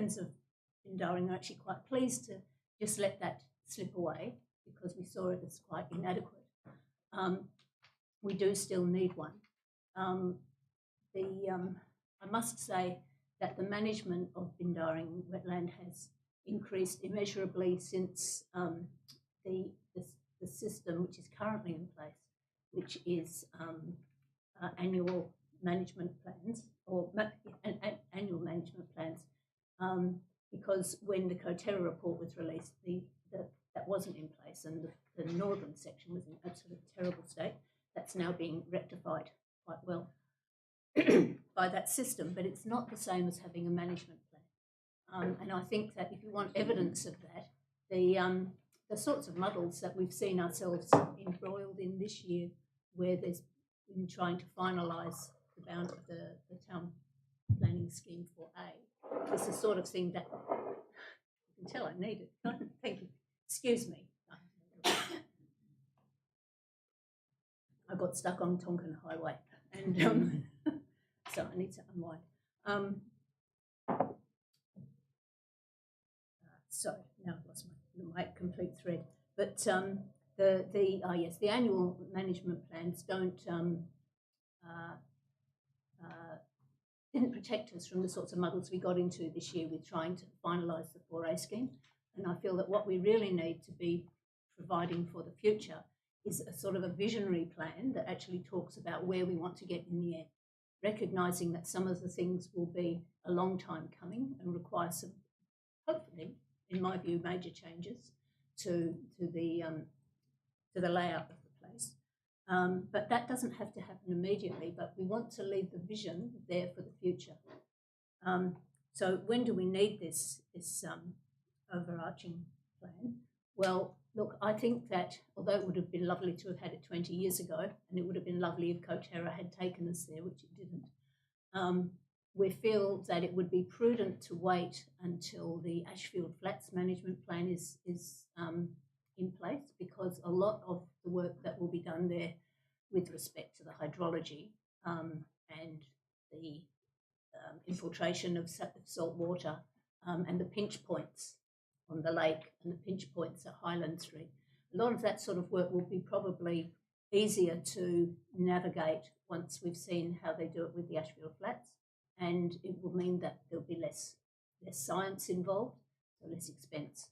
Friends of Bindaring are actually quite pleased to just let that slip away because we saw it as quite inadequate. We do still need one. I must say that the management of Bindaring wetland has increased immeasurably since the system which is currently in place, which is annual management plans or annual management plans, because when the Coterra report was released, that wasn't in place, and the northern section was in absolute terrible state. That's now being rectified quite well by that system, but it's not the same as having a management plan. And I think that if you want evidence of that, the sorts of muddles that we've seen ourselves embroiled in this year, where there's been trying to finalise the town planning scheme for A, is the sort of thing that you can tell I need it. Thank you. Excuse me. I got stuck on Tonkin Highway, and so I need to unwind. Sorry, now I've lost my complete thread. But the annual management plans didn't protect us from the sorts of muddles we got into this year with trying to finalise the 4A scheme. And I feel that what we really need to be providing for the future is a sort of a visionary plan that actually talks about where we want to get in the end, recognising that some of the things will be a long time coming and require some, hopefully, in my view, major changes to the layout of the place. But that doesn't have to happen immediately, but we want to leave the vision there for the future. So when do we need this overarching plan? Well, look, I think that although it would have been lovely to have had it 20 years ago, and it would have been lovely if Coterra had taken us there, which it didn't, we feel that it would be prudent to wait until the Ashfield Flats management plan is in place, because a lot of the work that will be done there with respect to the hydrology and the infiltration of salt water and the pinch points on the lake and the pinch points at Highland Street, a lot of that sort of work will be probably easier to navigate once we've seen how they do it with the Ashfield Flats, and it will mean that there'll be less science involved, so less expense.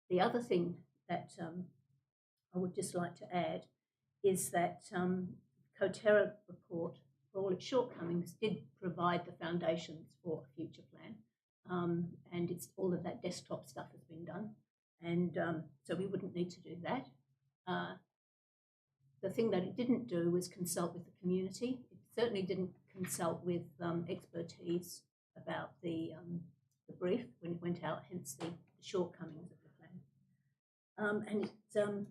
The other thing that I would just like to add is that Coterra report, for all its shortcomings, did provide the foundations for a future plan, and all of that desktop stuff has been done, and so we wouldn't need to do that. The thing that it didn't do was consult with the community. It certainly didn't consult with expertise about the brief when it went out, hence the shortcomings of the plan. So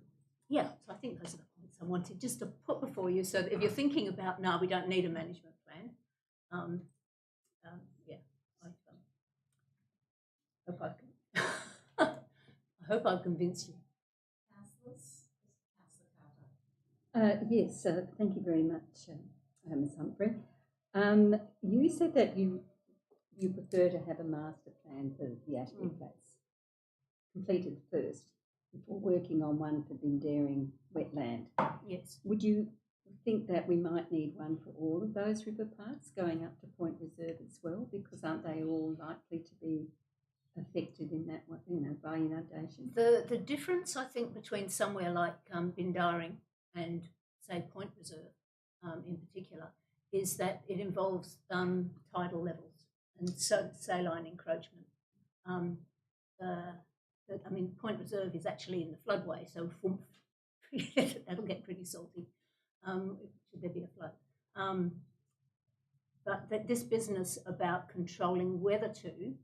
I think those are the points I wanted just to put before you, so that if you're thinking about, no, we don't need a management plan, I hope I've convinced you. Yes, thank you very much, Ms. Humphrey. You said that you prefer to have a master plan for the Ashfield Flats completed first before working on one for Bindaring wetland. Yes. Would you think that we might need one for all of those river parts going up to Point Reserve as well? Because aren't they all likely to be affected in that way, by inundation? The difference, I think, between somewhere like Bindaring and, say, Point Reserve in particular, is that it involves tidal levels and saline encroachment. Point Reserve is actually in the floodway, so that'll get pretty salty should there be a flood. But this business about controlling whether to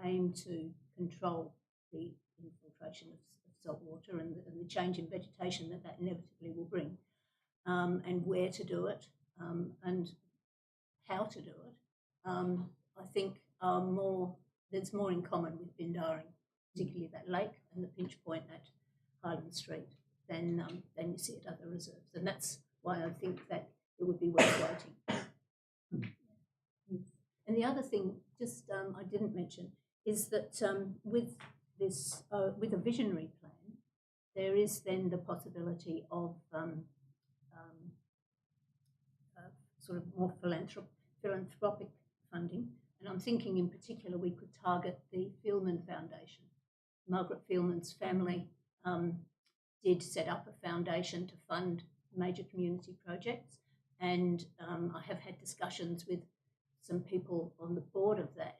aim to control the infiltration of salt water and the change in vegetation that inevitably will bring, and where to do it and how to do it, I think there's more in common with Bindaring, particularly that lake and the pinch point at Highland Street, than you see at other reserves. And that's why I think that it would be worth waiting. And the other thing, just I didn't mention, is that with this, with a visionary plan, there is then the possibility of sort of more philanthropic funding. And I'm thinking in particular we could target the Fielman Foundation. Margaret Fielman's family did set up a foundation to fund major community projects, and I have had discussions with some people on the board of that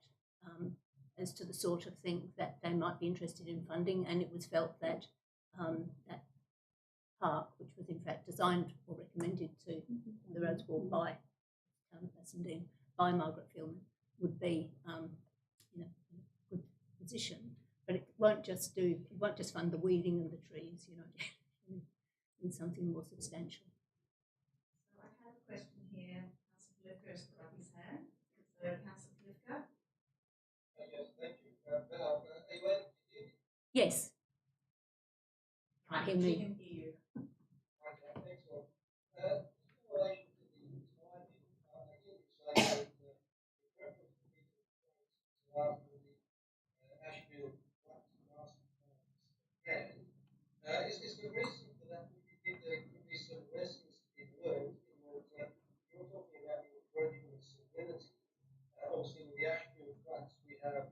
as to the sort of thing that they might be interested in funding, and it was felt that that park, which was in fact designed or recommended to the Rhodes Wall by town of Bassendean by Margaret Fielman, would be in a good position. But it won't just fund the weeding and the trees, you know, in something more substantial. So I have a question here. Councillor Plivka has put up his hand. So Councillor Plivka. Yes, thank you. Are you able to hear me? Yes. I hear me. can hear you. Okay, excellent. In relation to the timing, I hear you say that the preference would be to after the Ashfield Flats master plan. Is the reason for that, do you think there could be some lessons to be learned in that you're talking about your approach with salinity? Obviously, with the Ashfield Flats, we have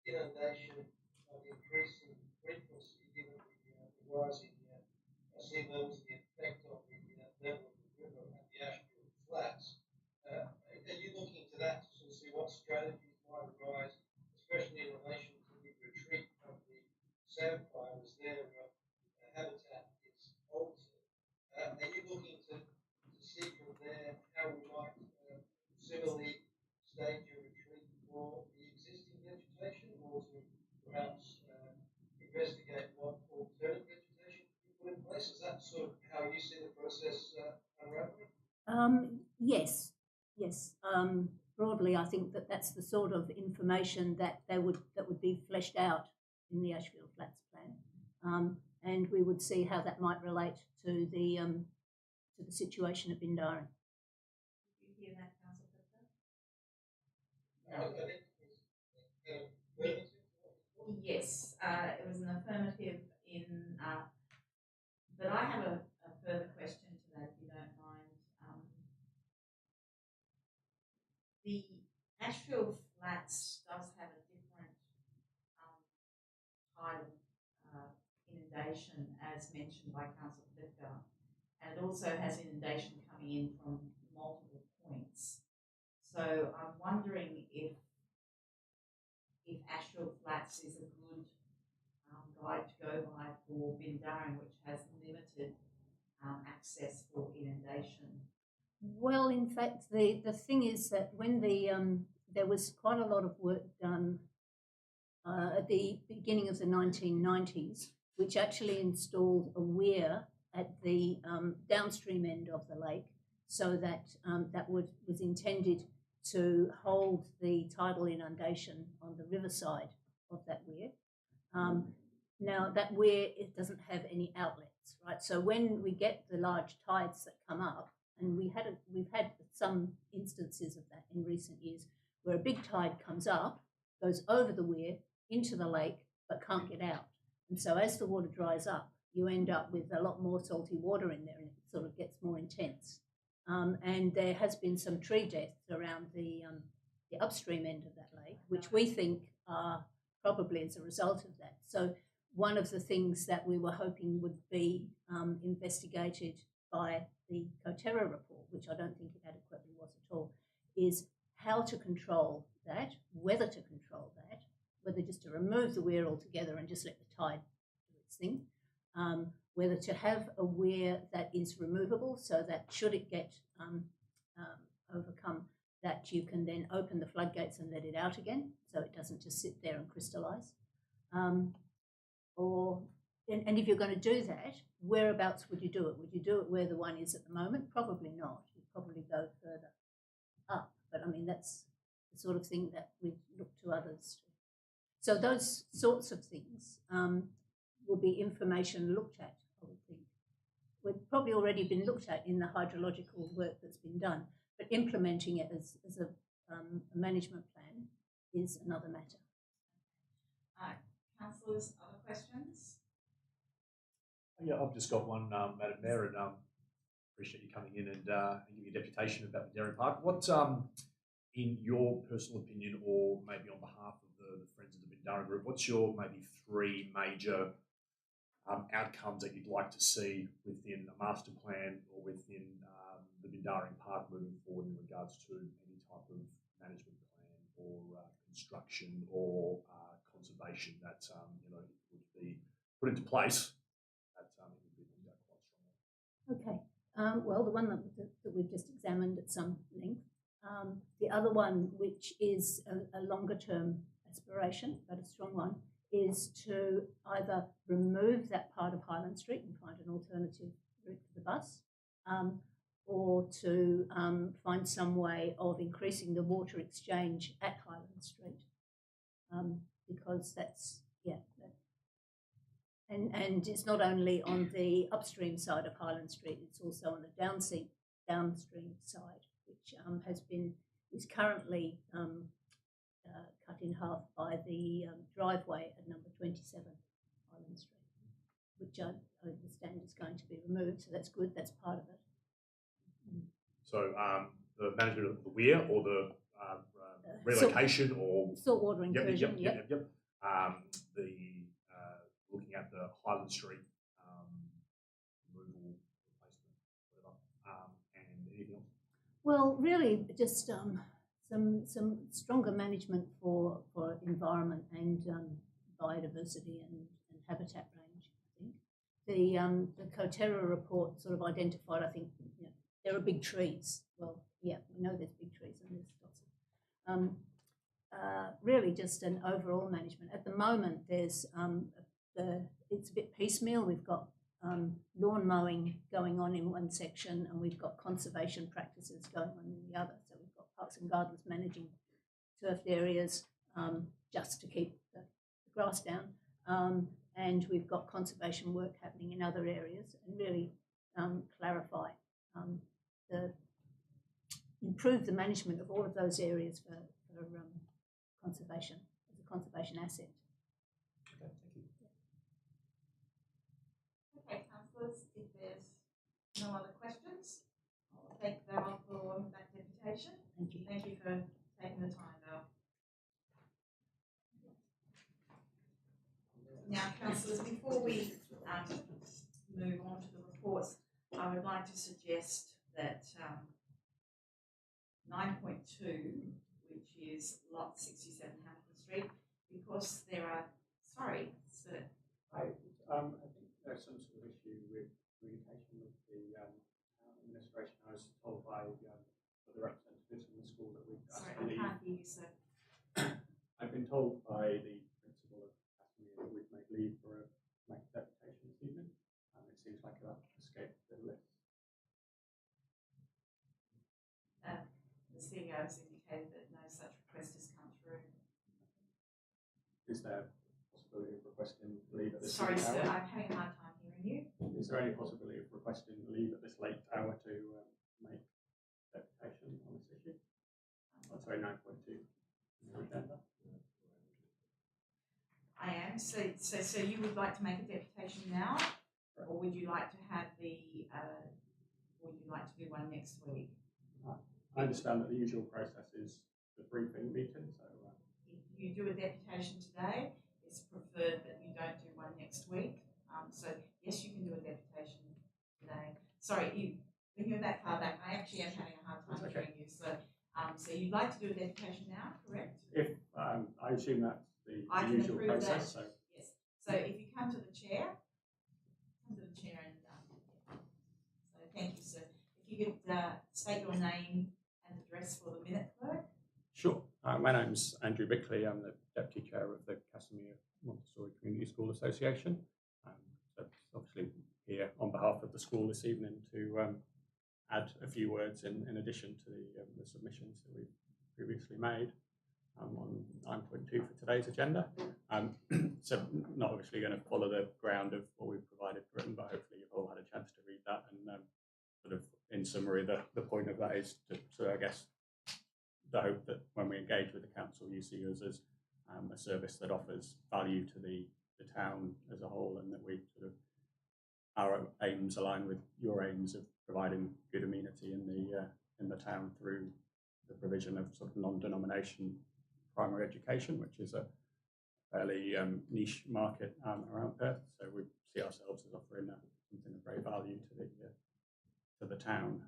inundation of increasing frequency given the rising sea levels and the effect of the level of the river at the Ashfield Flats. Are you looking into that to sort of see what strategies might arise, especially in relation to the retreat of the sandfly as their habitat is altered? Are you looking to see from there how we might similarly stage a retreat for the existing vegetation, or to perhaps investigate what alternate vegetation could be put in place? Is that sort of how you see the process unraveling? Yes. Broadly, I think that that's the sort of information that would be fleshed out in the Ashfield Flats plan, and we would see how that might relate to the situation at Bindaring. Did you hear that, Councillor Plivka? Yes, it was an affirmative in, but I have a further question to that, if you don't mind. The Ashfield Flats does have a different tidal inundation, as mentioned by Councillor Plivka, and it also has inundation coming in from multiple points. So I'm wondering if Ashfield Flats is a good guide to go by for Bindaring, which has limited access for inundation. Well, in fact, the thing is that when there was quite a lot of work done at the beginning of the 1990s, which actually installed a weir at the downstream end of the lake, so that that was intended to hold the tidal inundation on the riverside of that weir. Now that weir, it doesn't have any outlets, right? So when we get the large tides that come up, and we've had some instances of that in recent years, where a big tide comes up, goes over the weir into the lake, but can't get out. And so as the water dries up, you end up with a lot more salty water in there, and it sort of gets more intense. And there has been some tree deaths around the upstream end of that lake, which we think are probably as a result of that. So one of the things that we were hoping would be investigated by the Coterra report, which I don't think it adequately was at all, is how to control that, whether to control that, whether just to remove the weir altogether and just let the tide do its thing, whether to have a weir that is removable so that should it get overcome, that you can then open the floodgates and let it out again so it doesn't just sit there and crystallise. And if you're going to do that, whereabouts would you do it? Would you do it where the one is at the moment? Probably not. You'd probably go further up. But I mean, that's the sort of thing that we'd look to others to. So those sorts of things will be information looked at, I would think. We've probably already been looked at in the hydrological work that's been done, but implementing it as a a management plan is another matter. Councillors, other questions? Yeah, I've just got one, Madam Mayor, and appreciate you coming in and giving a deputation about the dairy park. What, in your personal opinion, or maybe on behalf of the Friends of the Bindara Group, what's your maybe 3 major outcomes that you'd like to see within a master plan or within the Bindara Park moving forward in regards to any type of management plan or construction or conservation that would be put into place that would be looked at quite strongly? Okay. Well, the one that we've just examined at some length. The other one, which is a longer term aspiration, but a strong one, is to either remove that part of Highland Street and find an alternative route for the bus, or to find some way of increasing the water exchange at Highland Street, because that's, yeah. And it's not only on the upstream side of Highland Street, it's also on the downstream side, which is currently cut in half by the driveway at number 27 Highland Street, which I understand is going to be removed. So that's good. That's part of it. So the management of the weir or the relocation or saltwater inclusion. Yep. The looking at the Highland Street removal, replacement, whatever, and anything else. Well, really, just some stronger management for environment and biodiversity and habitat range. I think the Coterra report sort of identified. I think there are big trees. Well, yeah, we know there's big trees and there's lots of really just an overall management. At the moment, there's it's a bit piecemeal. We've got lawn mowing going on in one section, and we've got conservation practices going on in the other. So we've got Parks and Gardens managing turfed areas just to keep the grass down, and we've got conservation work happening in other areas, and really clarify improve the management of all of those areas for conservation as a conservation asset. Okay, thank you. Okay, councillors, if there's no other questions, I'll take Val for that deputation. Thank you. Thank you for taking the time, Val. Now, councillors, before we move on to the reports, I would like to suggest that 9.2, which is lot 67 Hampton Street, because there are, sorry, sir. I think there's some sort of issue with communication with the administration. I was told by the representatives from the school that we've Sorry, I can't hear you, sir. I've been told by the principal of Bassendean that we've made leave for a deputation this evening. It seems like that escaped the list. The CEO has indicated that no such request has come through. Is there a possibility of requesting leave at this Sorry, late sir, hour? I'm having a hard time hearing you. Is there any possibility of requesting leave at this late hour to make deputation on this issue? Oh, sorry, 9.2. I am. So you would like to make a deputation now, or would you like to have would you like to do one next week? I understand that the usual process is the briefing meeting, so if you do a deputation today, it's preferred that you don't do one next week. So yes, you can do a deputation today. Sorry, when you're that far back, I actually am having a hard time hearing you. So so you'd like to do a deputation now, correct? if I assume that's the I can usual approve process. that. Yes. So if you come to the chair, and so thank you, sir. If you could state your name and address for the minute clerk. Sure. My name's Andrew Bickley. I'm the Deputy Chair of the Casimir Montessori Community School Association. So obviously here on behalf of the school this evening to add a few words in addition to the submissions that we've previously made on 9.2 for today's agenda. So not obviously going to follow the ground of what we've provided written, but hopefully you've all had a chance to read that, and sort of in summary the point of that is to I guess the hope that when we engage with the council, you see us as a service that offers value to the town as a whole, and that we sort of our aims align with your aims of providing good amenity in the town through the provision of sort of non-denomination primary education, which is a fairly niche market around Perth. So we see ourselves as offering something of great value to the town.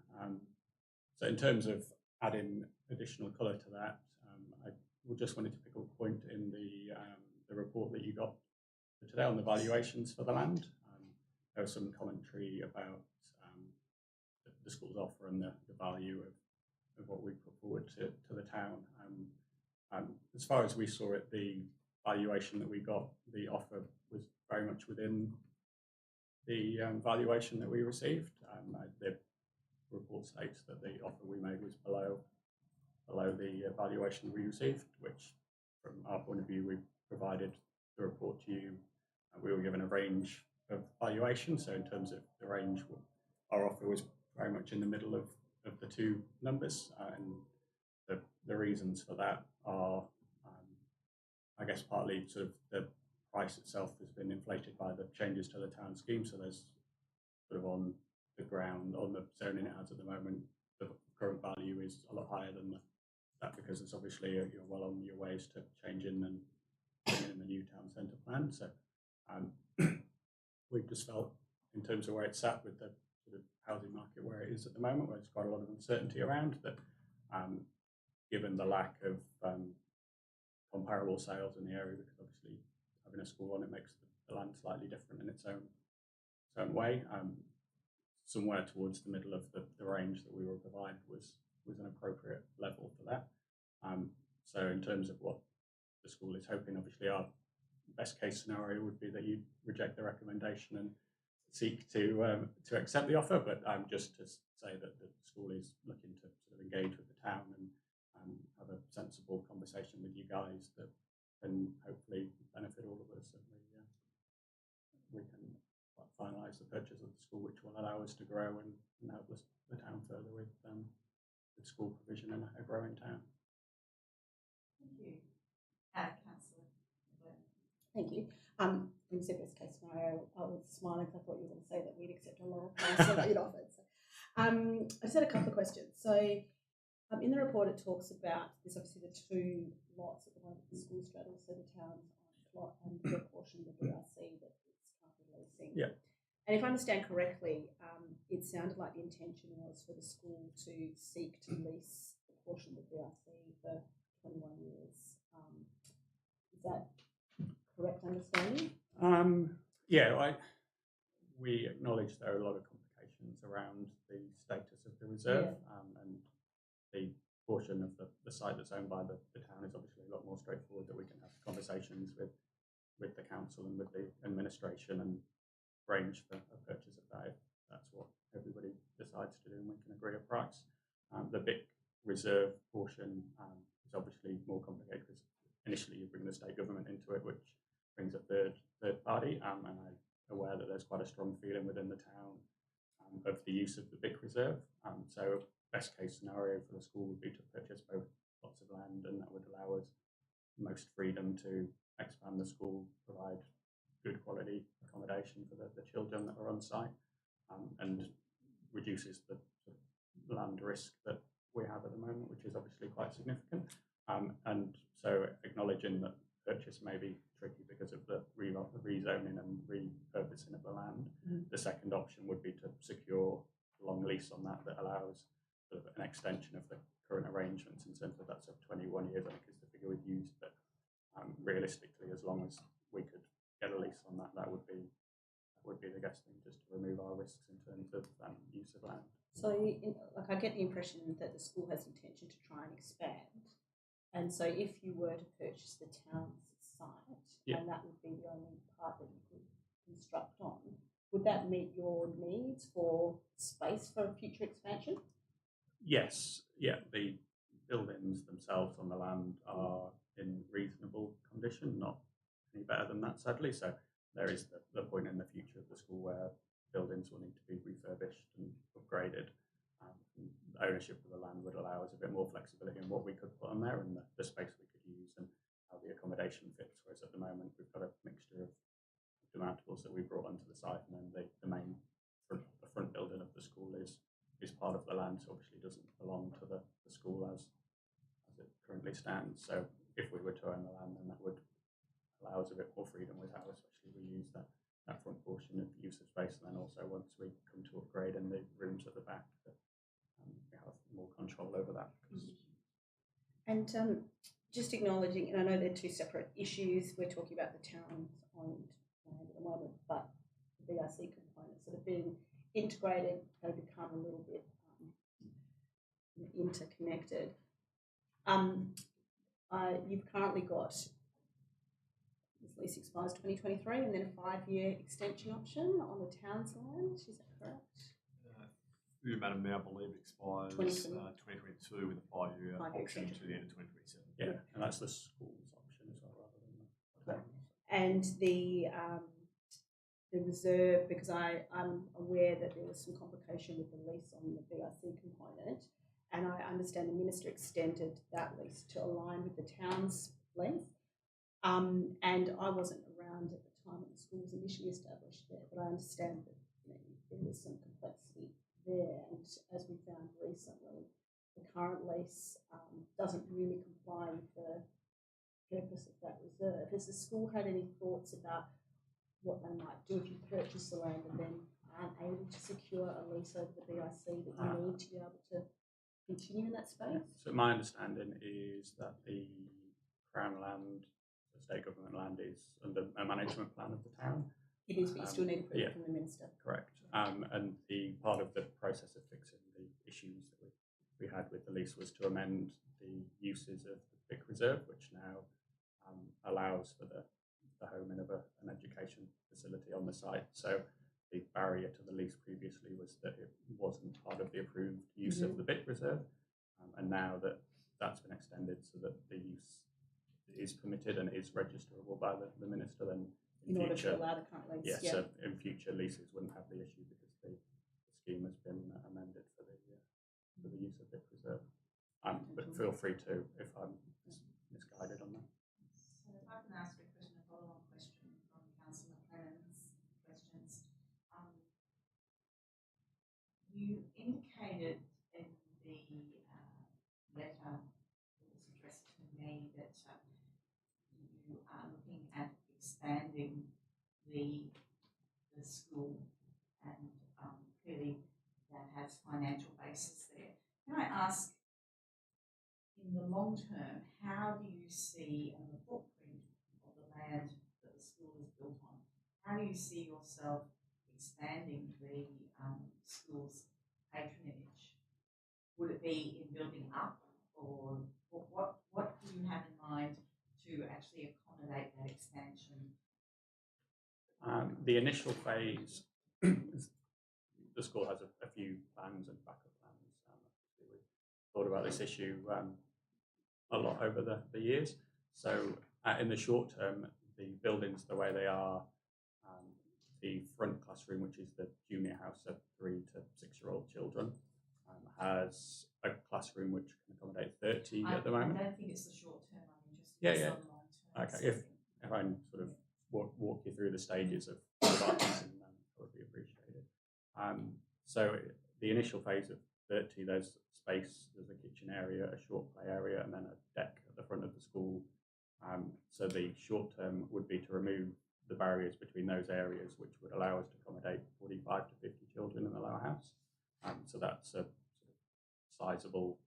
So in terms of adding additional colour to that, I just wanted to pick up a point in the report that you got today on the valuations for the land. There was some commentary about the school's offer and the value of what we put forward to the town. As far as we saw it, the valuation that we got, the offer was very much within the valuation that we received. The report states that the offer we made was below the valuation we received, which from our point of view, we provided the report to you. We were given a range of valuation, so in terms of the range, our offer was very much in the middle of the two numbers, and the reasons for that are, I guess, partly sort of the price itself has been inflated by the changes to the town scheme, so there's sort of on the ground, on the zoning it has at the moment, the current value is a lot higher than that, because it's obviously you're well on your ways to changing and bringing in the new town centre plan. So we've just felt, in terms of where it's at with the sort of housing market where it is at the moment, where there's quite a lot of uncertainty around, that given the lack of comparable sales in the area, because obviously having a school on it makes the land slightly different in its own way. Somewhere towards the middle of the range that we were provided was an appropriate level for that. So in terms of what the school is hoping, obviously our best case scenario would be that you reject the recommendation and seek to accept the offer, but just to say that the school is looking to sort of engage with the town and have a sensible conversation with you guys that can hopefully benefit all of us, and we can finalise the purchase of the school, which will allow us to grow and help the town further with school provision in a growing town. Thank you. Councillor. Thank you. When you said best case scenario, I was smiling because I thought you were going to say that we'd accept a lower price than you'd offered. So, I just had a couple of questions. So in the report it talks about there's obviously the two lots at the moment the school straddles, so the town's plot and the portion of the BRC that it's currently leasing. Yeah. And if I understand correctly, it sounded like the intention was for the school to seek to lease a portion of the BRC for 21 years. Is that correct understanding? We acknowledge there are a lot of complications around the status of the reserve, and the portion of the site that's owned by the town is obviously a lot more straightforward, that we can have conversations with the council and with the administration and arrange for a purchase of that if that's what everybody decides to do, and we can agree a price. The BIC reserve portion is obviously more complicated because initially you bring the state government into it, which brings a third party, and I'm aware that there's quite a strong feeling within the town of the use of the BIC reserve. So best case scenario for the school would be to purchase both lots of land, and that would allow us most freedom to expand the school, provide good quality accommodation for the children that are on site, and reduces the land risk that we have at the moment, which is obviously quite significant. And so acknowledging that purchase may be tricky because of the rezoning and repurposing of the land, the second option would be to secure a long lease on that allows sort of an extension of the current arrangements, in terms of that's of 21 years, I think is the figure we've used, but realistically, as long as we could get a lease on that, that would be the best thing, just to remove our risks in terms of use of land. So, I get the impression that the school has intention to try and expand, and so if you were to purchase the town's site, and that would be the only part that you could construct on, would that meet your needs for space for future expansion? Yes, the buildings themselves on the land are in reasonable condition, not any better than that, sadly. So there is the point in the future of the school where buildings will need to be refurbished and upgraded. The ownership of the land and would allow us a bit more flexibility in what we could put on there and the space we could use and how the accommodation fits. Whereas at the moment we've got a mixture of demountables that we brought onto the site, and then the main the front building of the school is part of the land, so obviously doesn't belong to the school as it currently stands. So if we were to own the land, then that would allow us a bit more freedom with how especially we use that front portion of use of space, and then also once we come to upgrade in the rooms at the back, that we have more control over that. And just acknowledging, and I know they're two separate issues, we're talking about the town's owned land at the moment, but the BRC components that have been integrated, they become a little bit interconnected. You've currently got, this lease expires 2023 and then a 5-year extension option on the town's land, is that correct? Madam Mayor, I believe it expires 2022 with a 5-year option to the end of 2027. Yeah, and that's the school's option as well, rather than the town's. And the reserve, because I'm aware that there was some complication with the lease on the BRC component, and I understand the Minister extended that lease to align with the town's lease. And I wasn't around at the time when the school was initially established there, but I understand that there was some complexity there, and as we found recently, the current lease doesn't really comply with the purpose of that reserve. Has the school had any thoughts about what they might do if you purchase the land and then aren't able to secure a lease over the BIC, that you need to be able to continue in that space? So my understanding is that the Crown land, the state government land, is under a management plan of the town. It is, but you still need approval from the Minister. Correct. And the part of the process of fixing the issues that we had with the lease was to amend the uses of the BIC reserve, which now allows for the homing of an education facility on the site. So the barrier to the lease previously was that it wasn't part of the approved use of the BIC reserve, and now that that's been extended so that the use is permitted and is registerable by the Minister, then in order to allow the current lease. Yes, yeah. So in future leases wouldn't have the issue because the scheme has been amended for the use of BIC reserve. But feel free to, if I'm misguided on that. So if I can ask a question, a follow-on question from Councillor McLennan's questions. You indicated in the letter that was addressed to me that you are looking at expanding the school, and clearly that has financial basis there. Can I ask, in the long term, how do you see on the footprint of the land that the school is built on, how do you see yourself expanding the school's patronage? Would it be in building up, or what do you have in mind to actually accommodate that expansion? The initial phase, the school has a few plans and backup plans. We thought about this issue a lot over the years. So in the short term, the buildings the way they are, the front classroom, which is the junior house of 3 to 6-year-old children, has a classroom which can accommodate 30 at the moment. I don't think it's the short term, I'm interested in the long term. Okay, if I sort of walk you through the stages of that, that would be appreciated. So the initial phase of 30, there's space, there's a kitchen area, a short play area, and then a deck at the front of the school. So the short term would be to remove the barriers between those areas, which would allow us to accommodate 45 to 50 children in the lower house. So that's a sort of sizable,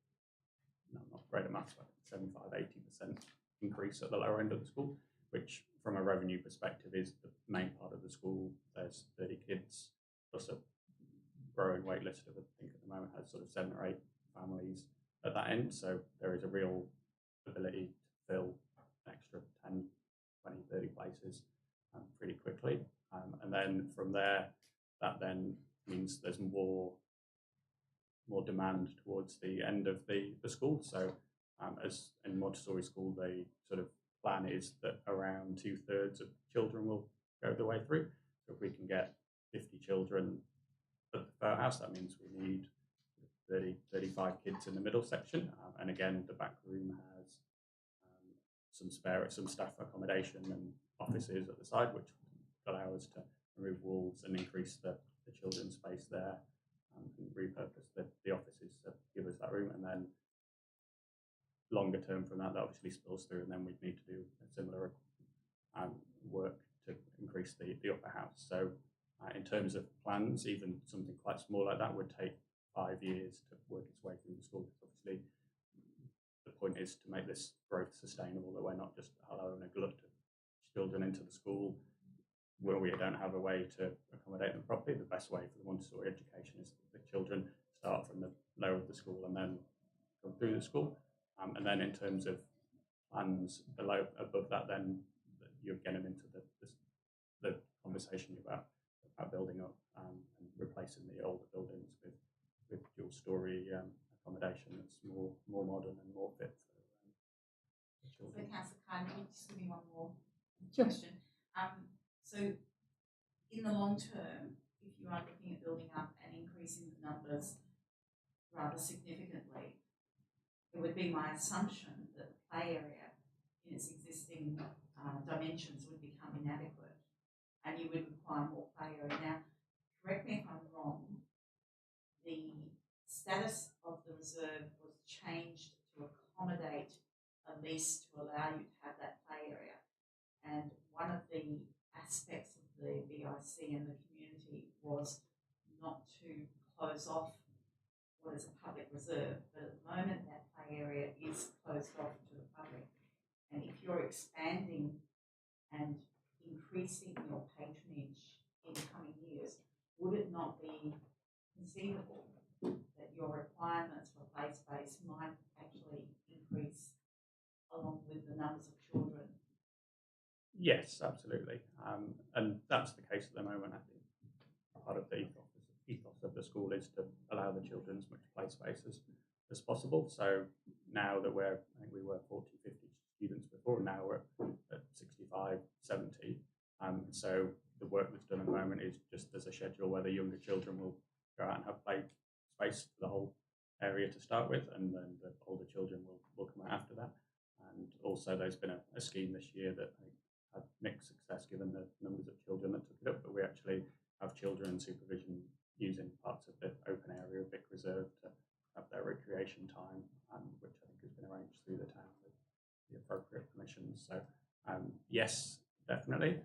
not great amounts, but 75-80% increase at the lower end of the school, which from a revenue perspective is the main part of the school. There's 30 kids plus a growing wait list of, I think at the moment has sort of 7 or 8 families at that end. So there is a real ability to fill an extra 10, 20, 30 places pretty quickly. And then from there, that then means there's more demand towards the end of the school. So as in Montessori school, the sort of plan is that around 2/3 of children will go the way through. So if we can get 50 children at the house, that means we need 35 kids in the middle section. And again, the back room has some staff accommodation and offices at the side, which allow us to remove walls and increase the children's space there, and repurpose the offices to give us that room. And then longer term from that obviously spills through, and then we'd need to do a similar work to increase the upper house. So in terms of plans, even something quite small like that would take 5 years to work its way through the school. Obviously, the point is to make this growth sustainable, that we're not just allowing a glut of children into the school where we don't have a way to accommodate them properly. The best way for the Montessori education is that the children start from the lower of the school and then go through the school. And then in terms of plans above that, then you're getting into the conversation about building up and replacing the older buildings with dual story accommodation that's more modern and more fit for children. So, Councillor Carr, can you just give me one more Sure. question? So, in the long term, if you are looking at building up and increasing the numbers rather significantly, it would be my assumption that the play area in its existing dimensions would become inadequate, and you would require more play area. Now, correct me if I'm wrong, the status of the reserve was changed to accommodate a lease to allow you to have that play area. And one of the aspects of the BIC and the community was not to close off what is a public reserve, but at the moment that play area is closed off to the public. And if you're expanding and increasing your patronage in coming years, would it not be conceivable that your requirements for play space might actually increase along with the numbers of children? Yes, absolutely. And that's the case at the moment. I think part of the ethos of the school is to allow the children as much play space as possible. So now that I think we were 40, 50 students before, now we're at 65, 70. So the work that's done at the moment is just there's a schedule where the younger children will go out and have play space for the whole area to start with, and then the older children will come out after that. And also there's been a scheme this year that I think had mixed success given the numbers of children that took it up, but we actually have children in supervision using parts of the open area of Vic Reserve to have their recreation time, which I think has been arranged through the town with the appropriate permissions. So yes, definitely,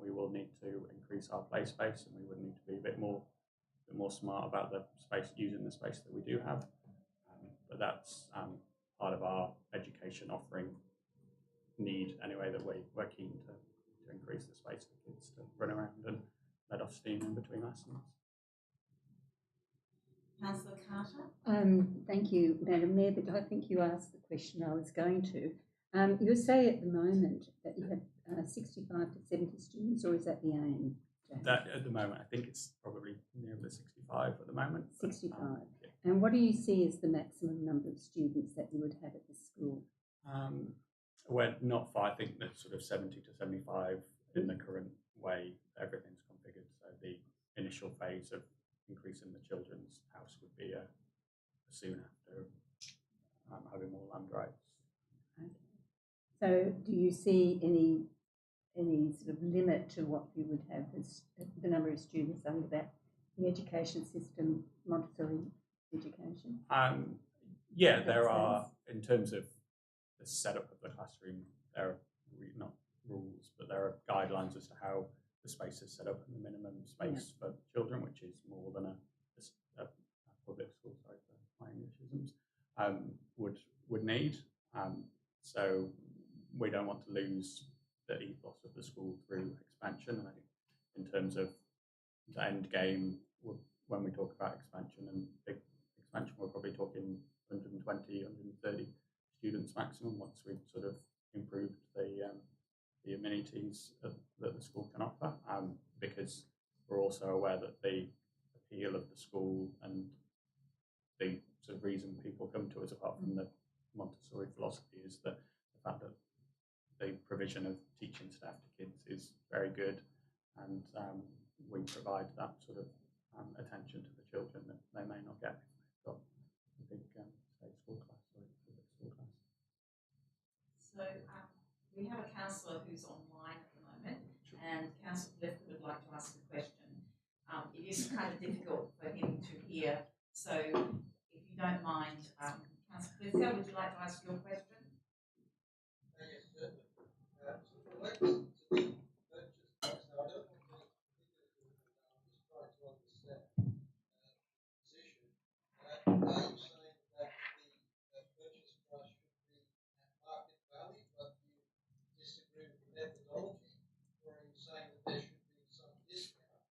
we will need to increase our play space, and we would need to be a bit more smart about the space, using the space that we do have. But that's part of our education offering need anyway, that we're keen to increase the space for kids to run around and let off steam in between lessons. Councillor Carter? Thank you, Madam Mayor, but I think you asked the question I was going to. You say at the moment that you have 65 to 70 students, or is that the aim, James? That at the moment, I think it's probably near the 65 at the moment. 65. Yeah. And what do you see as the maximum number of students that you would have at the school? We're not far. I think that's sort of 70 to 75 in the current way everything's configured. So the initial phase of increasing the children's house would be soon after having more land rights. Okay. So do you see any sort of limit to what you would have as the number of students under that, the education system, Montessori education? Yeah, there are, in terms of the setup of the classroom, there are not rules, but there are guidelines as to how the space is set up, and the minimum space for children, which is more than a public school, sorry for my Englishisms, would need. So we don't want to lose the ethos of the school through expansion. And I think in terms of the end game, when we talk about expansion and big expansion, we're probably talking 120, 130 students maximum once we've sort of improved the amenities that the school can offer, because we're also aware that the appeal of the school and the sort of reason people come to us, apart from the Montessori philosophy, is that the fact that the provision of teaching staff to kids is very good, and we provide that sort of attention to the children that they may not get if they've got big state school class or a public school class. So we have a councillor who's online at the moment, and Councillor Lifter would like to ask a question. It is kind of difficult for him to hear, so if you don't mind, Councillor Lifter, would you like to ask your question? Yes, certainly. So related to the purchase price, now I don't want to be particularly I'm just trying to understand the position. Are you saying that the purchase price should be at market value, but you disagree with the methodology, or are you saying that there should be some discount?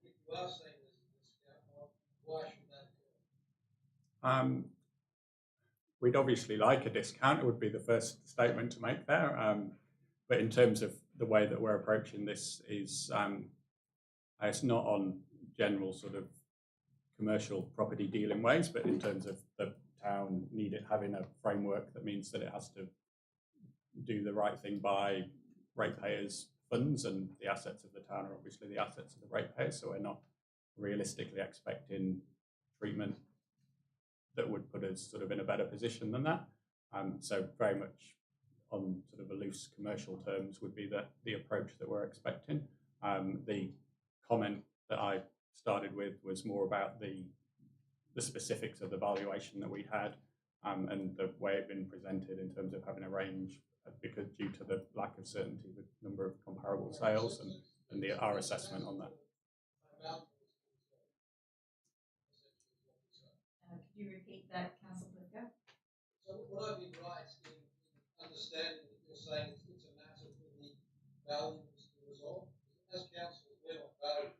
And if you are saying there's a discount, why should that occur? We'd obviously like a discount. It would be the first statement to make there. But in terms of the way that we're approaching this is it's not on general sort of commercial property dealing ways, but in terms of the town having a framework that means that it has to do the right thing by ratepayers' funds, and the assets of the town are obviously the assets of the ratepayers, so we're not realistically expecting treatment that would put us sort of in a better position than that. So very much on sort of a loose commercial terms would be the approach that we're expecting. The comment that I started with was more about the specifics of the valuation that we had, and the way it had been presented in terms of having a range, because due to the lack of certainty with the number of comparable sales and our assessment on that. Could you repeat that, Councillor Flicker? So would I be right in understanding that you're saying it's a matter for the valuers to resolve? As councillors, we're not valuers.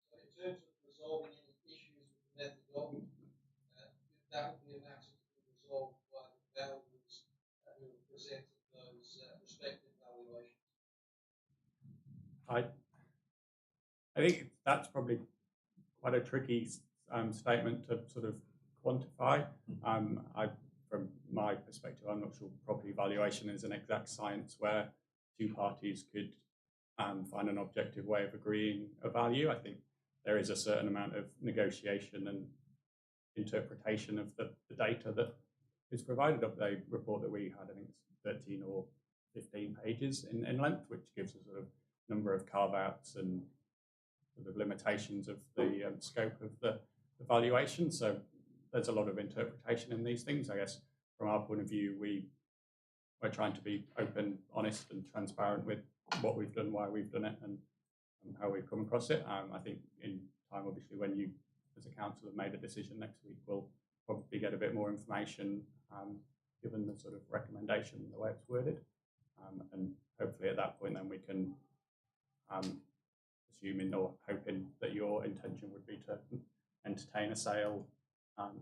So in terms of resolving any issues with the methodology, that would be a matter to be resolved by the valuers who have presented those respective valuations. I think that's probably quite a tricky statement to sort of quantify. From my perspective, I'm not sure property valuation is an exact science where two parties could find an objective way of agreeing a value. I think there is a certain amount of negotiation and interpretation of the data that is provided. Of the report that we had, I think it's 13 or 15 pages in length, which gives a sort of number of carve-outs and sort of limitations of the scope of the valuation. So there's a lot of interpretation in these things. I guess from our point of view, we're trying to be open, honest and transparent with what we've done, why we've done it, and how we've come across it. I think in time, obviously, when you as a council have made a decision next week, we'll probably get a bit more information given the sort of recommendation, the way it's worded. And hopefully at that point then we can, assuming or hoping that your intention would be to entertain a sale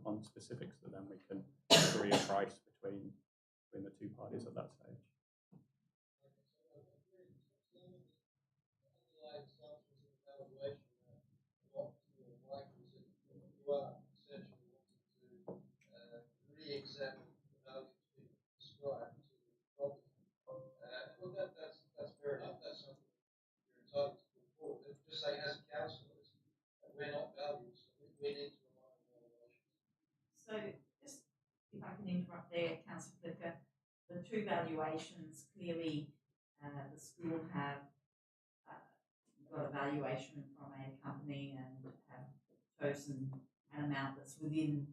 on specifics, that then we can agree a price between the two parties at that stage. Re-examine the values being ascribed to the property. Well, that's fair enough. That's something you're entitled to put forward. But just say, as councillors, we're not values. We need to rely on valuations. So, just if I can interrupt there, Councillor Flicker, the two valuations clearly the school have got a valuation from a company and have chosen an amount that's within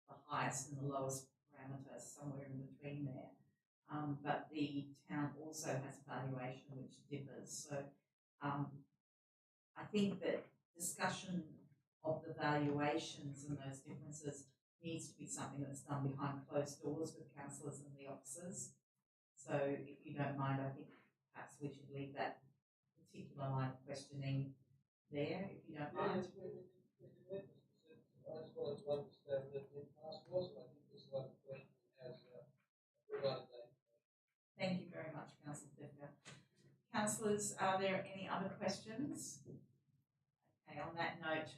the highest and the lowest parameter, somewhere in between there. But the town also has a valuation which differs. So I think that discussion of the valuations and those differences needs to be something that's done behind closed doors with councillors and the officers. So if you don't mind, I think perhaps we should leave that particular line of questioning there, if you don't mind. I just wanted to understand that the past was, and I think this line of questioning has provided that. Thank you very much, Councillor Flicker. Councillors, are there any other questions? Okay, on that note,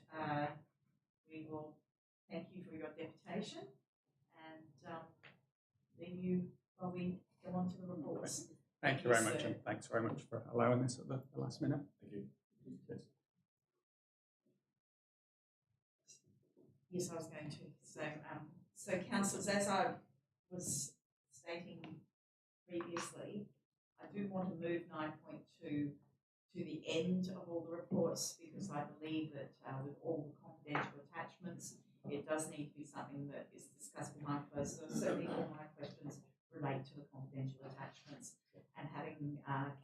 we will thank you for your deputation and leave you while we go on to the reports. Thank you very much, and thanks very much for allowing this at the last minute. Thank you. Cheers. Yes, I was going to. So, So, councillors, as I was stating previously, I do want to move 9.2 to the end of all the reports because I believe that with all the confidential attachments, it does need to be something that is discussed behind closed doors. Certainly all my questions relate to the confidential attachments, and having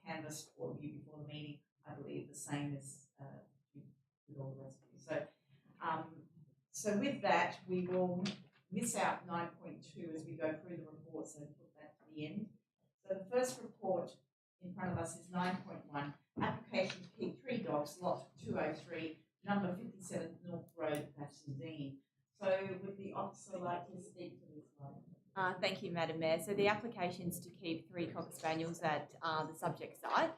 canvassed all of you before the meeting, I believe the same as with all the rest of you. So with that, we will miss out 9.2 as we go through the reports and put that to the end. So the first report in front of us is 9.1, application to keep 3 dogs, lot 203, number 57 North Road, Bassendean. So would the officer like to speak to this one? Thank you, Madam Mayor. So the application's to keep 3 Cocker Spaniels at the subject site.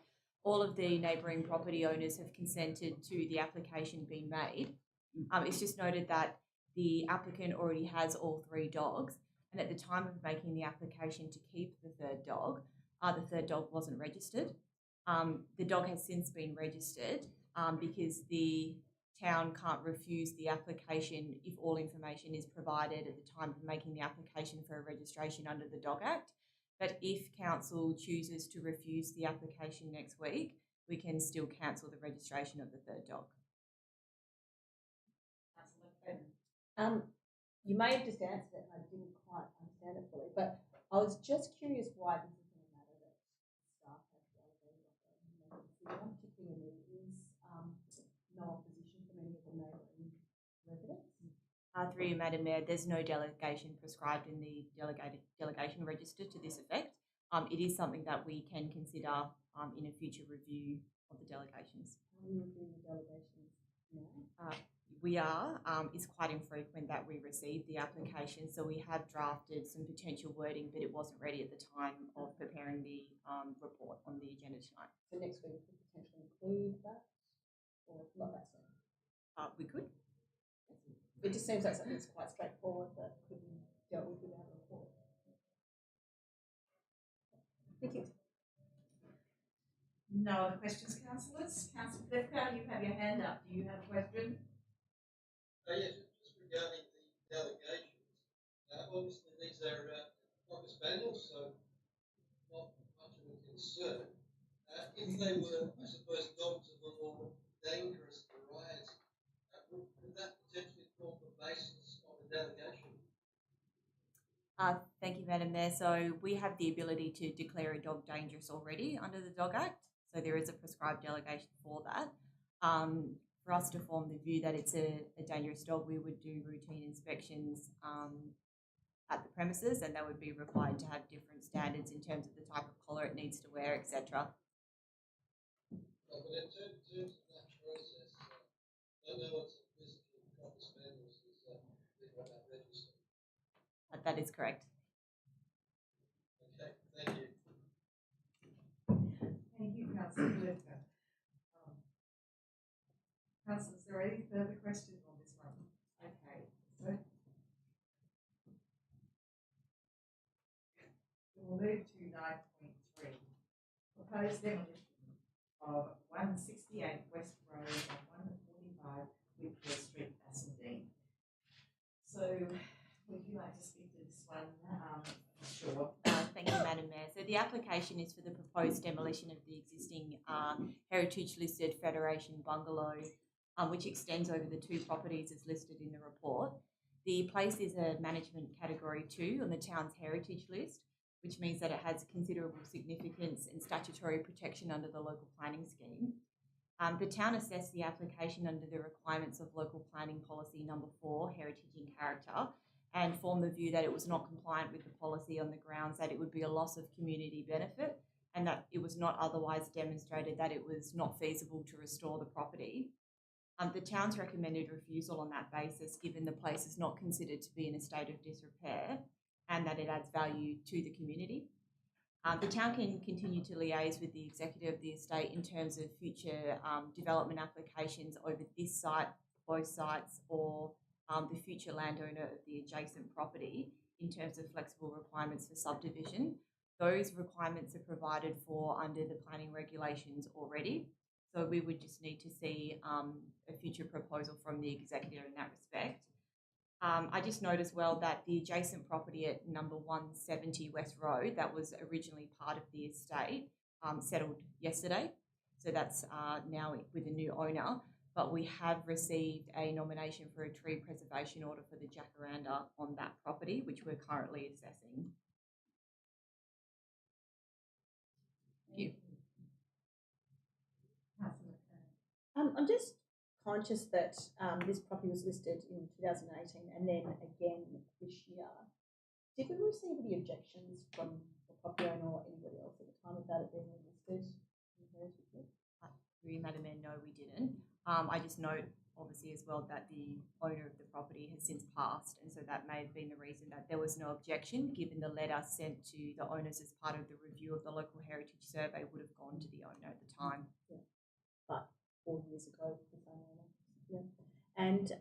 All of the neighbouring property owners have consented to the application being made. It's just noted that the applicant already has all 3 dogs, and at the time of making the application to keep the 3rd dog wasn't registered. The dog has since been registered because the town can't refuse the application if all information is provided at the time of making the application for a registration under the Dog Act. But if council chooses to refuse the application next week, we can still cancel the registration of the 3rd dog. You may have just answered it and I didn't quite understand it fully, but I was just curious why this isn't a matter that staff have delegated off particularly when there is no opposition from any of the neighbouring residents. Through you, Madam Mayor, there's no delegation prescribed in the delegation register to this effect. It is something that we can consider in a future review of the delegations. Are we reviewing the delegations now? We are. It's quite infrequent that we receive the application, so we have drafted some potential wording, but it wasn't ready at the time of preparing the report on the agenda tonight. So next week we could potentially include that, or not that soon? We could. It just seems like something that's quite straightforward that could be dealt with without a report. Thank you. No other questions, councillors? Councillor Flifka, you have your hand up. Do you have a question? Yes, just regarding the delegations. Obviously, these are Cocker Spaniels, so not much of a concern. If they were, I suppose, dogs of a more dangerous variety, would that potentially form the basis of a delegation? Thank you, Madam Mayor. So we have the ability to declare a dog dangerous already under the Dog Act. So there is a prescribed delegation for that. For us to form the view that it's a dangerous dog, we would do routine inspections at the premises, and they would be required to have different standards in terms of the type of collar it needs to wear, etc. But in terms of that process, I know it's a physical Cocker Spaniels is they've got that registered. That is correct. Okay, thank you. Thank you, Councillor Flifka. Councillors, are there any further questions on this one? Okay, so we'll move to 9.3. Proposed demolition of 168 West Road and 145 Whitfield Street, Bassendean. So, would you like to speak to this one? Sure. Thank you, Madam Mayor. So the application is for the proposed demolition of the existing heritage-listed Federation bungalow, which extends over the 2 properties as listed in the report. The place is a management category 2 on the town's heritage list, which means that it has considerable significance and statutory protection under the local planning scheme. The town assessed the application under the requirements of local planning policy number 4, heritage in character, and formed the view that it was not compliant with the policy on the grounds that it would be a loss of community benefit and that it was not otherwise demonstrated that it was not feasible to restore the property. The town's recommended refusal on that basis, given the place is not considered to be in a state of disrepair and that it adds value to the community. The town can continue to liaise with the executive of the estate in terms of future development applications over this site, both sites, or the future landowner of the adjacent property in terms of flexible requirements for subdivision. Those requirements are provided for under the planning regulations already. So we would just need to see a future proposal from the executive in that respect. I just note as well that the adjacent property at number 170 West Road, that was originally part of the estate, settled yesterday. So that's now with a new owner. But we have received a nomination for a tree preservation order for the jacaranda on that property, which we're currently assessing. Thank you. I'm just conscious that this property was listed in 2018 and then again this year. Did we receive any objections from the property owner or anybody else at the time of that being listed? Madam Mayor, no, we didn't. I just note, obviously, as well that the owner of the property has since passed, and so that may have been the reason that there was no objection, given the letter sent to the owners as part of the review of the local heritage survey would have gone to the owner at the time. Yeah. But 4 years ago, the same owner. Yeah. And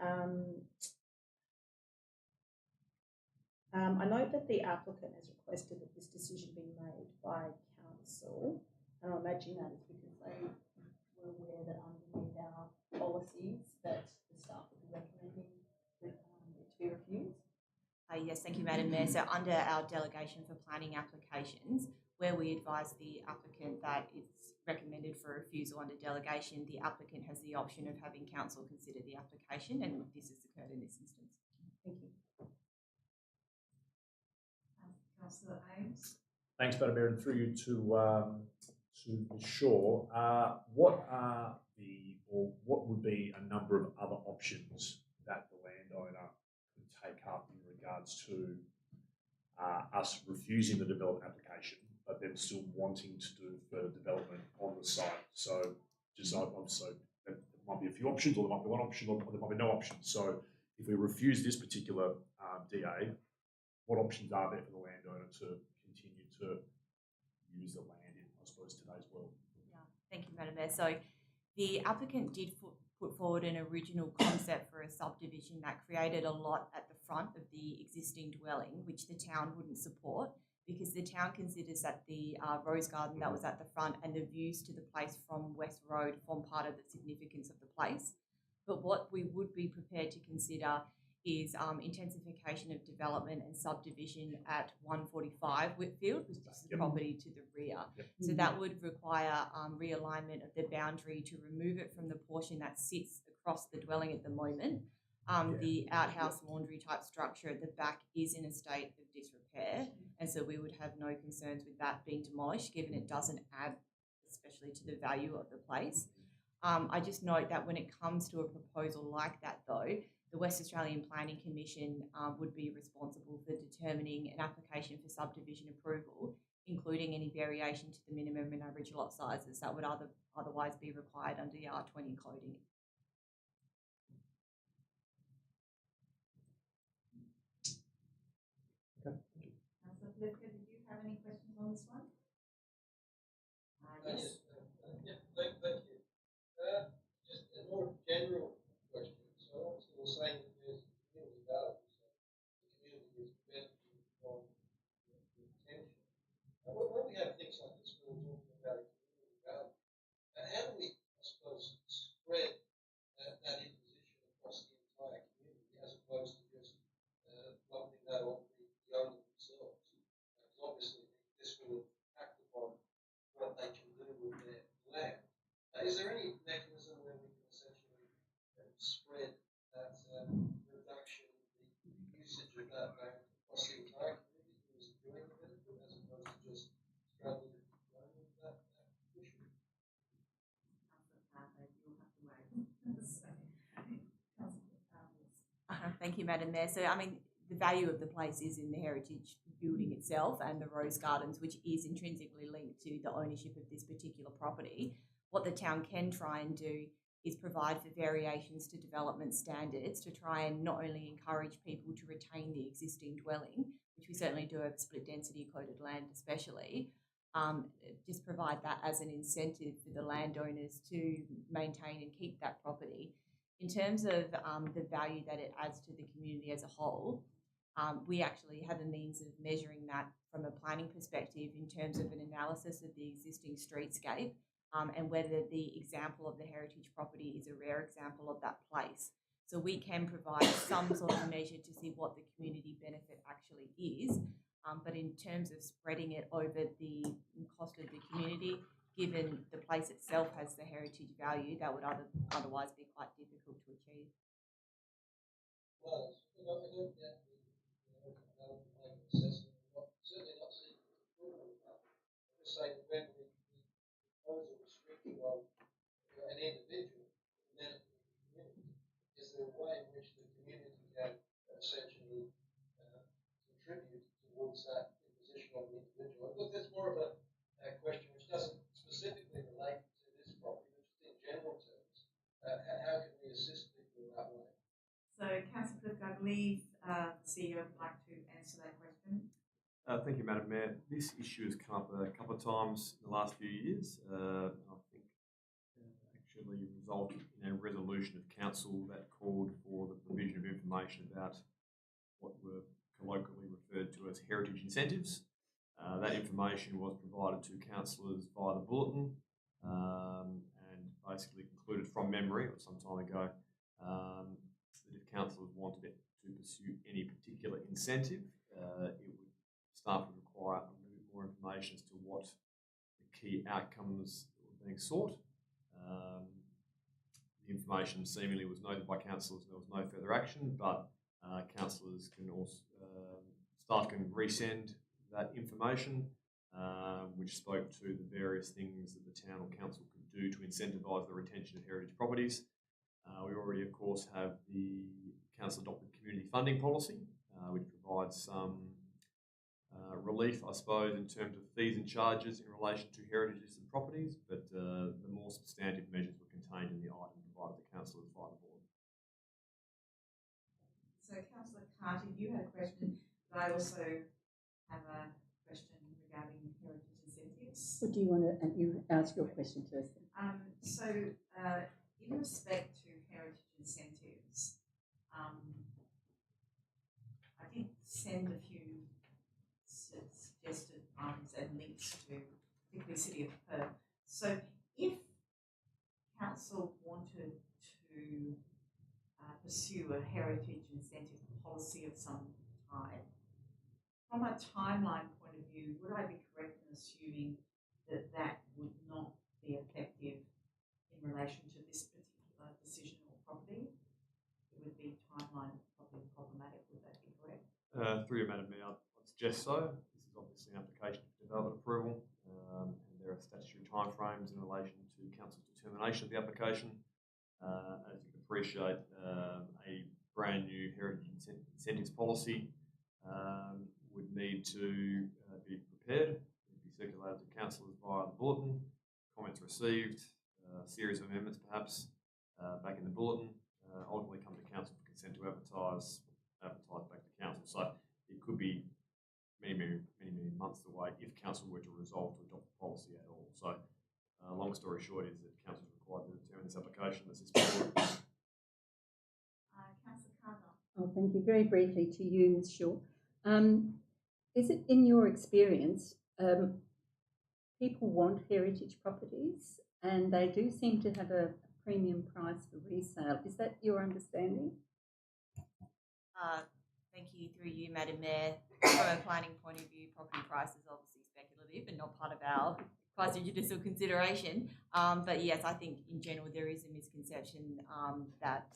I note that the applicant has requested that this decision be made by council, and I imagine that is because they were aware that underneath our policies that the staff would be recommending it to be refused. Yes, thank you, Madam Mayor. So under our delegation for planning applications, where we advise the applicant that it's recommended for refusal under delegation, the applicant has the option of having council consider the application, and this has occurred in this instance. Thank you. Councillor Ames. Thanks, Madam Mayor, and through you to Ms. Shaw. What would be a number of other options that the landowner could take up in regards to us refusing the development application, but then still wanting to do further development on the site? So, there might be a few options, or there might be one option, or there might be no options. So, if we refuse this particular DA, what options are there for the landowner to continue to use the land in, I suppose, today's world? Yeah, thank you, Madam Mayor. So the applicant did put forward an original concept for a subdivision that created a lot at the front of the existing dwelling, which the town wouldn't support, because the town considers that the rose garden that was at the front and the views to the place from West Road form part of the significance of the place. But what we would be prepared to consider is intensification of development and subdivision at 145 Whitfield, which is the property to the rear. Yep. So that would require realignment of the boundary to remove it from the portion that sits across the dwelling at the moment. The outhouse laundry type structure at the back is in a state of disrepair, and so we would have no concerns with that being demolished, given it doesn't add especially to the value of the place. I just note that when it comes to a proposal like that, though, the West Australian Planning Commission would be responsible for determining an application for subdivision approval, including any variation to the minimum and average lot sizes that would otherwise be required under the R20 coding. Okay. Councillor Flipker, did you have any questions on this one? Yes. Thank you. Just a more general question. So obviously we're saying that there's community value, so the community is benefiting from the retention. When we have things like this, we're talking about a community value. How do we, I suppose, spread that imposition across the entire community, as opposed to just lumping that on the owner themselves? Because obviously this will act upon what they can do with their land. Is there any mechanism where we can essentially spread that reduction in the usage of that land across the entire community who is enjoying the benefit, as opposed to just struggling with that issue? Thank you, Madam Mayor. So, I mean, the value of the place is in the heritage building itself and the rose gardens, which is intrinsically linked to the ownership of this particular property. What the town can try and do is provide for variations to development standards to try and not only encourage people to retain the existing dwelling, which we certainly do over split density coded land especially, just provide that as an incentive for the landowners to maintain and keep that property. In terms of the value that it adds to the community as a whole, we actually have a means of measuring that from a planning perspective in terms of an analysis of the existing streetscape and whether the example of the heritage property is a rare example of that place. So we can provide some sort of measure to see what the community benefit actually is. But in terms of spreading it over the cost of the community, given the place itself has the heritage value, that would otherwise be quite difficult to achieve. Well, I don't get the assessment. Certainly not seeking approval of that. I'm just saying that when we impose a restriction on an individual, then it the community, is there a way in which the community can essentially contribute towards that imposition on the individual? Look, there's more of a question which doesn't specifically relate to this property, but just in general terms. How can we assist people in that way? So, Councillor Clift, I believe the CEO would like to answer that question. Thank you, Madam Mayor. This issue has come up a couple of times in the last few years. I think actually resulted in a resolution of council that called for the provision of information about what were colloquially referred to as heritage incentives. That information was provided to councillors via the bulletin and basically concluded from memory or some time ago that if councillors wanted it to pursue any particular incentive, staff would require a little bit more information as to what the key outcomes were being sought. The information seemingly was noted by councillors and there was no further action, but councillors can also, staff can resend that information, which spoke to the various things that the town or council could do to incentivise the retention of heritage properties. We already, of course, have the council adopted community funding policy, which provides some relief, I suppose, in terms of fees and charges in relation to heritage listed properties, but the more substantive measures were contained in the item provided to councillors via the board. So, Councillor Carter, you had a question, but I also have a question regarding heritage incentives. Or do you want to you ask your question first? So, in respect to heritage incentives, I did send a few suggested ones and links to particularly the City of Perth. So, if council wanted to pursue a heritage incentive policy of some type, from a timeline point of view, would I be correct in assuming that that would not be effective in relation to this particular decision or property? It would be timeline probably problematic. Would that be correct? Through you, Madam Mayor, I'd suggest so. This is obviously an application for development approval, and there are statutory timeframes in relation to council's determination of the application. As you can appreciate, a brand new heritage incentives policy would need to be prepared, be circulated to councillors via the bulletin, comments received, a series of amendments perhaps back in the bulletin, ultimately come to council for consent to advertise back to council. So it could be many months away if council were to resolve to adopt the policy at all. So long story short is that council is required to determine this application as this before. Councillor Carter. Oh, thank you. Very briefly to you, Ms. Shaw. Is it in your experience, people want heritage properties and they do seem to have a premium price for resale? Is that your understanding? Thank you, through you, Madam Mayor. From a planning point of view, property price is obviously speculative and not part of our quasi-judicial consideration. But yes, I think in general there is a misconception that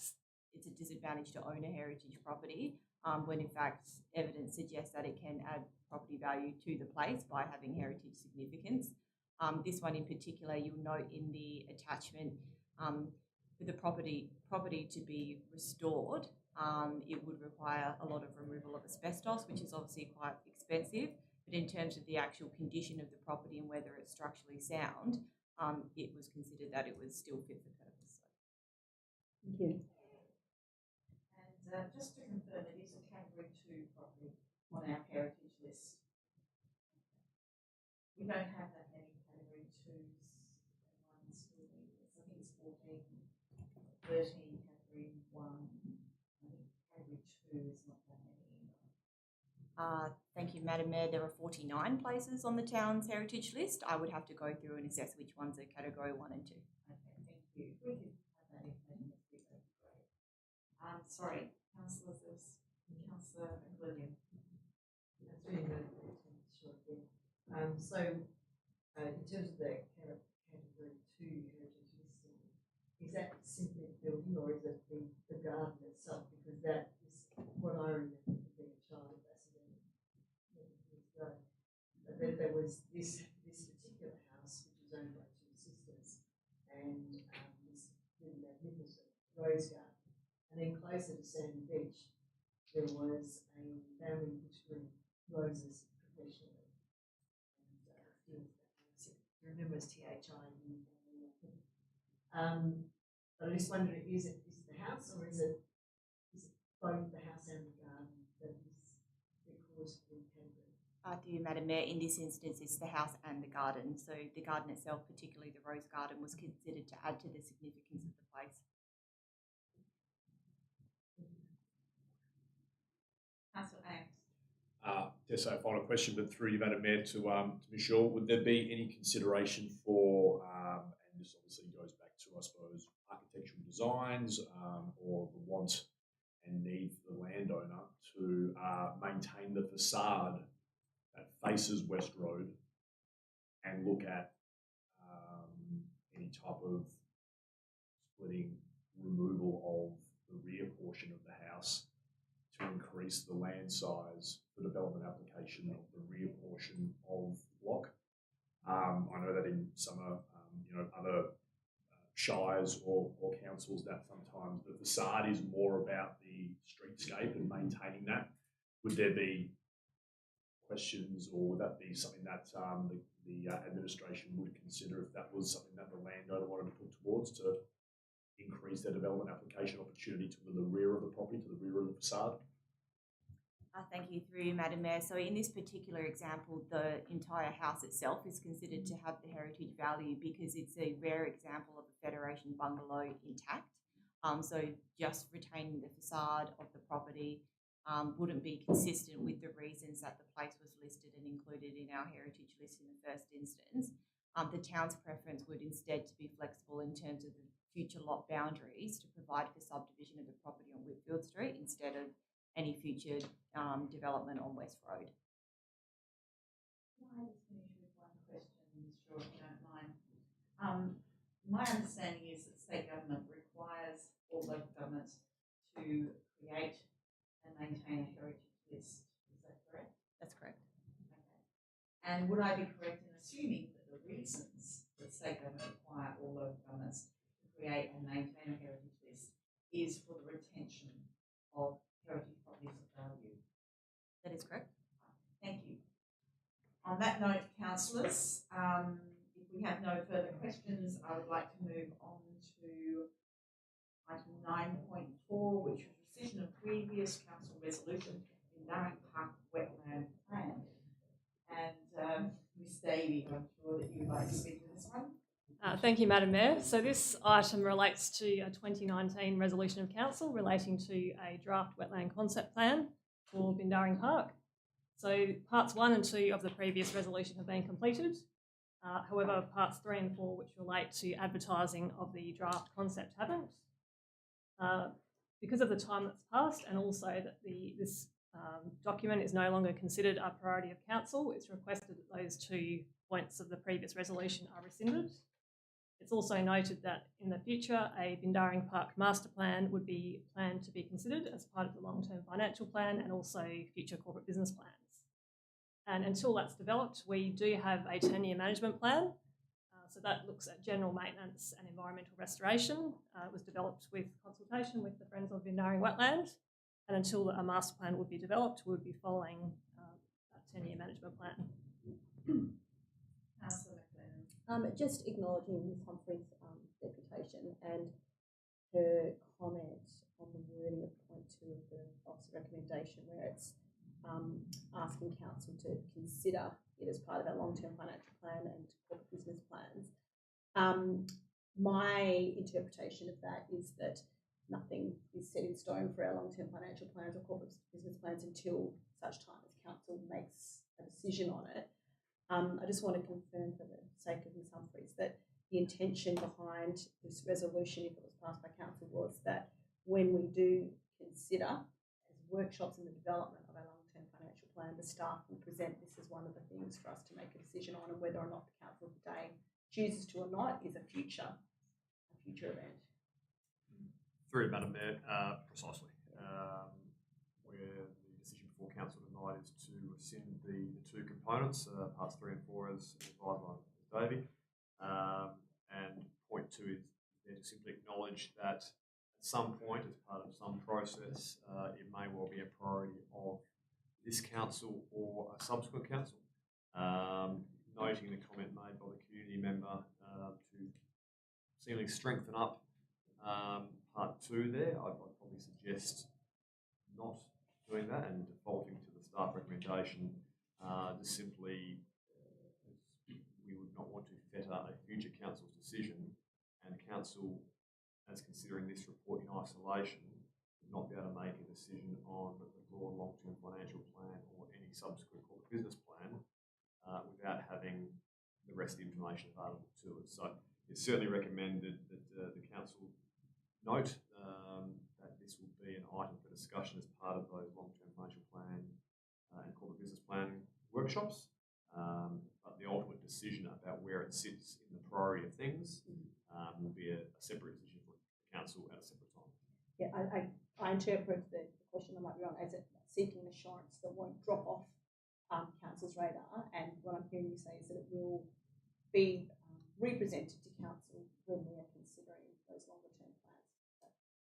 it's a disadvantage to own a heritage property, when in fact evidence suggests that it can add property value to the place by having heritage significance. This one in particular, you'll note in the attachment, for the property to be restored, it would require a lot of removal of asbestos, which is obviously quite expensive. But in terms of the actual condition of the property and whether it's structurally sound, it was considered that it was still fit for purpose. Thank you. And just to confirm, it is a Category 2 property on our heritage list. We don't have that many Category 2s and 1s, do we? I think it's 14, 13 Category 1. I think Category 2 is not that many either. Thank you, Madam Mayor. There are 49 places on the town's heritage list. I would have to go through and assess which ones are Category 1 and 2. Okay, thank you. If we could have that information, that'd be great. Sorry, councillors, Councillor McWilliam. That's really good. Short thing. In terms of the category 2 heritage listing, is that simply the building or is it the garden itself? Because that is what I remember from being a child in Bassendean many years ago. But then there was this particular house which was owned by 2 sisters, and this really magnificent rose garden. And then closer to Sandy Beach, there was a family which grew roses professionally. And I remember it's THIE family, I think. But I just wondered, is it the house or is it both the house and the garden that is the cause for the category? Through you, Madam Mayor, in this instance, it's the house and the garden. So the garden itself, particularly the rose garden, was considered to add to the significance of the place. Councillor Ames. Just a final question, but through you, Madam Mayor, to Michelle, would there be any consideration for, and this obviously goes back to, I suppose, architectural designs or the want and need for the landowner to maintain the facade that faces West Road and look at any type of splitting, removal of the rear portion of the house to increase the land size for development application of the rear portion of the block. I know that in some other shires or councils that sometimes the facade is more about the streetscape and maintaining that. Would there be questions, or would that be something that the administration would consider if that was something that the landowner wanted to put towards to increase their development application opportunity to the rear of the property, to the rear of the facade? Thank you, through you, Madam Mayor. So in this particular example, the entire house itself is considered to have the heritage value because it's a rare example of a Federation bungalow intact. So just retaining the facade of the property wouldn't be consistent with the reasons that the place was listed and included in our heritage list in the first instance. The town's preference would instead to be flexible in terms of the future lot boundaries to provide for subdivision of the property on Whitfield Street instead of any future development on West Road. Can I just finish with one question, Ms. Shaw, if you don't mind? My understanding is that state government requires all local governments to create and maintain a heritage list. Is that correct? That's correct. Okay. And would I be correct in assuming that the reasons that state government require all local governments to create and maintain a heritage list is for the retention of heritage properties of value? That is correct. Thank you. On that note, councillors, if we have no further questions, I would like to move on to item 9.4, which was rescission of previous council resolution in Darring Park Wetland Plan. And Ms Davey, I'm sure that you'd like to speak to this one. Thank you, Madam Mayor. So this item relates to a 2019 resolution of council relating to a draft wetland concept plan for Bindaring Park. So parts 1 and 2 of the previous resolution have been completed. However, parts 3 and 4, which relate to advertising of the draft concept, haven't. Because of the time that's passed and also that this document is no longer considered a priority of council, it's requested that those 2 points of the previous resolution are rescinded. It's also noted that in the future, a Bindaring Park master plan would be planned to be considered as part of the long-term financial plan and also future corporate business plans. And until that's developed, we do have a 10-year management plan. So that looks at general maintenance and environmental restoration. It was developed with consultation with the Friends of Bindaring Wetland. And until a master plan would be developed, we would be following that 10-year management plan. Councillor McLennan. Just acknowledging Ms Humphrey's deputation and her comment on the wording of point 2 of the officer recommendation, where it's asking council to consider it as part of our long-term financial plan and corporate business plans. My interpretation of that is that nothing is set in stone for our long-term financial plans or corporate business plans until such time as council makes a decision on it. I just want to confirm, for the sake of Ms Humphreys, that the intention behind this resolution, if it was passed by council, was that when we do consider as workshops in the development of our long-term financial plan, the staff will present this as one of the things for us to make a decision on, and whether or not the council today chooses to or not is a future event. Through Madam Mayor, precisely. Where the decision before council tonight is to rescind the two components, parts 3 and 4 as advised by Ms Davey. And point 2 is there to simply acknowledge that at some point, as part of some process, it may well be a priority of this council or a subsequent council. Noting the comment made by the community member to seemingly strengthen up part 2 there, I'd probably suggest not doing that and defaulting to the staff recommendation, just simply we would not want to fetter a future council's decision, and the council, as considering this report in isolation, would not be able to make a decision on the broad long-term financial plan or any subsequent corporate business plan without having the rest of the information available to us. So it's certainly recommended that the council note that this will be an item for discussion as part of those long-term financial plan and corporate business plan workshops. But the ultimate decision about where it sits in the priority of things will be a separate decision for the council at a separate time. Yeah, I interpret the question, I might be wrong, as it seeking assurance that won't drop off council's radar, and what I'm hearing you say is that it will be represented to council when we are considering those longer term plans.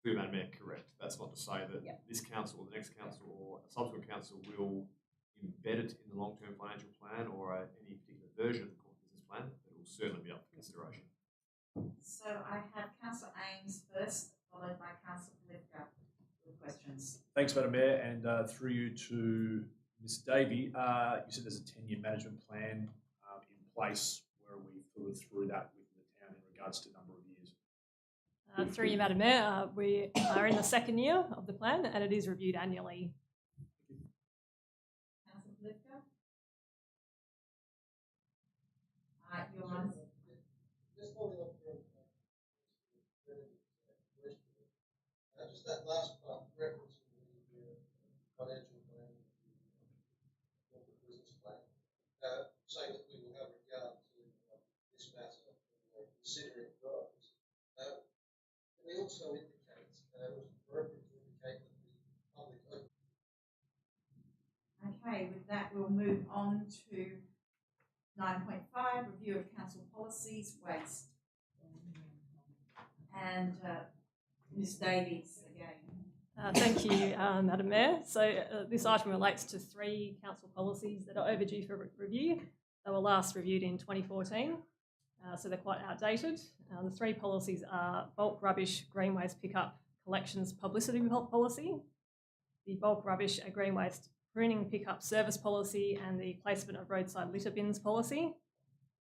Through Madam Mayor, correct. That's not to say that this council or the next council or a subsequent council will embed it in the long-term financial plan or any particular version of the corporate business plan, but it will certainly be up for consideration. So I have Councillor Ames first, followed by Councillor Lithgow with questions. Thanks, Madam Mayor, and through you to Ms Davey. You said there's a 10-year management plan in place. Where are we through that within the town in regards to number of years? Through you, Madam Mayor, we are in the second year of the plan, and it is reviewed annually. Councillor Lithgow? Your answer. Just following up from just that last part, referencing the financial plan, corporate business plan, saying that we will have regard to this matter considering those. Can we also indicate, was it appropriate to indicate that the public open? Okay, with that we'll move on to 9.5, review of council policies, waste. And Ms Davies again. Thank you, Madam Mayor. So this item relates to 3 council policies that are overdue for review. They were last reviewed in 2014, so they're quite outdated. The 3 policies are bulk rubbish, green waste pickup, collections publicity policy, the bulk rubbish and green waste pruning pickup service policy, and the placement of roadside litter bins policy.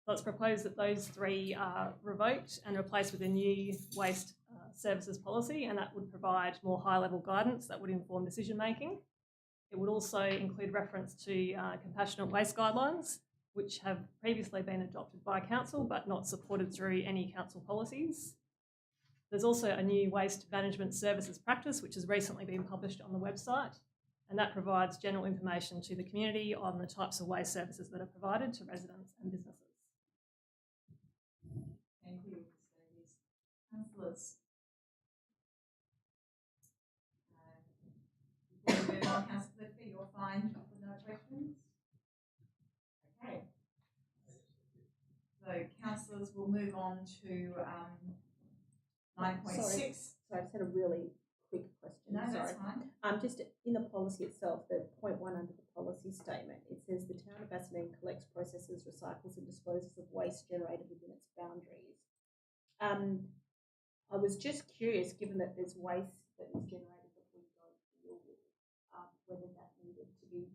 So it's proposed that those 3 are revoked and replaced with a new waste services policy, and that would provide more high-level guidance that would inform decision making. It would also include reference to compassionate waste guidelines, which have previously been adopted by council but not supported through any council policies. There's also a new waste management services practice, which has recently been published on the website, and that provides general information to the community on the types of waste services that are provided to residents and businesses. Thank you, Ms Davies. Councillors. Before we move on, Councillor Lithgow, you're fine with no questions? Okay. So councillors, will move on to 9.6. Sorry, I just had a really quick question. No, that's fine. Just in the policy itself, the point 1 under the policy statement, it says the town of Bassendean collects, processes, recycles and disposes of waste generated within its boundaries. I was just curious, given that there's waste that is generated that we don't deal with, whether that needed to be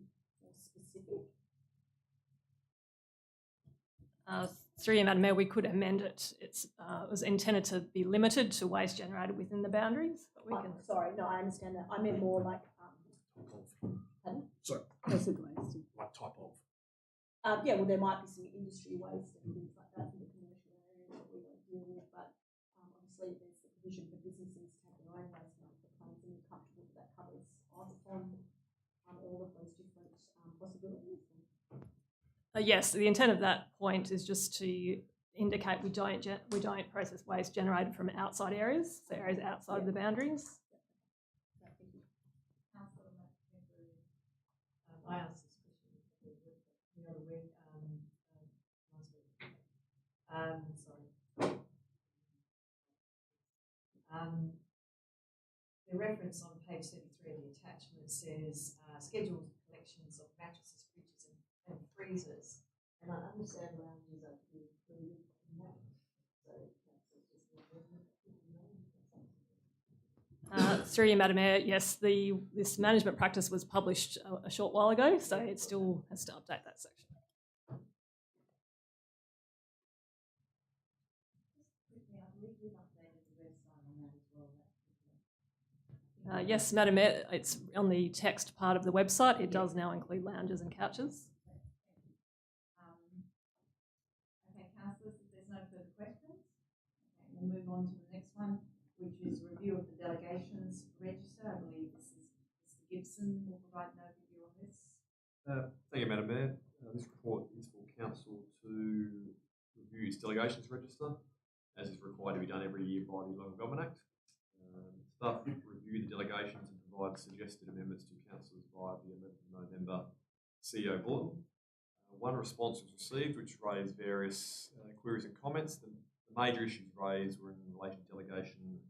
more specific. Through you, Madam Mayor, we could amend it. It was intended to be limited to waste generated within the boundaries, but we can. Sorry, no, I understand that. I meant more like. Pardon? Sorry. Hazard waste. What type of? Yeah, well, there might be some industry waste and things like that in the commercial areas that we don't deal with, but obviously there's the provision for businesses to have their own waste management possibilities? Yes, the intent of that point is just to indicate we don't process waste generated from outside areas, so areas outside of the boundaries. Councillor McKenzie. I asked this question the other week, last week. Sorry. The reference on page 33 of the attachment says scheduled collections of mattresses, fridges and freezers. And I understand lounges are to be included in that. So council just Through you, Madam Mayor, yes, this management practice was published a short while ago, so it still has to update that section. Yes, Madam Mayor, it's on the text part of the website. It does now include lounges and couches. Okay, councillors, if there's no further questions, okay, we'll move on to the next one, which is review of the delegations register. I believe this is Mr. Gibson will provide an overview on this. Thank you, Madam Mayor. This report is for Council to review its delegations register, as is required to be done every year by the Local Government Act. Staff review the delegations and provide suggested amendments to councillors via the 11th of November CEO bulletin. One response was received, which raised various queries and comments. The major issues raised were in relation to delegation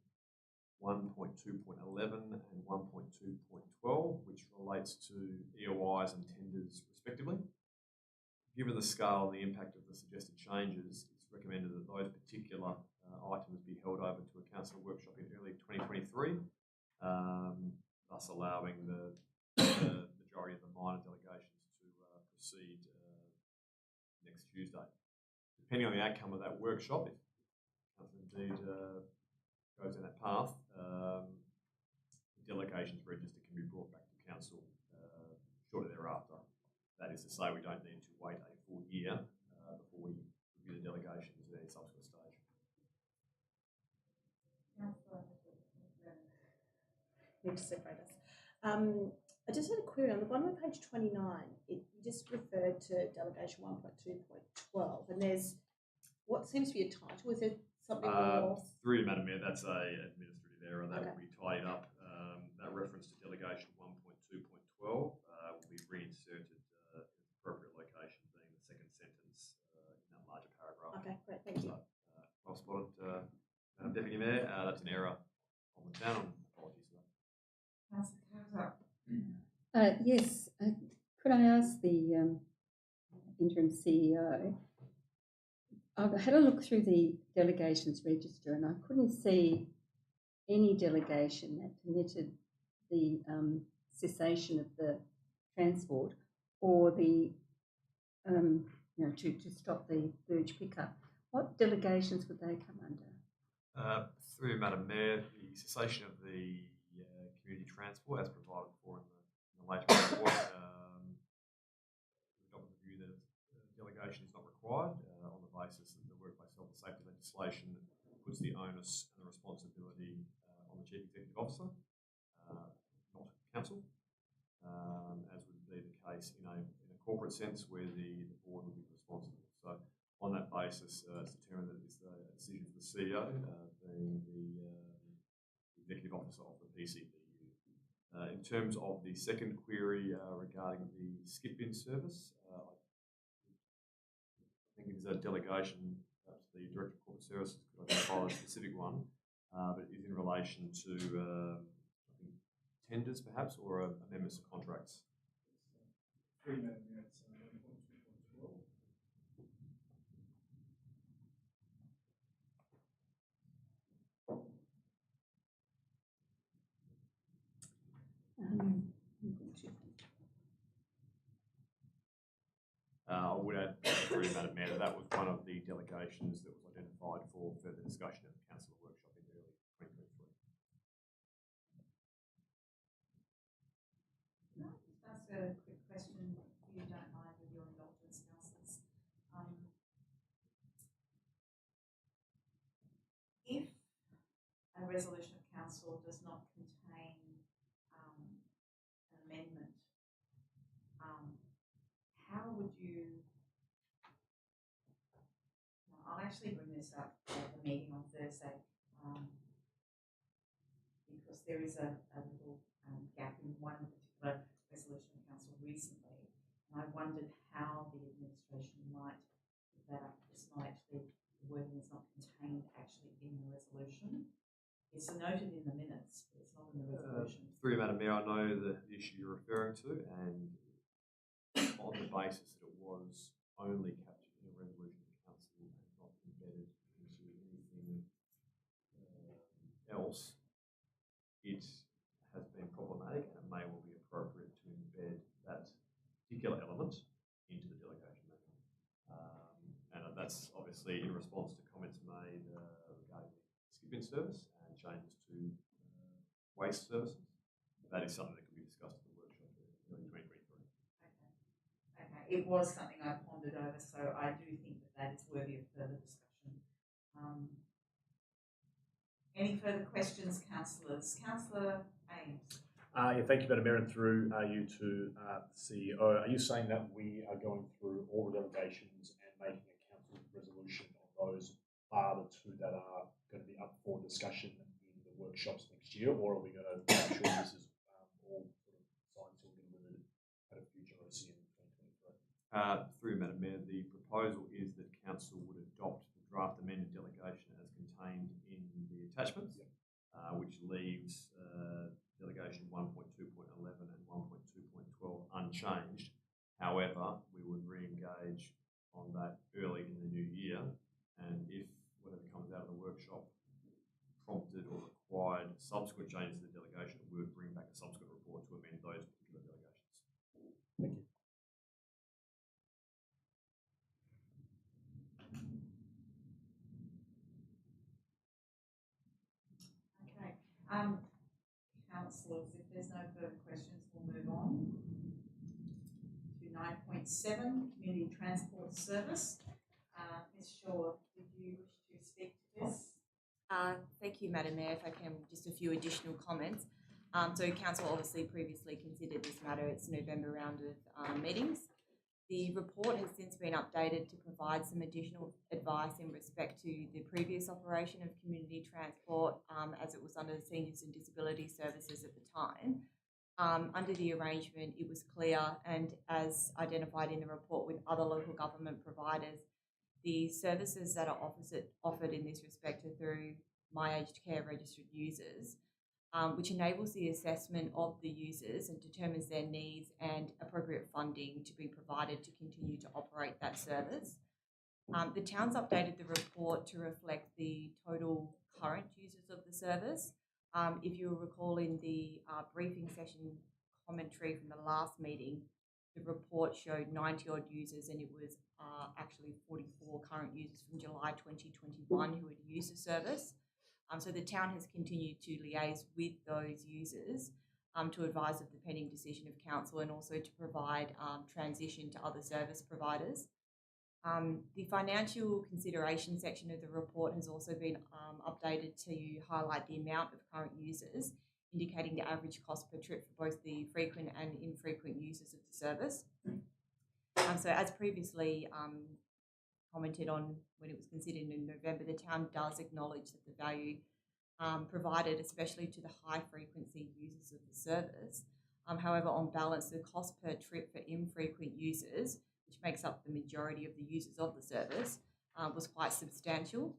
1.2.11 and 1.2.12, which relates to EOIs and tenders respectively. Given the scale and the impact of the suggested changes, it's recommended that those particular items be held over to a council workshop in early 2023, thus allowing the majority of the minor delegations to proceed next Tuesday. Depending on the outcome of that workshop, if council indeed goes down that path, the delegations register can be brought back to council shortly thereafter. That is to say, we don't need to wait a full year before we review the delegations at a subsequent stage. Need to separate us. I just had a query on the bottom of page 29. You just referred to delegation 1.2.12, and there's what seems to be a title. Is there something more? Through you, Madam Mayor, that's a administrative error. That Okay. will be tidied up. That reference to delegation 1.2.12 will be reinserted in its appropriate location, being the second sentence in that larger paragraph. Okay, great, thank you. So, well spotted, Madam Deputy Mayor. That's an error on the town. Apologies for that. Councillor Carter. Yes, could I ask the interim CEO? I've had a look through the delegations register and I couldn't see any delegation that permitted the cessation of the transport or the to stop the verge pickup. What delegations would they come under? Through Madam Mayor, the cessation of the community transport, as provided for in the later report, the government view that delegation is not required on the basis that the workplace health and safety legislation puts the onus and the responsibility on the Chief Executive Officer, not Council, as would be the case in a corporate sense where the board would be responsible. So on that basis, it's determined that it's a decision for the CEO, being the Executive Officer of the PCBU. In terms of the second query regarding the skip bin service, I think it is a delegation to the Director of Corporate Services, could identify a specific one, but it is in relation to I think tenders perhaps or amendments to contracts. I would add, through Madam Mayor, that was one of the delegations that was identified for further discussion at the Council workshop in early 2023. Can I just ask a quick question, if you don't mind, with your indulgence, councillors? If a resolution of council does not contain an amendment this up at the meeting on Thursday, because there is a little gap in one particular resolution of council recently, and I wondered how the administration might pick that up. It's not actually, the wording is not contained actually in the resolution. It's noted in the minutes, but it's not in the resolution. Through you, Madam Mayor, I know the issue you're referring to, and on the basis that it was only captured in a resolution of council and not embedded into anything else, it has been problematic, and it may well be appropriate to embed that particular element into the delegation manual. And that's obviously in response to comments made regarding the skip-in service and changes to waste services. That is something that could be discussed at the workshop in early 2023. Okay. It was something I pondered over, so I do think that is worthy of further discussion. Any further questions, councillors? Councillor Ames. Thank you, Madam Mayor, and through you to the CEO. Are you saying that we are going through all the delegations and making a council resolution on those, bar the two that are going to be up for discussion in the workshops next year, or are we going to make sure this is all sort of signed, sealed, and delivered at a future OC in 2023? Through Madam Mayor, the proposal is that council would adopt the draft amended delegation as contained in the attachments, which leaves delegation 1.2.11 and 1.2.12 unchanged. However, we would re-engage on that early in the new year, and if whatever comes out of the workshop prompted or required subsequent changes to the delegation, we would bring back a subsequent report to amend those particular delegations. Thank you. Okay. Councillors, if there's no further questions, we'll move on to 9.7, Community Transport Service. Ms. Shaw, did you wish to speak to this? Thank you, Madam Mayor. If I can, just a few additional comments. So Council obviously previously considered this matter its November round of meetings. The report has since been updated to provide some additional advice in respect to the previous operation of community transport, as it was under Seniors and Disability Services at the time. Under the arrangement, it was clear, and as identified in the report with other local government providers, the services that are offered in this respect are through My Aged Care registered users, which enables the assessment of the users and determines their needs and appropriate funding to be provided to continue to operate that service. The town's updated the report to reflect the total current users of the service. If you recall in the briefing session commentary from the last meeting, the report showed 90 odd users, and it was actually 44 current users from July 2021 who had used the service. So the town has continued to liaise with those users to advise of the pending decision of council, and also to provide transition to other service providers. The financial consideration section of the report has also been updated to highlight the amount of current users, indicating the average cost per trip for both the frequent and infrequent users of the service. So as previously commented on when it was considered in November, the town does acknowledge that the value provided, especially to the high frequency users of the service. However, on balance, the cost per trip for infrequent users, which makes up the majority of the users of the service, was quite substantial.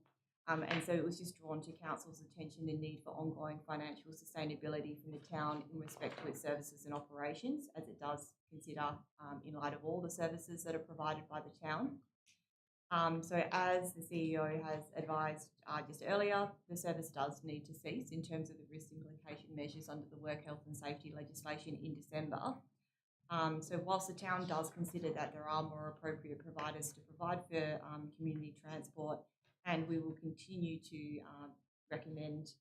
And so it was just drawn to council's attention the need for ongoing financial sustainability from the town in respect to its services and operations, as it does consider in light of all the services that are provided by the town. So as the CEO has advised just earlier, the service does need to cease in terms of the risk implication measures under the work health and safety legislation in December. So whilst the town does consider that there are more appropriate providers to provide for community transport, and we will continue to recommend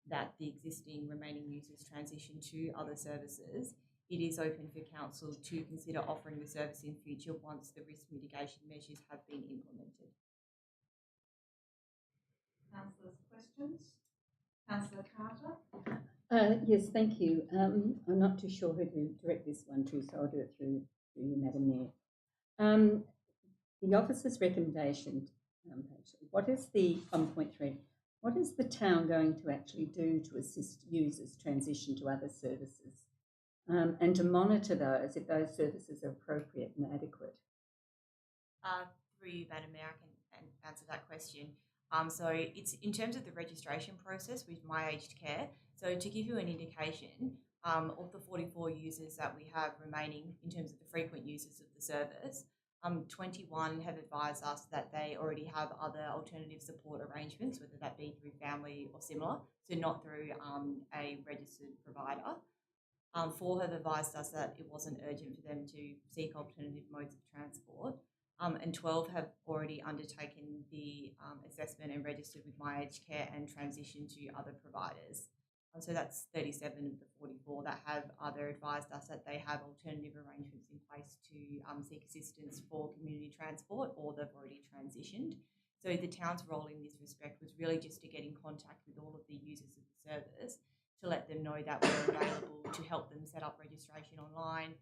that the existing remaining users transition to other services, it is open for council to consider offering the service in future once the risk mitigation measures have been implemented. Councillors, questions? Councillor Carter? Yes, thank you. I'm not too sure who to direct this one to, so I'll do it through you, Madam Mayor. The officer's recommendation What is the, on point 3, what is the town going to actually do to assist users transition to other services and to monitor those if those services are appropriate and adequate? Through you, Madam Mayor, I can answer that question. So it's in terms of the registration process with My Aged Care. So to give you an indication, of the 44 users that we have remaining in terms of the frequent users of the service, 21 have advised us that they already have other alternative support arrangements, whether that be through family or similar, so not through a registered provider. 4 have advised us that it wasn't urgent for them to seek alternative modes of transport. And 12 have already undertaken the assessment and registered with My Aged Care and transitioned to other providers. So that's 37 of the 44 that have either advised us that they have alternative arrangements in place to seek assistance for community transport, or they've already transitioned. So the town's role in this respect was really just to get in contact with all of the users of the service to let them know that we're available to help them set up registration online,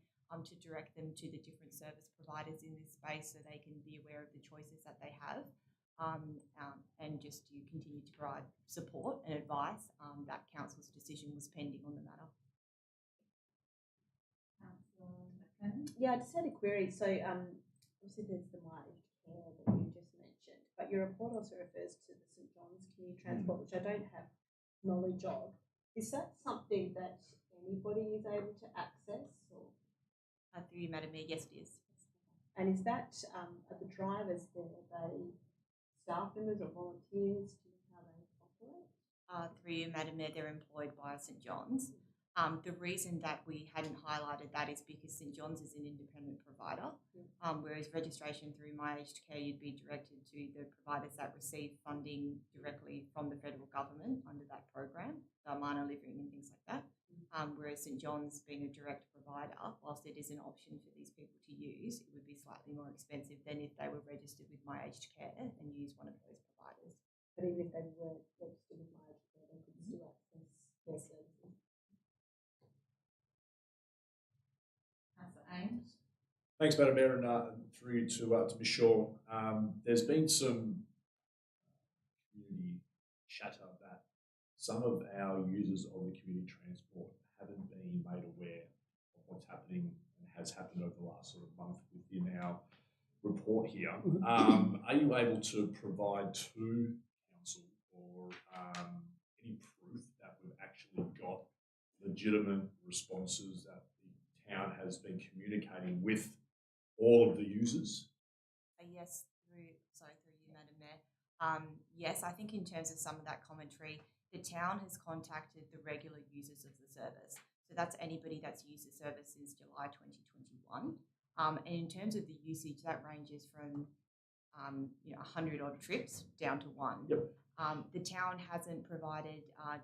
to direct them to the different service providers in this space so they can be aware of the choices that they have, and just to continue to provide support and advice. That council's decision was pending on the matter. Yeah, I just had a query. So obviously there's the My Aged Care that you just mentioned, but your report also refers to the St John's Community Transport, which I don't have knowledge of. Is that something that anybody is able to access? Or? Through you, Madam Mayor, yes it is. And is that, are the drivers there, are they staff members or volunteers? Do you know how they operate? Through you, Madam Mayor, they're employed by St John's. The reason that we hadn't highlighted that is because St John's is an independent provider, whereas registration through My Aged Care, you'd be directed to the providers that receive funding directly from the federal government under that program, so minor living and things like that. Whereas St John's, being a direct provider, whilst it is an option for these people to use, it would be slightly more expensive than if they were registered with My Aged Care and use one of those providers. But even if they were registered with My Aged Care, they could still access their services. Councillor Ames. Thanks, Madam Mayor, and through to Ms Shaw. There's been some community chatter that some of our users of the community transport haven't been made aware of what's happening and has happened over the last sort of month within our report here. Are you able to provide to council or any proof that we've actually got legitimate responses that the town has been communicating with all of the users? Yes, through you, Madam Mayor. Yes, I think in terms of some of that commentary, the town has contacted the regular users of the service. So that's anybody that's used the service since July 2021. And in terms of the usage, that ranges from 100 odd trips down to 1. Yep. The town hasn't provided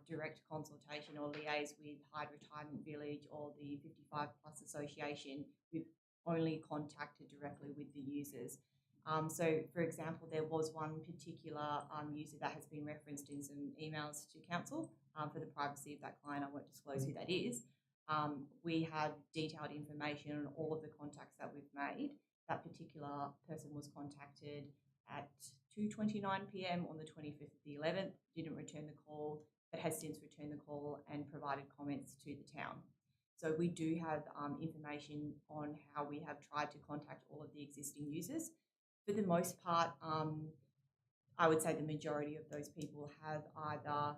direct consultation or liaise with Hyde Retirement Village or the 55 Plus Association. We've only contacted directly with the users. So, for example, there was one particular user that has been referenced in some emails to council. For the privacy of that client, I won't disclose who that is. We have detailed information on all of the contacts that we've made. That particular person was contacted at 2:29 p.m. on the 25th of the 11th, didn't return the call, but has since returned the call and provided comments to the town. So we do have information on how we have tried to contact all of the existing users. For the most part, I would say the majority of those people have either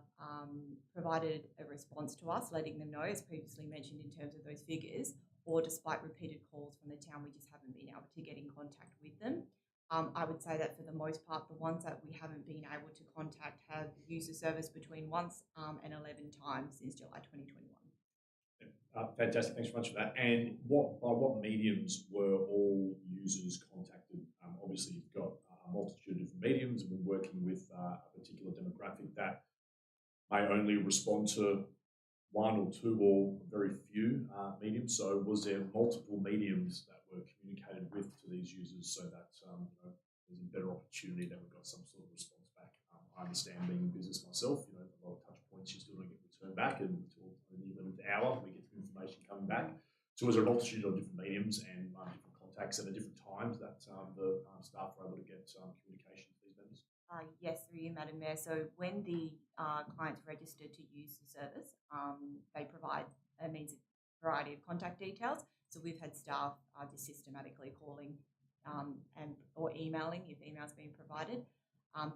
provided a response to us, letting them know, as previously mentioned in terms of those figures, or despite repeated calls from the town, we just haven't been able to get in contact with them. I would say that for the most part, the ones that we haven't been able to contact have used the service between once and 11 times since July 2021. Fantastic, thanks very much for that. And by what mediums were all users contacted? Obviously, you've got a multitude of different mediums, and we're working with a particular demographic that may only respond to one or two or very few mediums. So was there multiple mediums that were communicated with to these users so that there's a better opportunity that we got some sort of response back? I understand being in business myself, a lot of touch points you still don't get returned back, and until the 11th hour we get some information coming back. So was there a multitude of different mediums and different contacts at different times that the staff were able to get communication to these members? Yes, through you, Madam Mayor. So when the clients register to use the service, they provide a means of variety of contact details. So we've had staff just systematically calling or emailing if emails been provided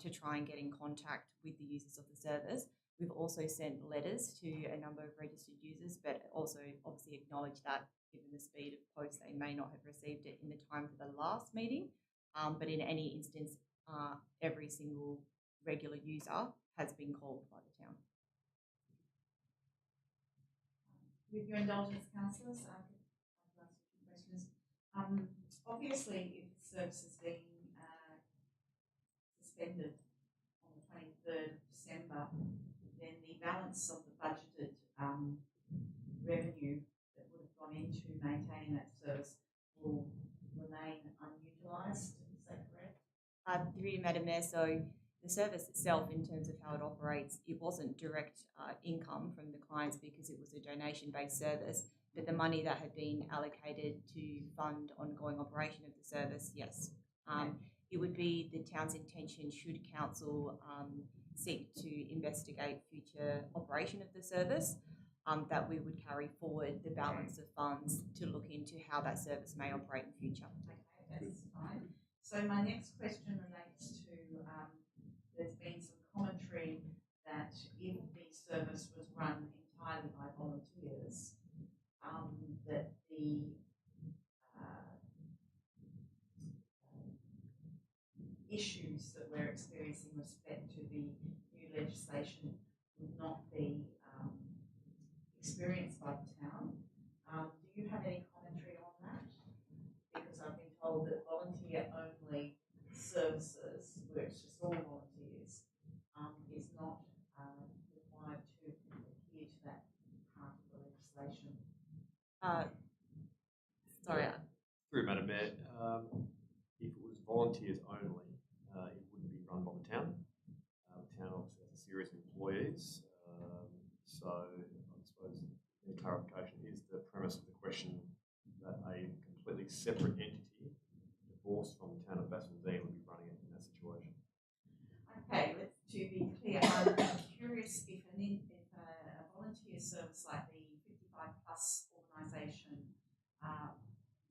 to try and get in contact with the users of the service. We've also sent letters to a number of registered users, but also obviously acknowledge that given the speed of post, they may not have received it in the time for the last meeting. But in any instance, every single regular user has been called by the town. With your indulgence, councillors, I could ask a few questions. Obviously, if the service has been suspended on the 23rd of December, then the balance of the budgeted revenue that would have gone into maintaining that service will remain unutilised. Is that correct? Through you, Madam Mayor, so the service itself, in terms of how it operates, it wasn't direct income from the clients because it was a donation-based service, but the money that had been allocated to fund ongoing operation of the service, yes. It would be the town's intention, should council seek to investigate future operation of the service, that we would carry forward the balance of funds to look into how that service may operate in future. Okay, that's fine. So my next question relates to, there's been some commentary that if the service was run entirely by volunteers, that the issues that we're experiencing with respect to the new legislation would not be experienced by the town. Do you have any commentary on that? Because I've been told that volunteer-only services, where it's just all volunteers, is not required to adhere to that part of the legislation. Sorry. Through Madam Mayor, if it was volunteers only, it wouldn't be run by the town. The town obviously has a series of employees, so I suppose the clarification is the premise of the question that a completely separate entity, divorced from the town of Bassendean, would be running it in that situation. Okay, to be clear, I'm curious if a volunteer service like the 55 Plus organisation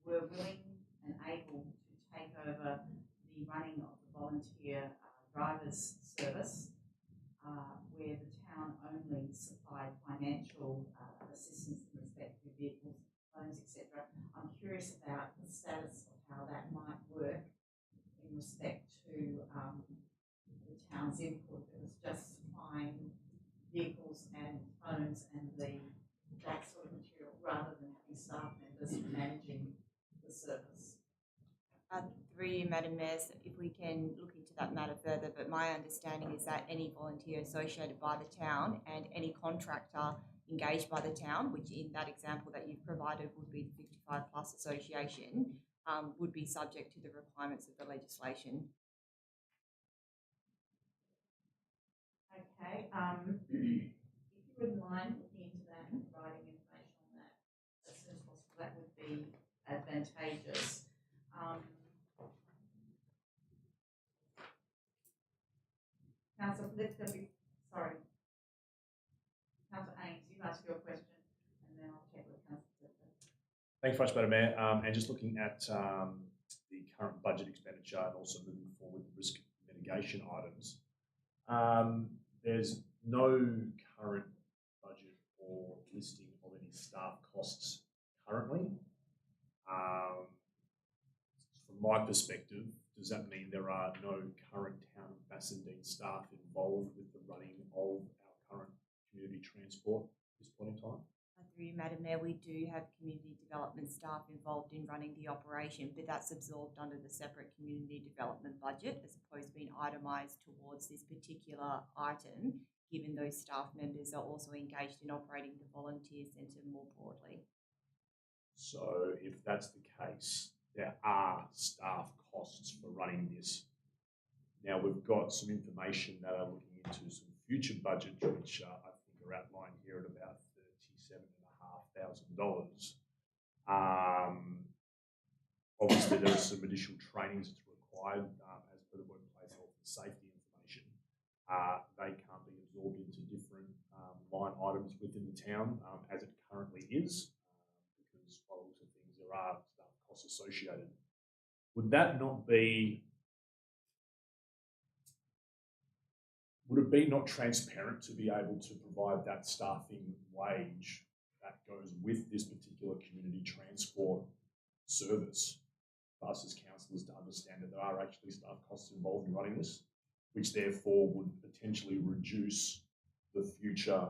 were willing and able to take over the running of the volunteer drivers service, where the town only supplied financial assistance in respect to vehicles, loans, etc. I'm curious about the status of how that might work in respect to the town's input. It was just supplying vehicles and phones and that sort of material, rather than having staff members managing the service. Through you, Madam Mayor, if we can look into that matter further, but my understanding is that any volunteer associated by the town and any contractor engaged by the town, which in that example that you've provided would be the 55 Plus Association, would be subject to the requirements of the legislation. Okay, if you wouldn't mind looking into that and providing information on that as soon as possible, that would be advantageous. Councillor Lifter, sorry. Councillor Ames, you ask your question and then I'll check with Councillor Lifter. Thanks very much, Madam Mayor. And just looking at the current budget expenditure and also moving forward with risk mitigation items, there's no current budget or listing of any staff costs currently. From my perspective, does that mean there are no current town of Bassendean staff involved with the running of our current community transport at this point in time? Through you, Madam Mayor, we do have community development staff involved in running the operation, but that's absorbed under the separate community development budget as opposed to being itemised towards this particular item, given those staff members are also engaged in operating the volunteer centre more broadly. So if that's the case, there are staff costs for running this. Now we've got some information that are looking into some future budgets, which I think are outlined here at about $37,500. Obviously, there are some additional trainings that's required as per the workplace health and safety they can't be absorbed into different line items within the town as it currently is, because by the looks of things, there are staff costs associated. Would that not be? Would it be not transparent to be able to provide that staffing wage that goes with this particular community transport service for us as councillors to understand that there are actually staff costs involved in running this, which therefore would potentially reduce the future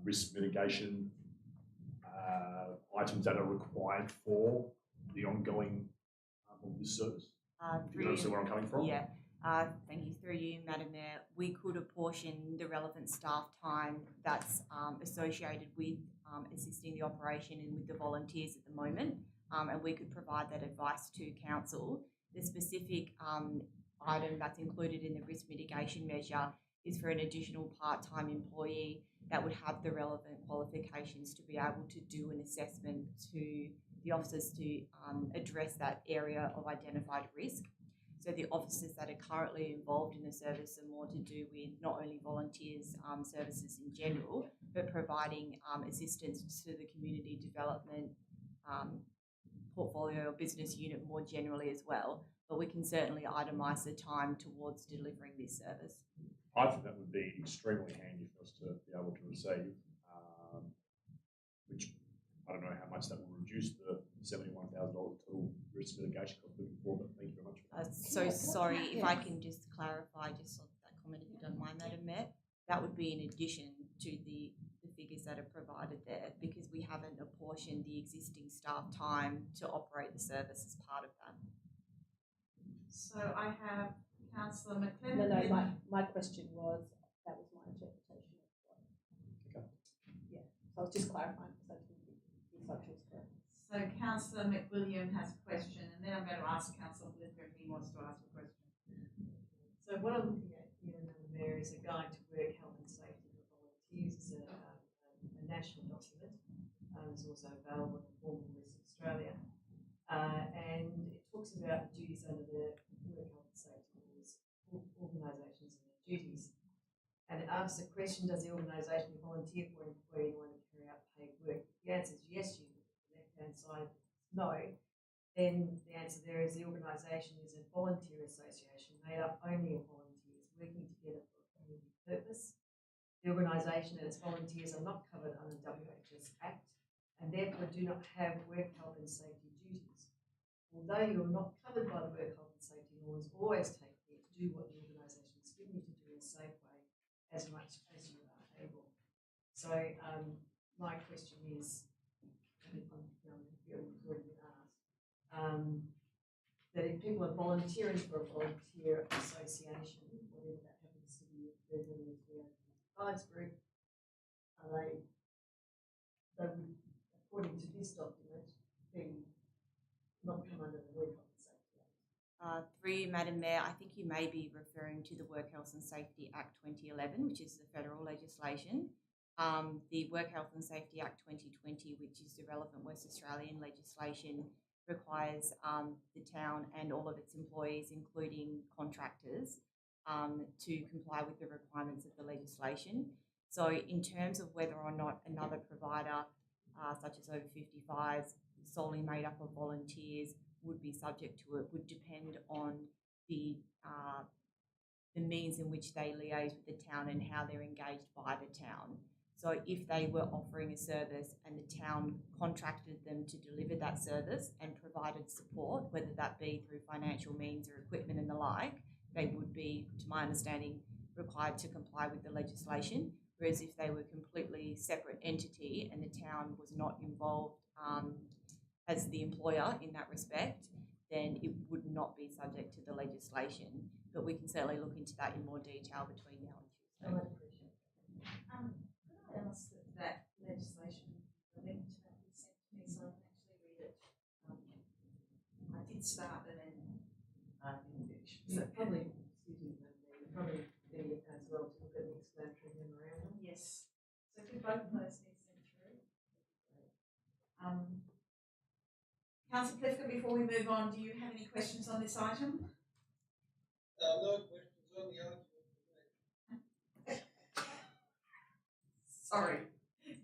risk mitigation items that are required for the ongoing of this service? If you understand where I'm coming from? Yeah. Thank you. Through you, Madam Mayor, we could apportion the relevant staff time that's associated with assisting the operation and with the volunteers at the moment, and we could provide that advice to council. The specific item that's included in the risk mitigation measure is for an additional part-time employee that would have the relevant qualifications to be able to do an assessment to the officers to address that area of identified risk. So the officers that are currently involved in the service are more to do with not only volunteers services in general, but providing assistance to the community development portfolio or business unit more generally as well. But we can certainly itemise the time towards delivering this service. I think that would be extremely handy for us to be able to receive, which I don't know how much that will reduce the $71,000 total risk mitigation cost moving forward, but thank you very much for that. So sorry, if I can just clarify just on that comment, if you don't mind, Madam Mayor, that would be in addition to the figures that are provided there, because we haven't apportioned the existing staff time to operate the service as part of that. So I have Councillor McLennan. No, my question was, that was my interpretation of what. Okay. Yeah, so I was just clarifying because I didn't think the assumption was correct. So Councillor McWilliam has a question, and then I'm going to ask Councillor Blither if he wants to ask a question. So what I'm looking at here, Madam Mayor, is a guide to work health and safety for volunteers. It's a national document. It's also available in Formal List Australia. And it talks about the duties under the work health and safety laws, organisations and their duties. And it asks the question, does the organisation volunteer for an employee in order to carry out paid work? If the answer is yes, you look at the left-hand side, no, then the answer there is the organisation is a volunteer association made up only of volunteers working together for a community purpose. The organisation and its volunteers are not covered under the WHS Act and therefore do not have work health and safety duties. Although you're not covered by the work health and safety laws, always take care to do what the organisation has given you to do in a safe way as much as you are able. So my question is, and I'm feeling it's already been asked, that if people are volunteering for a volunteer association, whatever that happens to be, if they're doing it through a guides group, they would, according to this document, be not come under the Work Health and Safety Act. Through you, Madam Mayor, I think you may be referring to the Work Health and Safety Act 2011, which is the federal legislation. The Work Health and Safety Act 2020, which is the relevant West Australian legislation, requires the town and all of its employees, including contractors, to comply with the requirements of the legislation. So in terms of whether or not another provider, such as over 55s, solely made up of volunteers, would be subject to it, would depend on the means in which they liaise with the town and how they're engaged by the town. So if they were offering a service and the town contracted them to deliver that service and provided support, whether that be through financial means or equipment and the like, they would be, to my understanding, required to comply with the legislation. Whereas if they were a completely separate entity and the town was not involved as the employer in that respect, then it would not be subject to the legislation. But we can certainly look into that in more detail between now and Tuesday. I would appreciate that. Could I ask that legislation, the link to that be sent to me so I can actually read it? I did start and then didn't finish. So probably, excuse me, probably be as well to look at the explanatory memorandum. Yes. So could both of those be sent through? Councillor Plifka, before we move on, do you have any questions on this item? No questions on the argument. Sorry.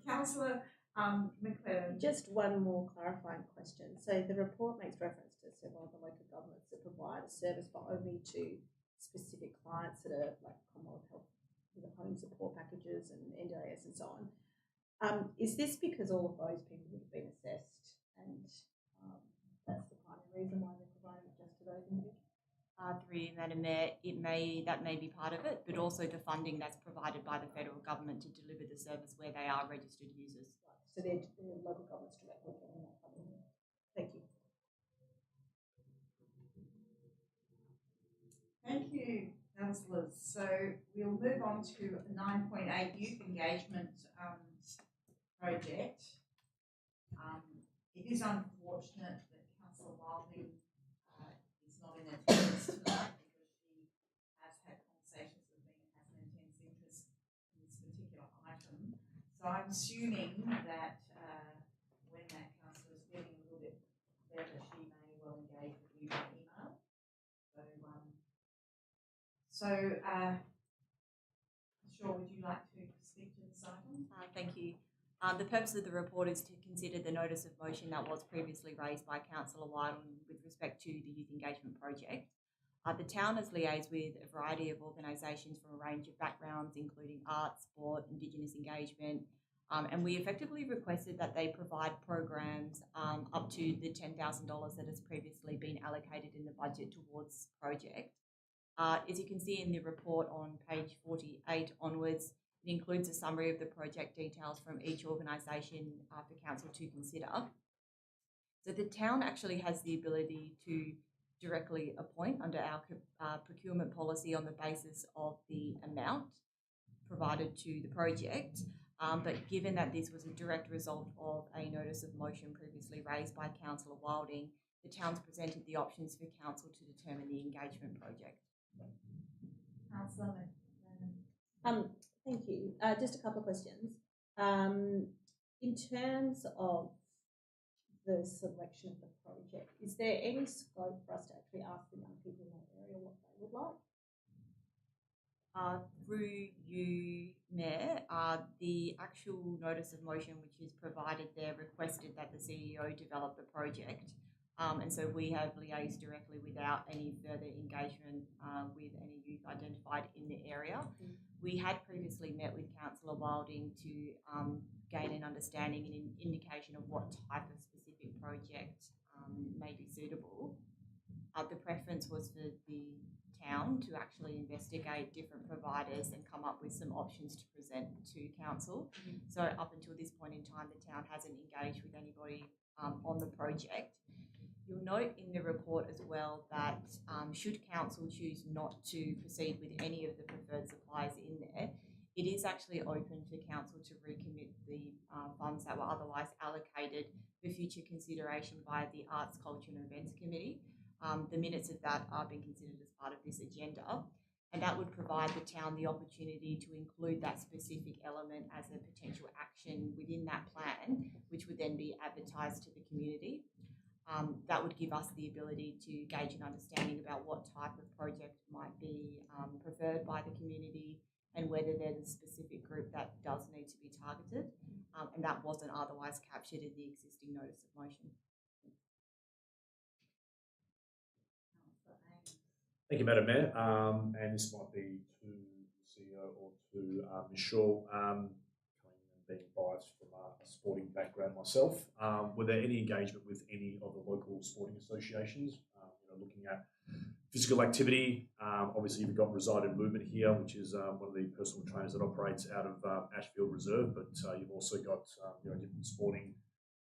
Councillor McLaren. Just one more clarifying question. So the report makes reference to several of the local governments that provide a service but only to specific clients that are like Commonwealth Health with the home support packages and NDIS and so on. Is this because all of those people would have been assessed and that's the primary reason why they're providing it just to those individuals? Through you, Madam Mayor, that may be part of it, but also to funding that's provided by the federal government to deliver the service where they are registered users. So they're local governments directly getting that funding. Thank you. Thank you, councillors. So we'll move on to 9.8 youth engagement project. It is unfortunate that Councillor Wilding is not in attendance tonight because she has had conversations with me and has an intense interest in this particular item. So I'm assuming that when that councillor is feeling a little bit better, she may well engage with you by email. Sure, would you like to speak to this item? Thank you. The purpose of the report is to consider the notice of motion that was previously raised by Councillor Wyden with respect to the youth engagement project. The town has liaised with a variety of organisations from a range of backgrounds, including art, sport, Indigenous engagement, and we effectively requested that they provide programs up to the $10,000 that has previously been allocated in the budget towards the project. As you can see in the report on page 48 onwards, it includes a summary of the project details from each organisation for council to consider. So the town actually has the ability to directly appoint under our procurement policy on the basis of the amount provided to the project. But given that this was a direct result of a notice of motion previously raised by Councillor Wilding, the town's presented the options for council to determine the engagement project. Councillor McLennan. Thank you. Just a couple of questions. In terms of the selection of the project, is there any scope for us to actually ask the young people in that area what they would like? Through you, Mayor, the actual notice of motion which is provided there requested that the CEO develop the project. And so we have liaised directly without any further engagement with any youth identified in the area. We had previously met with Councillor Wilding to gain an understanding and an indication of what type of specific project may be suitable. The preference was for the town to actually investigate different providers and come up with some options to present to council. So up until this point in time, the town hasn't engaged with anybody on the project. You'll note in the report as well that should council choose not to proceed with any of the preferred suppliers in there, it is actually open for council to recommit the funds that were otherwise allocated for future consideration by the Arts, Culture and Events Committee. The minutes of that are being considered as part of this agenda, and that would provide the town the opportunity to include that specific element as a potential action within that plan, which would then be advertised to the community. That would give us the ability to gauge an understanding about what type of project might be preferred by the community and whether there's a specific group that does need to be targeted, and that wasn't otherwise captured in the existing notice of motion. Thank you, Madam Mayor. And this might be to the CEO or to Ms. Shaw, coming and being biased from a sporting background myself. Were there any engagement with any of the local sporting associations? Looking at physical activity, obviously you've got Reside and Movement here, which is one of the personal trainers that operates out of Ashfield Reserve, but you've also got different sporting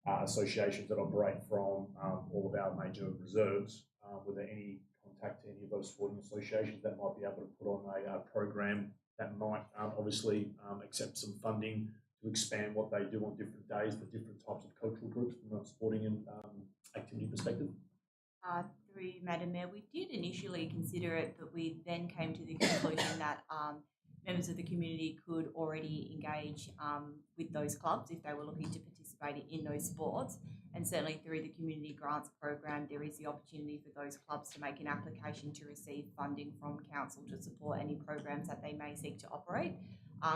associations that operate from all of our major reserves. Were there any contact to any of those sporting associations that might be able to put on a program that might obviously accept some funding to expand what they do on different days for different types of cultural groups from a sporting and activity perspective? Through Madam Mayor, we did initially consider it, but we then came to the conclusion that members of the community could already engage with those clubs if they were looking to participate in those sports. And certainly through the community grants program, there is the opportunity for those clubs to make an application to receive funding from council to support any programs that they may seek to operate.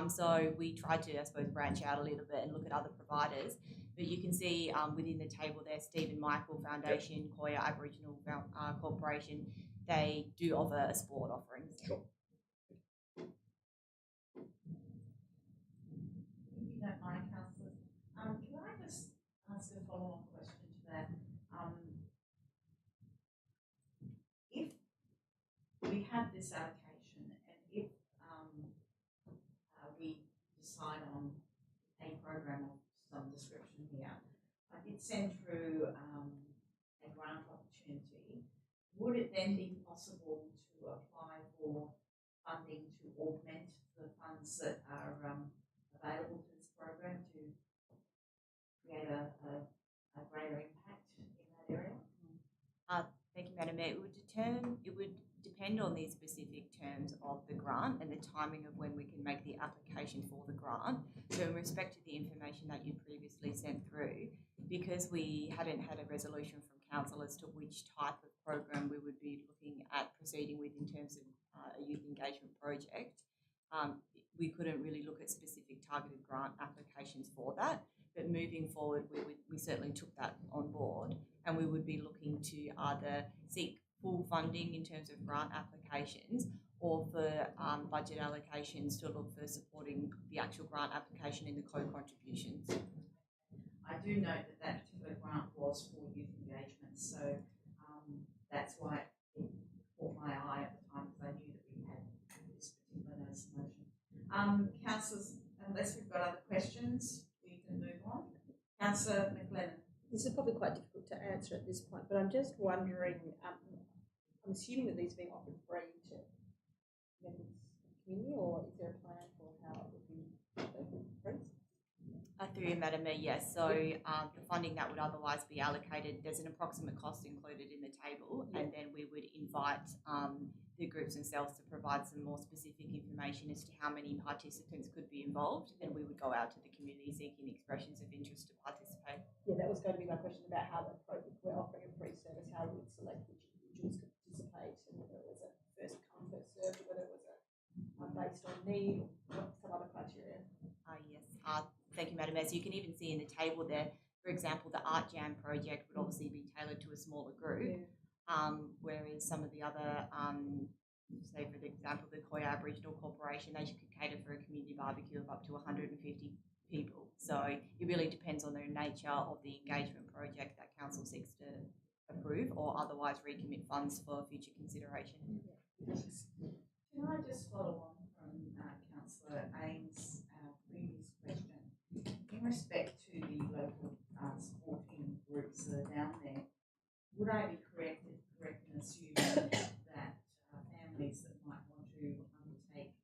So we tried to, I suppose, branch out a little bit and look at other providers. But you can see within the table there, Stephen Michael Foundation, Koya Aboriginal Corporation, they do offer a sport offering. Sure. If you don't mind, councillors, can I just ask a follow-on question to that? If we have this allocation and if we decide on a program of some description here, I did send through a grant opportunity. Would it then be possible to apply for funding to augment the funds that are available to this program to create a greater impact in that area? Thank you, Madam Mayor. It would depend on the specific terms of the grant and the timing of when we can make the application for the grant. So in respect to the information that you previously sent through, because we hadn't had a resolution from council as to which type of program we would be looking at proceeding with in terms of a youth engagement project, we couldn't really look at specific targeted grant applications for that. But moving forward, we certainly took that on board, and we would be looking to either seek full funding in terms of grant applications or for budget allocations to look for supporting the actual grant application in the co-contributions. I do note that that particular grant was for youth engagement, so that's why it caught my eye at the time, because I knew that we had this particular notice of motion. Councillors, unless we've got other questions, we can move on. Councillor McLennan. This is probably quite difficult to answer at this point, but I'm just wondering, I'm assuming that these are being offered free to members of the community, or is there a plan for how it would be free? Through you, Madam Mayor, yes. So the funding that would otherwise be allocated, there's an approximate cost included in the table, and then we would invite the groups themselves to provide some more specific information as to how many participants could be involved, and we would go out to the community seeking expressions of interest to participate. Yeah, that was going to be my question about how we're offering a free service, how we would select which individuals could participate, and whether it was a first come, first served, or whether it was based on need or some other criteria. Yes. Thank you, Madam Mayor. So you can even see in the table there, for example, the Art Jam project would obviously be tailored to a smaller group, whereas some of the other, say for example, the Koya Aboriginal Corporation, they could cater for a community barbecue of up to 150 people. So it really depends on the nature of the engagement project that council seeks to approve or otherwise recommit funds for future consideration. Can I just follow on from Councillor Ames' previous question? In respect to the local sporting groups that are down there, would I be correct in assuming that families that might want to undertake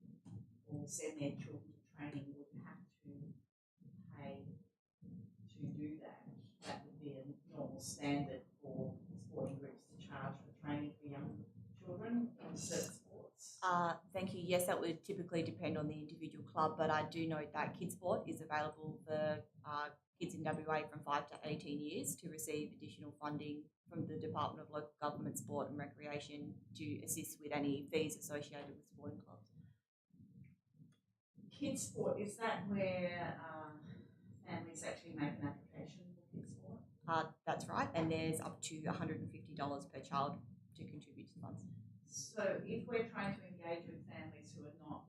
or send their children to training would have to pay to do that? That would be a normal standard for sporting groups to charge for training for young children in certain sports. Thank you. Yes, that would typically depend on the individual club, but I do note that Kids Sport is available for kids in WA from 5 to 18 years to receive additional funding from the Department of Local Government, Sport and Recreation to assist with any fees associated with sporting clubs. Kids Sport, is that where families actually make an application for Kids Sport? That's right, and there's up to $150 per child to contribute to funds. So if we're trying to engage with families who are not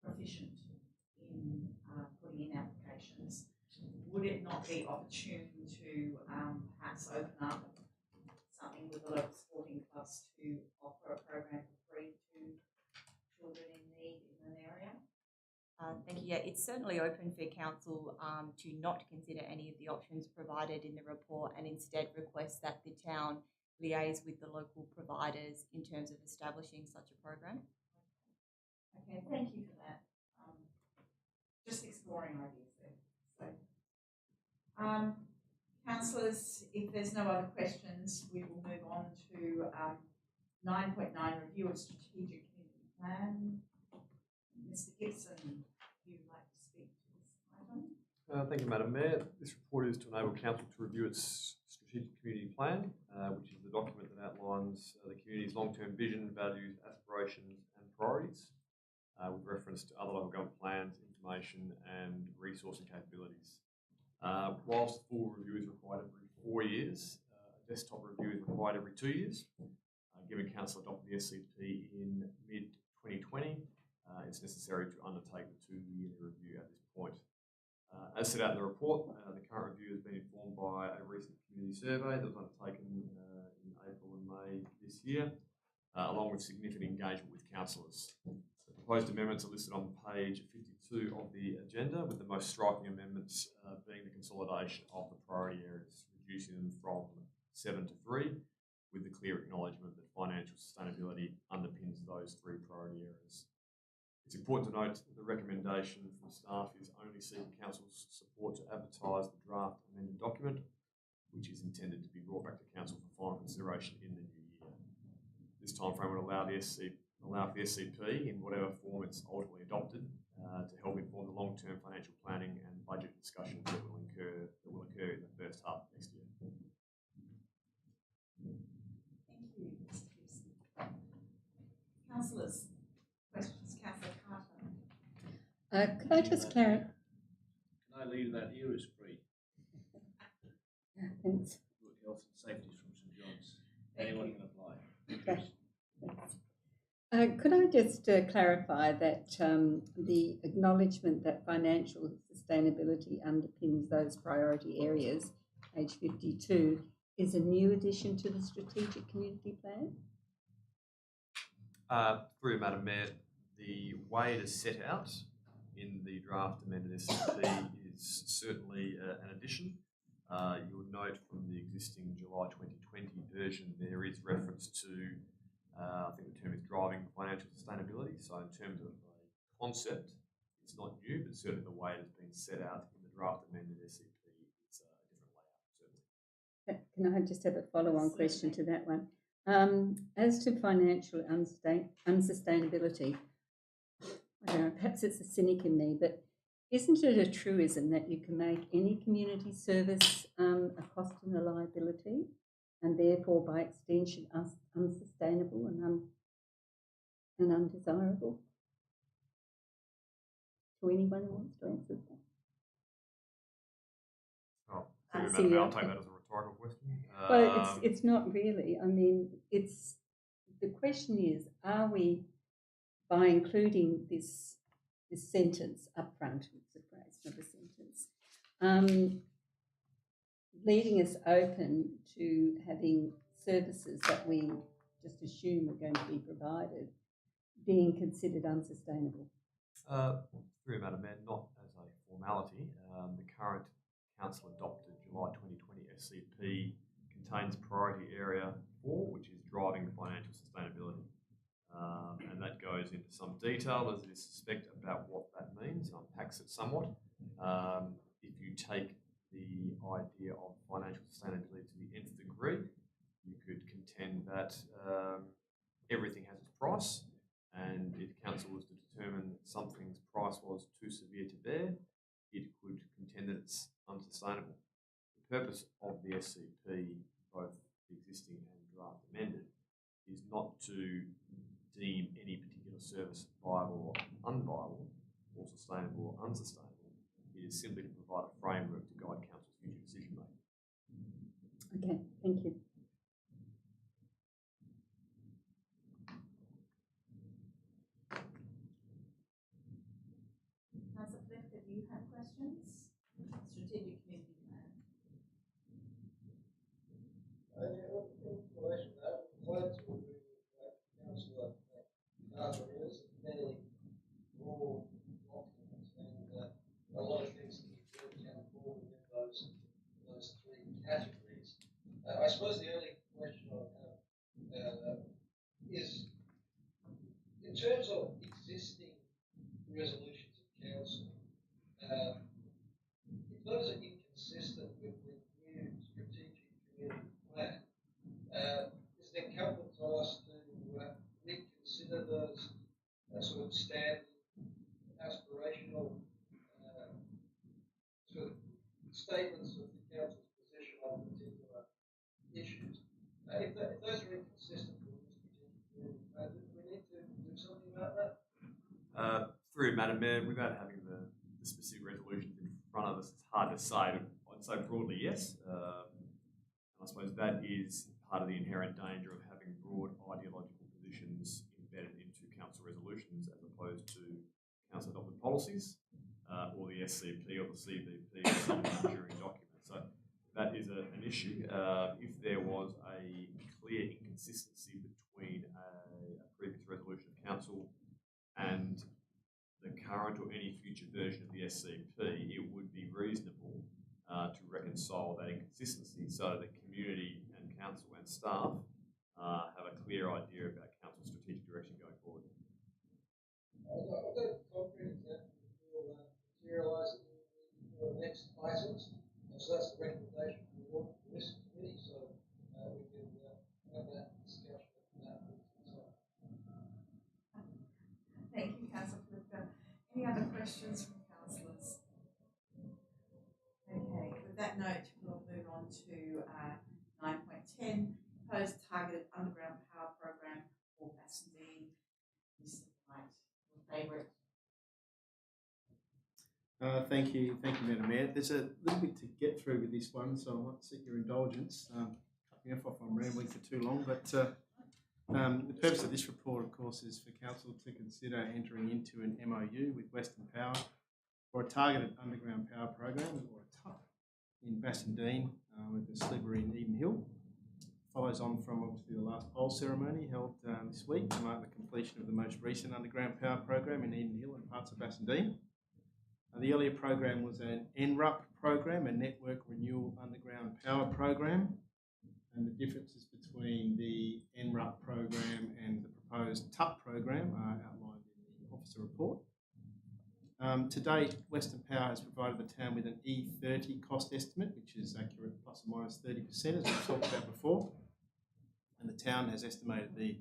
proficient in putting in applications, would it not be opportune to perhaps open up something with the local sporting clubs to offer a program for free to children in need in an area? Thank you. Yeah, it's certainly open for council to not consider any of the options provided in the report and instead request that the town liaise with the local providers in terms of establishing such a program. Okay, thank you for that. Just exploring ideas there. So, councillors, if there's no other questions, we will move on to 9.9, review of strategic community plan. Mr. Gibson, would you like to speak to this item? Thank you, Madam Mayor. This report is to enable Council to review its strategic community plan, which is the document that outlines the community's long-term vision, values, aspirations and priorities. reference to other local government plans, information and resourcing capabilities. Whilst full review is required every 4 years, desktop review is required every 2 years. Given Council adopted the SCP in mid-2020, it's necessary to undertake the 2-year review at this point. As set out in the report, the current review has been informed by a recent community survey that was undertaken in April and May this year, along with significant engagement with councillors. The proposed amendments are listed on page 52 of the agenda, with the most striking amendments being the consolidation of the priority areas, reducing them from 7 to 3, with the clear acknowledgement that financial sustainability underpins those 3 priority areas. It's important to note that the recommendation from staff is only seeking Council's support to advertise the draft amended document, which is intended to be brought back to Council for final consideration in the new year. This timeframe would allow for the SCP, in whatever form it's ultimately adopted, to help inform the long-term financial planning and budget discussions that will occur in the first half of next year. Thank you, Mr. Gibson. Councillors, questions? Councillor Carter. Could I just clarify? Can I leave that era free? Thanks. Good health and safety from St John's. Anyone can apply. Okay. Could I just clarify that the acknowledgement that financial sustainability underpins those priority areas, page 52, is a new addition to the Strategic Community Plan? Through Madam Mayor, the way it is set out in the draft amended SCP is certainly an addition. You would note from the existing July 2020 version there is reference to, I think the term is driving financial sustainability. So in terms of a concept, it's not new, but certainly the way it has been set out in the draft amended SCP is a different layout, certainly. Can I just have a follow-on question to that one? As to financial unsustainability, I don't know, perhaps it's a cynic in me, but isn't it a truism that you can make any community service a cost and a liability, and therefore by extension unsustainable and undesirable? To anyone who wants to answer that? Oh, Madam Mayor, I'll take that as a rhetorical question. Well, it's not really. I mean, the question is, are we, by including this sentence up front, it's a phrase, not a sentence, leaving us open to having services that we just assume are going to be provided being considered unsustainable? Through Madam Mayor, not as a formality. The current Council adopted July 2020 SCP contains priority area 4, which is driving financial sustainability. And that goes into some detail, as you suspect, about what that means, unpacks it somewhat. If you take the idea of financial sustainability to the nth degree, you could contend that everything has its price, and if Council was to determine that something's price was too severe to bear, it could contend that it's unsustainable. The purpose of the SCP, both existing and draft amended, is not to deem any particular service viable or unviable, or sustainable or unsustainable. It is simply to provide a framework to guide Council's future decision making. Okay, thank you. Councillor Fletcher, do you have questions? Strategic Community Plan. In relation to that, I'm glad to agree with Councillor Carter. It is a fairly broad document, and a lot of things that can fall within those 3 categories. I suppose the only question I have is, in terms of existing resolutions of council, if those are inconsistent with the new strategic community plan, is it incumbent on us to reconsider those sort of standing aspirational sort of statements of the council's position on particular issues? If those are inconsistent with the strategic community plan, do we need to do something about that? through you, Madam Mayor, without having the specific resolutions in front of us, it's hard to say, but I'd say broadly yes. I suppose that is part of the inherent danger of having broad ideological positions embedded into council resolutions as opposed to council adopted policies or the SCP or the CVP or some enduring document. So that is an issue. If there was a clear inconsistency between a previous resolution of council and the current or any future version of the SCP, it would be reasonable to reconcile that inconsistency so the community and council and staff have a clear idea about council's strategic direction going forward. I've got a concrete example will materialise in the next items. So that's the recommendation for this committee. So we can have that discussion at that point. Thank you, Councillor Clifton. Any other questions from councillors? Okay, with that note, we'll move on to 9.10, proposed targeted underground power program for Bassendean. Mr. White, your favourite. Thank you, Madam Mayor. There's a little bit to get through with this one, so I might seek your indulgence. Cut me off if I'm rambling for too long, but the purpose of this report, of course, is for Council to consider entering into an MOU with Western Power for a targeted underground power program, or a TUP, in Bassendean with the sliver in Eden Hill. Follows on from obviously the last poll ceremony held this week to mark the completion of the most recent underground power program in Eden Hill and parts of Bassendean. The earlier program was an NRUP program, a Network Renewal Underground Power Program, and the differences between the NRUP program and the proposed TUP program are outlined in the officer report. To date, Western Power has provided the town with an E30 cost estimate, which is accurate plus or minus 30%, as we've talked about before, and the town has estimated the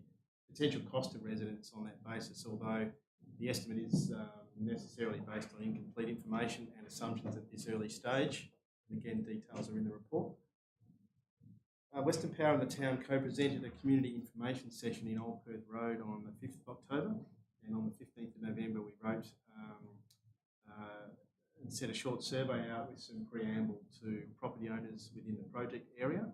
potential cost to residents on that basis, although the estimate is necessarily based on incomplete information and assumptions at this early stage. And again, details are in the report. Western Power and the town co-presented a community information session in Old Perth Road on the 5th of October, and on the 15th of November we wrote and sent a short survey out with some preamble to property owners within the project area.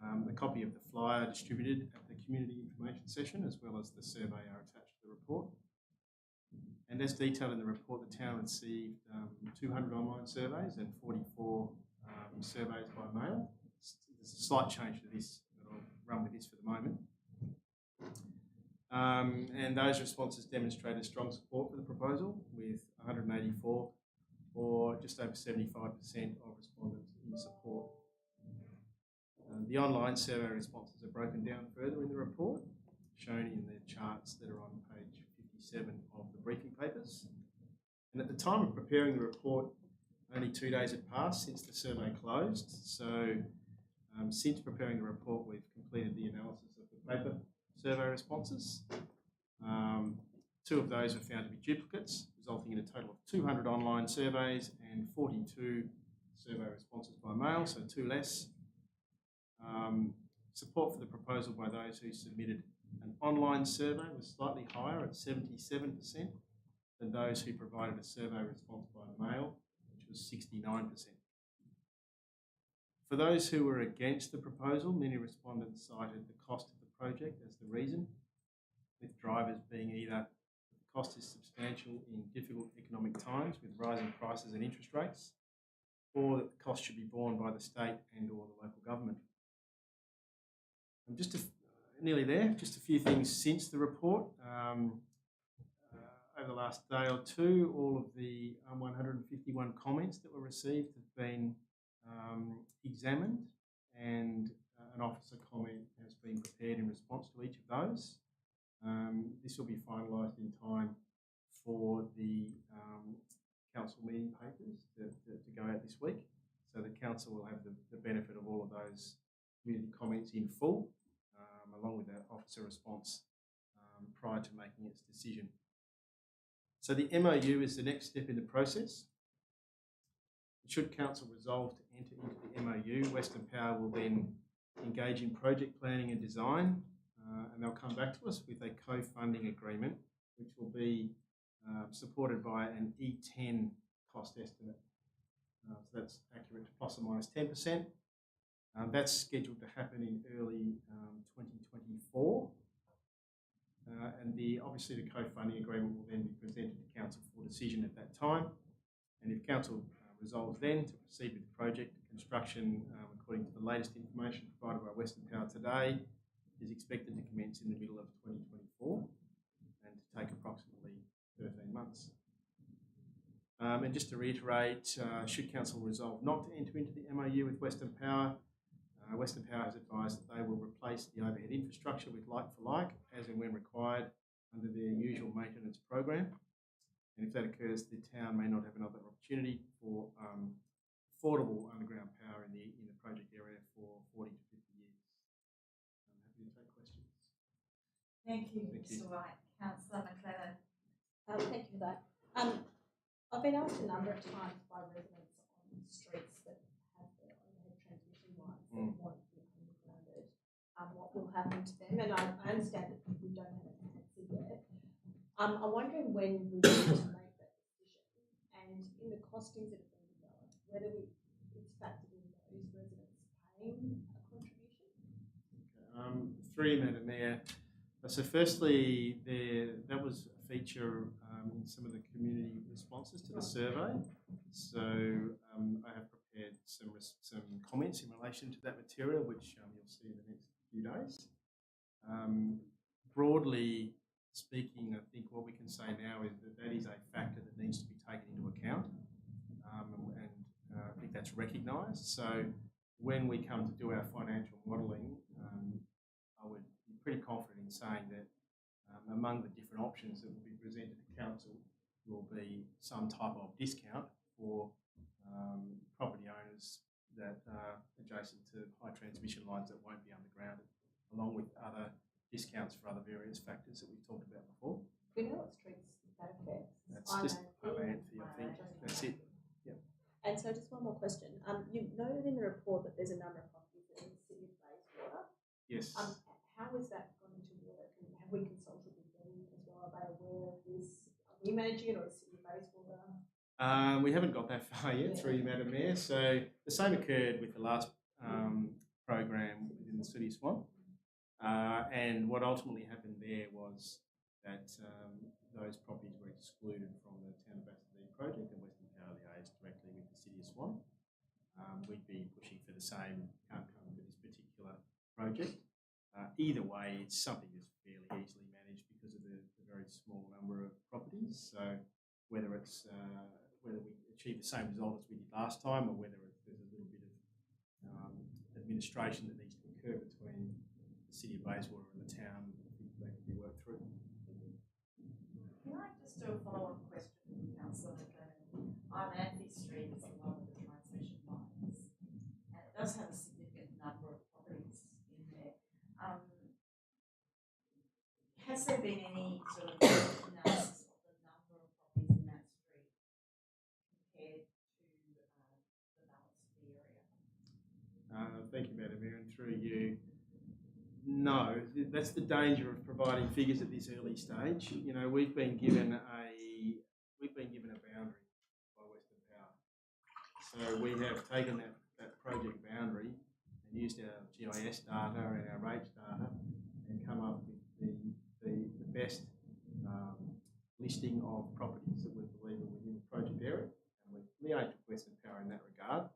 A copy of the flyer distributed at the community information session, as well as the survey, are attached to the report. And as detailed in the report, the town received 200 online surveys and 44 surveys by mail. There's a slight change to this, but I'll run with this for the moment. And those responses demonstrated strong support for the proposal, with 184 or just over 75% of respondents in support. The online survey responses are broken down further in the report, shown in the charts that are on page 57 of the briefing papers. And at the time of preparing the report, only 2 days had passed since the survey closed. So since preparing the report, we've completed the analysis of the paper survey responses. 2 of those were found to be duplicates, resulting in a total of 200 online surveys and 42 survey responses by mail, so 2 less. Support for the proposal by those who submitted an online survey was slightly higher at 77% than those who provided a survey response by mail, which was 69%. For those who were against the proposal, many respondents cited the cost of the project as the reason, with drivers being either the cost is substantial in difficult economic times with rising prices and interest rates, or that the cost should be borne by the state and or the local government. Nearly there, just a few things since the report. Over the last day or two, all of the 151 comments that were received have been examined, and an officer comment has been prepared in response to each of those. This will be finalised in time for the council meeting papers to go out this week, so the council will have the benefit of all of those community comments in full, along with that officer response prior to making its decision. So the MOU is the next step in the process. Should council resolve to enter into the MOU, Western Power will then engage in project planning and design, and they'll come back to us with a co-funding agreement, which will be supported by an E10 cost estimate. So that's accurate to plus or minus 10%. That's scheduled to happen in early 2024. And obviously the co-funding agreement will then be presented to Council for decision at that time. And if Council resolves then to proceed with the project, construction, according to the latest information provided by Western Power today, is expected to commence in the middle of 2024 and to take approximately 13 months. And just to reiterate, should Council resolve not to enter into the MOU with Western Power, Western Power has advised that they will replace the overhead infrastructure with like-for-like as and when required under their usual maintenance program. And if that occurs, the town may not have another opportunity for affordable underground power in the project area for 40 to 50 years. I'm happy to take questions. Thank you, Thank you. Mr. White. Councillor McLennan. Thank you for that. I've been asked a number of times by residents on streets that have their overhead transmission lines that want to be undergrounded, what will happen to them? And I understand that we don't have an answer yet. I'm wondering when we need to make that decision, and in the costings that have been developed, whether it's factored in those residents paying a contribution. Through you, Madam Mayor. So firstly, that was a feature in some of the community responses to the survey. So I have prepared some comments in relation to that material, which you'll see in the next few days. Broadly speaking, I think what we can say now is that is a factor that needs to be taken into account, and I think that's recognised. So when we come to do our financial modelling, I would be pretty confident in saying that among the different options that will be presented to Council will be some type of discount for property owners that are adjacent to high transmission lines that won't be undergrounded, along with other discounts for other various factors that we've talked about before. Do we know what streets that affects? That's just Anthe, I think. That's it. Yeah. And so just one more question. You noted in the report that there's a number of properties that are in the city of Bayswater. Yes. How is that going to work? And have we consulted with them as well? Are they aware of this? Are we managing it, or is City of Bayswater? We haven't got that far yet, through you, Madam Mayor. So the same occurred with the last program within the City of Swan. And what ultimately happened there was that those properties were excluded from the Town of Bassendean project, and Western Power liaised directly with the City of Swan. We'd be pushing for the same outcome for this particular project. Either way, it's something that's fairly easily managed because of the very small number of properties. So whether it's whether we achieve the same result as we did last time, or whether there's a little bit of administration that needs to occur between the City of Bayswater and the town, I think that can be worked through. Can I just do a follow-up question, Councillor McLennan? On Anthe Street is the one with the transmission lines, and it does have a significant number of properties in there. Has there been any sort of analysis of the number of properties in that street compared to the balance of the area? Thank you, Madam Mayor, and through you. No, that's the danger of providing figures at this early stage. You know, we've been given a boundary by Western Power. So we have taken that project boundary and used our GIS data and our rates data and come up with the best listing of properties that we believe are within the project area, and we've liaised with Western Power in that regard.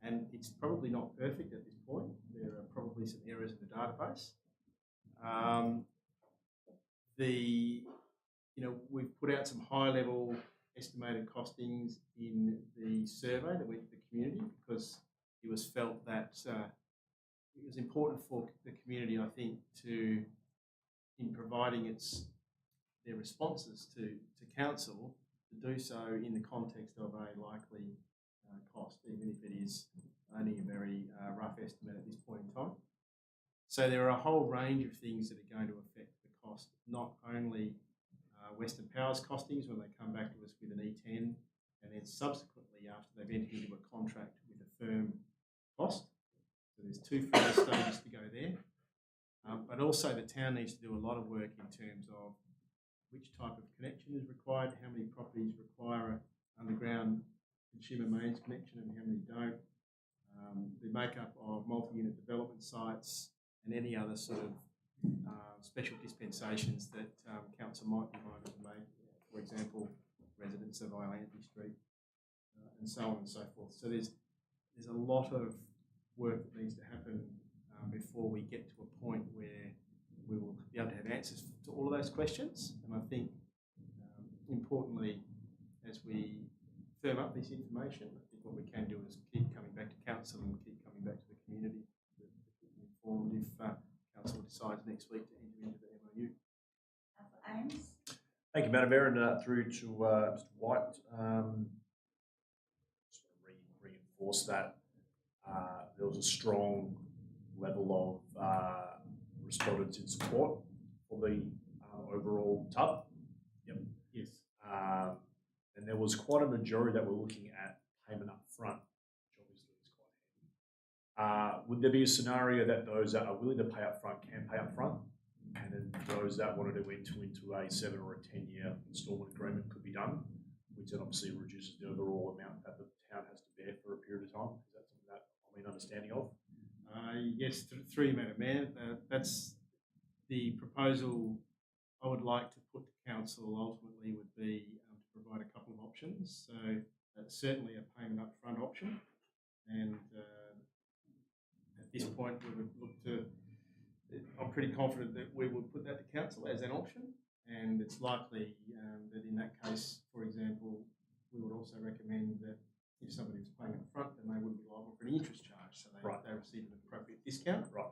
And it's probably not perfect at this point. There are probably some errors in the database. We've put out some high-level estimated costings in the survey that went to the community, because it was felt that it was important for the community, I think, in providing their responses to council, to do so in the context of a likely cost, even if it is only a very rough estimate at this point in time. So there are a whole range of things that are going to affect the cost, not only Western Power's costings when they come back to us with an E10, and then subsequently after they've entered into a contract with a firm cost. So there's two further stages to go there. But also the town needs to do a lot of work in terms of which type of connection is required, how many properties require an underground consumer mains connection and how many don't, the makeup of multi-unit development sites and any other sort of special dispensations that council might be minded to make, for example, residents of Ilanthi Street and so on and so forth. So there's a lot of work that needs to happen before we get to a point where we will be able to have answers to all of those questions. And I think, importantly, as we firm up this information, I think what we can do is keep coming back to council and keep coming back to the community to keep them informed if council decides next week to enter into the MOU. Councillor Ames? Thank you, Madam Mayor, and through to Mr. White. Just want to reinforce that there was a strong level of respondents in support for the overall TUB. Yep. Yes. And there was quite a majority that were looking at payment up front, which obviously is quite handy. Would there be a scenario that those that are willing to pay up front can pay up front, and then those that wanted to enter into a 7 or a 10-year instalment agreement could be done, which then obviously reduces the overall amount that the town has to bear for a period of time? Is that something that I'm in understanding of? Yes, through you, Madam Mayor. That's the proposal I would like to put to council. Ultimately would be to provide a couple of options. So certainly a payment up front option, and at this point we would look to, I'm pretty confident that we will put that to council as an option, and it's likely that in that case, for example, we would also recommend that if somebody was paying up front, then they wouldn't be liable for any interest charge, so they receive an appropriate discount. Right.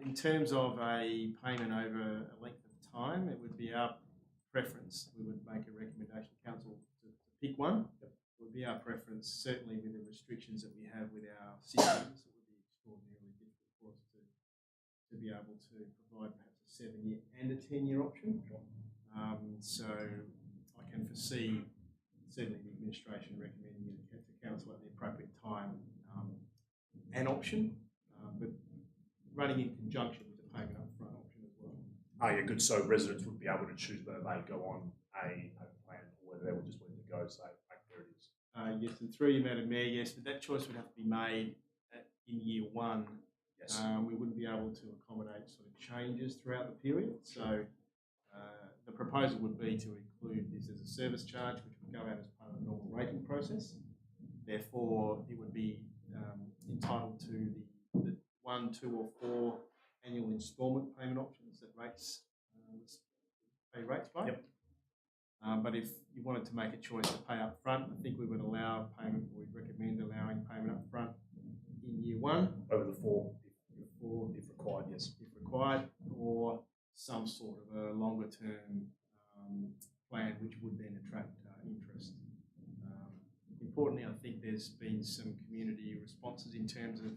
In terms of a payment over a length of time, it would be our preference. We would make a recommendation to council to pick one. It would be our preference, certainly with the restrictions that we have with our systems. It would be extraordinarily difficult for us to be able to provide perhaps a 7-year and a 10-year option. So I can foresee certainly the administration recommending it to council at the appropriate time an option, but running in conjunction with the payment up front option as well. Oh, yeah, good. So residents would be able to choose whether they go on a payment plan or whether they would just let it go, say, there it is. Yes, and through you, Madam Mayor, yes, but that choice would have to be made in year one. Yes. We wouldn't be able to accommodate sort of changes throughout the period. So the proposal would be to include this as a service charge, which would go out as part of the normal rating process. Therefore, it would be entitled to the 1, 2 or 4 annual instalment payment options that rates pay rates by. Yep. But if you wanted to make a choice to pay up front, I think we would allow payment, we'd recommend allowing payment up front in year one. Over the 4, if required, yes. If required, or some sort of a longer term plan which would then attract interest. Importantly, I think there's been some community responses in terms of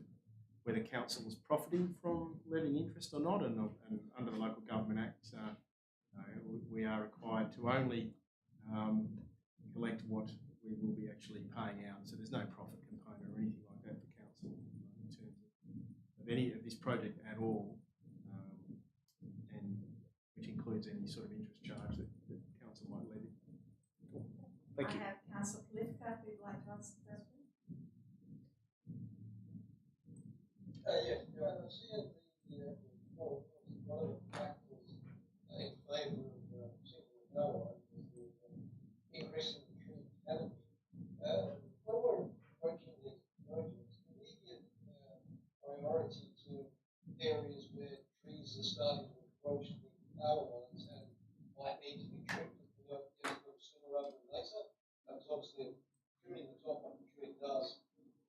whether council is profiting from letting interest or not, and under the Local Government Act, we are required to only collect what we will be actually paying out. So there's no profit component or anything like that for council in terms of any of this project at all, and which includes any sort of interest charge that council might levy. Thank you. I have Councillor Polifka who'd like to ask a question. Yes, I see in the report one of the factors in favour of single no is the increase in the tree canopy. When we're approaching these projects, do we give priority to areas where trees are starting to approach the power lines and might need to be trimmed if we don't get to them sooner rather than later? Because obviously trimming the top of the tree does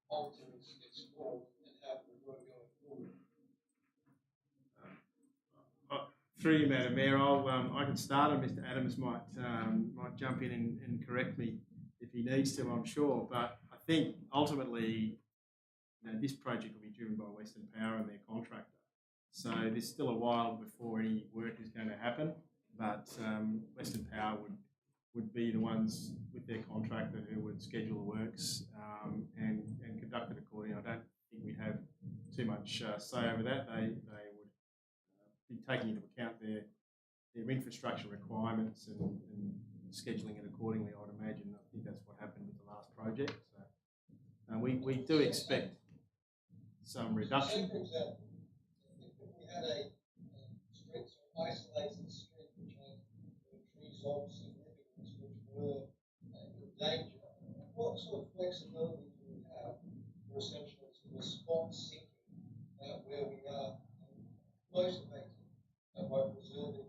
alter its form and how it will grow going forward. Through you, Madam Mayor, I can start, and Mr. Adams might jump in and correct me if he needs to, I'm sure. But I think ultimately, this project will be driven by Western Power and their contractor. So there's still a while before any work is going to happen. But Western Power would be the ones with their contractor who would schedule the works and conduct it accordingly. I don't think we'd have too much say over that. They would be taking into account their their infrastructure requirements and scheduling it accordingly, I'd imagine. I think that's what happened with the last project. So we do expect some reduction. So, for example, if we had a street, so isolated street which had trees of significance which were in danger, what sort of flexibility do we have for essentially to respond sinking where we are motivated by preserving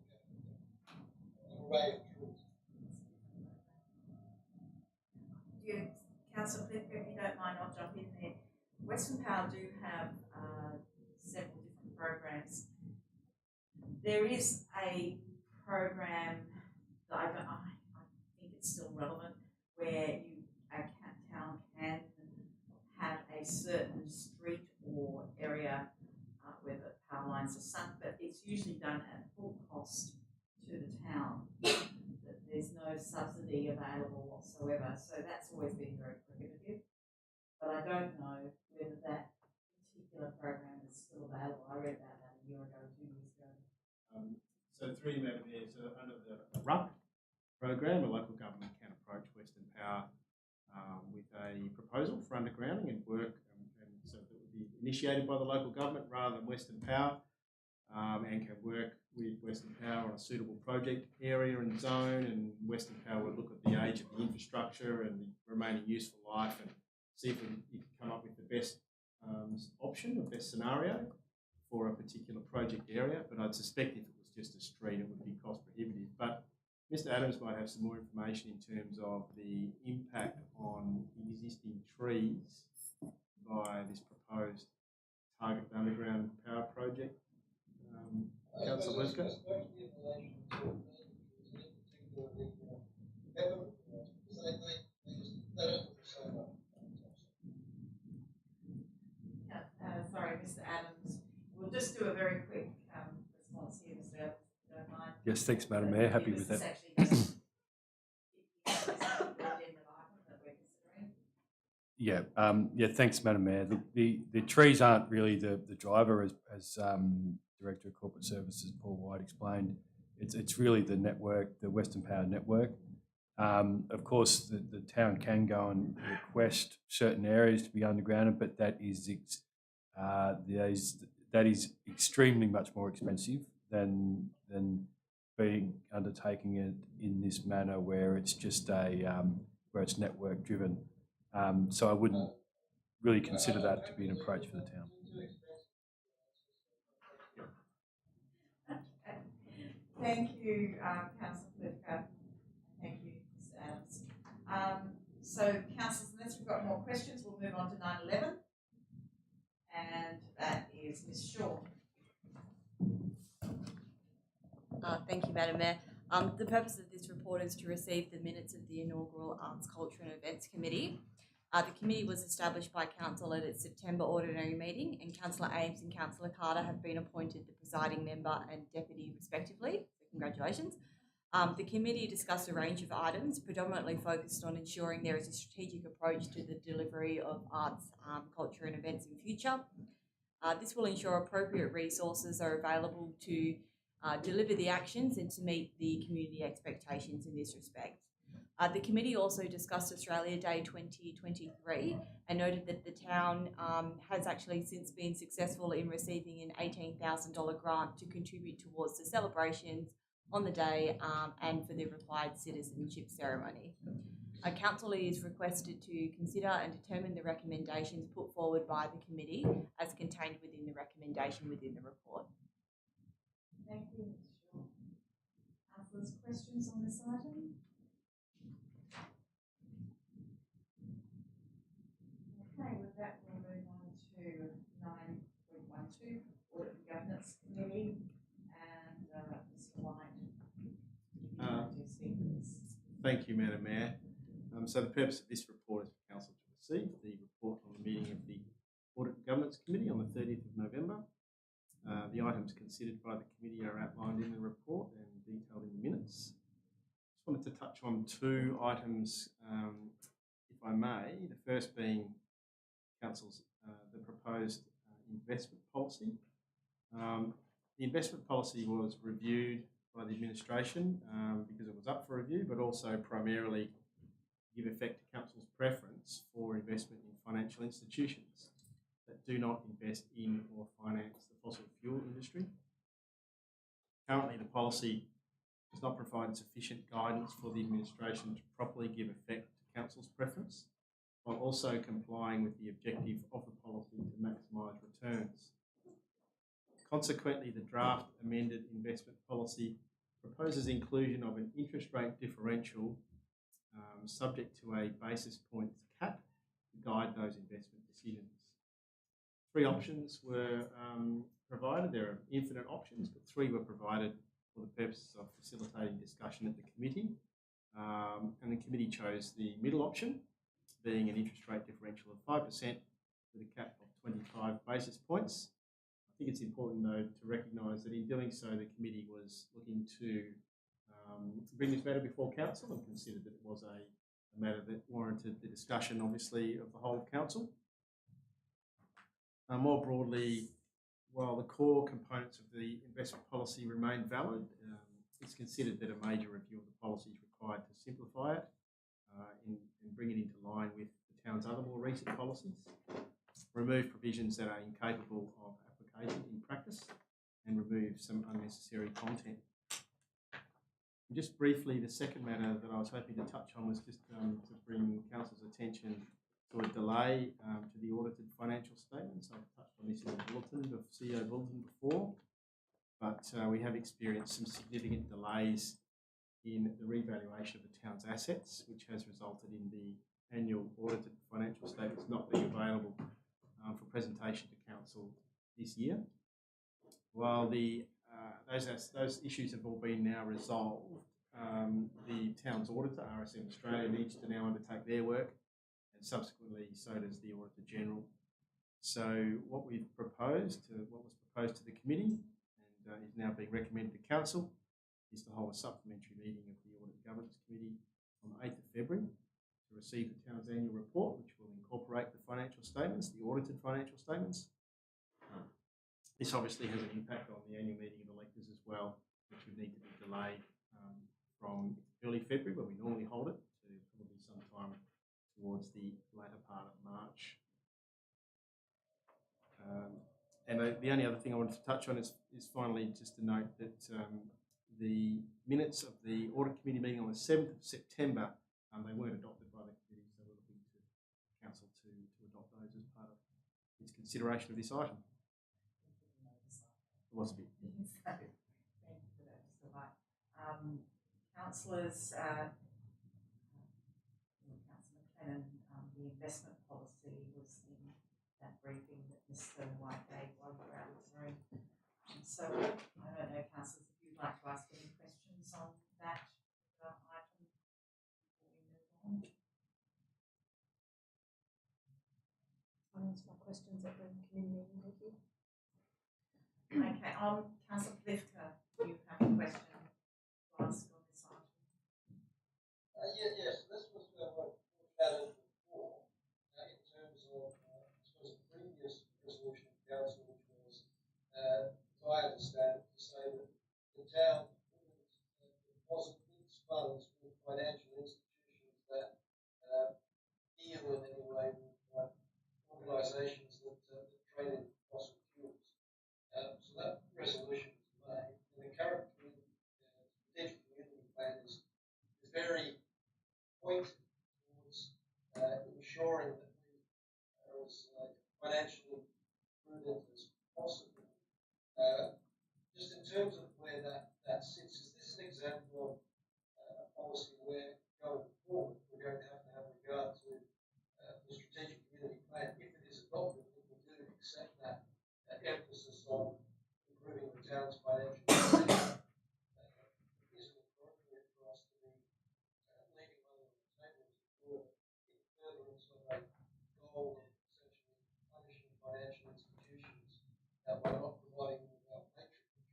an array of trees? Councillor Flipper, if you don't mind, I'll jump in there. Western Power do have several different programs. There is a program that I think it's still relevant, where a town can have a certain street or area where the power lines are sunk, but it's usually done at full cost to the town. That there's no subsidy available whatsoever, so that's always been very prohibitive. But I don't know whether that particular program is still available. I read about that a year ago, 2 years ago. So through you, Madam Mayor, so under the RUP program, a local government can approach Western Power with a proposal for undergrounding and work, and so that would be initiated by the local government rather than Western Power, and can work with Western Power on a suitable project area and zone, and Western Power would look at the age of the infrastructure and the remaining useful life and see if you can come up with the best option, the best scenario for a particular project area. But I'd suspect if it was just a street, it would be cost prohibitive. But Mr. Adams might have some more information in terms of the impact on existing trees by this proposed targeted underground power project. Councillor Lithgow? Especially in relation to trees, in particular the peppermint ones, because they don't look so much. Sorry, Mr. Adams. We'll just do a very quick response here, Mr. Adams, if you don't mind. Yes, thanks, Madam Mayor. Happy with that. Yeah, thanks, Madam Mayor. The trees aren't really the driver, as Director of Corporate Services Paul White explained. It's really the network, the Western Power network. Of course, the town can go and request certain areas to be undergrounded, but that is extremely much more expensive than being undertaking it in this manner, where it's just where it's network driven. So I wouldn't really consider that to be an approach for the town. Thank you, Councillor Flipper. Thank you, Mr. Adams. So, councillors, unless we've got more questions, we'll move on to 911. And that is Ms. Shaw. Thank you, Madam Mayor. The purpose of this report is to receive the minutes of the inaugural Arts, Culture and Events Committee. The committee was established by Council at its September ordinary meeting, and Councillor Ames and Councillor Carter have been appointed the presiding member and deputy respectively. So congratulations. The committee discussed a range of items, predominantly focused on ensuring there is a strategic approach to the delivery of arts, culture and events in future. This will ensure appropriate resources are available to deliver the actions and to meet the community expectations in this respect. The committee also discussed Australia Day 2023 and noted that the town has actually since been successful in receiving an $18,000 grant to contribute towards the celebrations on the day and for the required citizenship ceremony. Council is requested to consider and determine the recommendations put forward by the committee as contained within the recommendation within the report. Thank you, Ms. Shaw. Councillors, questions on this item? Okay, with that, we'll move on to 9.12, Audit and Governance Committee, and Mr. White. Thank you, Madam Mayor. So the purpose of this report is for Council to receive the report on the meeting of the Audit and Governance Committee on the 30th of November. The items considered by the committee are outlined in the report and detailed in the minutes. Just wanted to touch on two items, if I may. The first being Council's the proposed investment policy. The investment policy was reviewed by the administration because it was up for review, but also primarily give effect to Council's preference for investment in financial institutions that do not invest in or finance the fossil fuel industry. Currently, the policy does not provide sufficient guidance for the administration to properly give effect to Council's preference, while also complying with the objective of the policy to maximise returns. Consequently, the draft amended investment policy proposes inclusion of an interest rate differential subject to a basis points cap to guide those investment decisions. 3 options were provided. There are infinite options, but 3 were provided for the purposes of facilitating discussion at the committee. And the committee chose the middle option, being an interest rate differential of 5% with a cap of 25 basis points. I think it's important, though, to recognise that in doing so, the committee was looking to bring this matter before council and considered that it was a matter that warranted the discussion, obviously, of the whole council. More broadly, while the core components of the investment policy remain valid, it's considered that a major review of the policy is required to simplify it and bring it into line with the town's other more recent policies, remove provisions that are incapable of application in practice, and remove some unnecessary content. And just briefly, the second matter that I was hoping to touch on was just to bring council's attention to a delay to the audited financial statements. I've touched on this in the bulletin, the CEO bulletin before, but we have experienced some significant delays in the revaluation of the town's assets, which has resulted in the annual audited financial statements not being available for presentation to council this year. While those issues have all been now resolved, the town's auditor, RSM Australia, needs to now undertake their work, and subsequently so does the Auditor General. So what was proposed to the committee and is now being recommended to council is to hold a supplementary meeting of the Audit Governance Committee on the 8th of February to receive the town's annual report, which will incorporate the financial statements, the audited financial statements. This obviously has an impact on the annual meeting of electors as well, which would need to be delayed from early February, where we normally hold it, to probably sometime towards the latter part of March. And the only other thing I wanted to touch on is finally just to note that the minutes of the Audit Committee meeting on the 7th of September, they weren't adopted by the committee, so we're looking to council to adopt those as part of its consideration of this item. It was a bit. Thank you for that, Mr. White. Councillors, Councillor McLennan, the investment policy was in that briefing that Mr. White gave while we were out of the room. And so I don't know, councillors, if you'd like to ask any questions on that item before we move on. I asked my questions at the committee meeting, thank you. Okay, Councillor Plifka, you have a question to ask on this item. Yes, this was what we chatted before in terms of, I suppose, the previous resolution of council, which was, as I understand it, to say that the town wouldn't deposit its funds with financial institutions that deal in any way with organisations that trade in fossil fuels. So that resolution was made, and the current strategic community plan is very pointed towards ensuring that we are as financially prudent as possible. Just in terms of where that sits, is this an example of a policy where going forward we're going to have regard to the strategic community plan? If it is adopted, that we do accept that emphasis on improving the town's financial situation. Is it appropriate for us to be leaving money on the table in furtherance of a goal of essentially punishing financial institutions by not providing them with our patronage?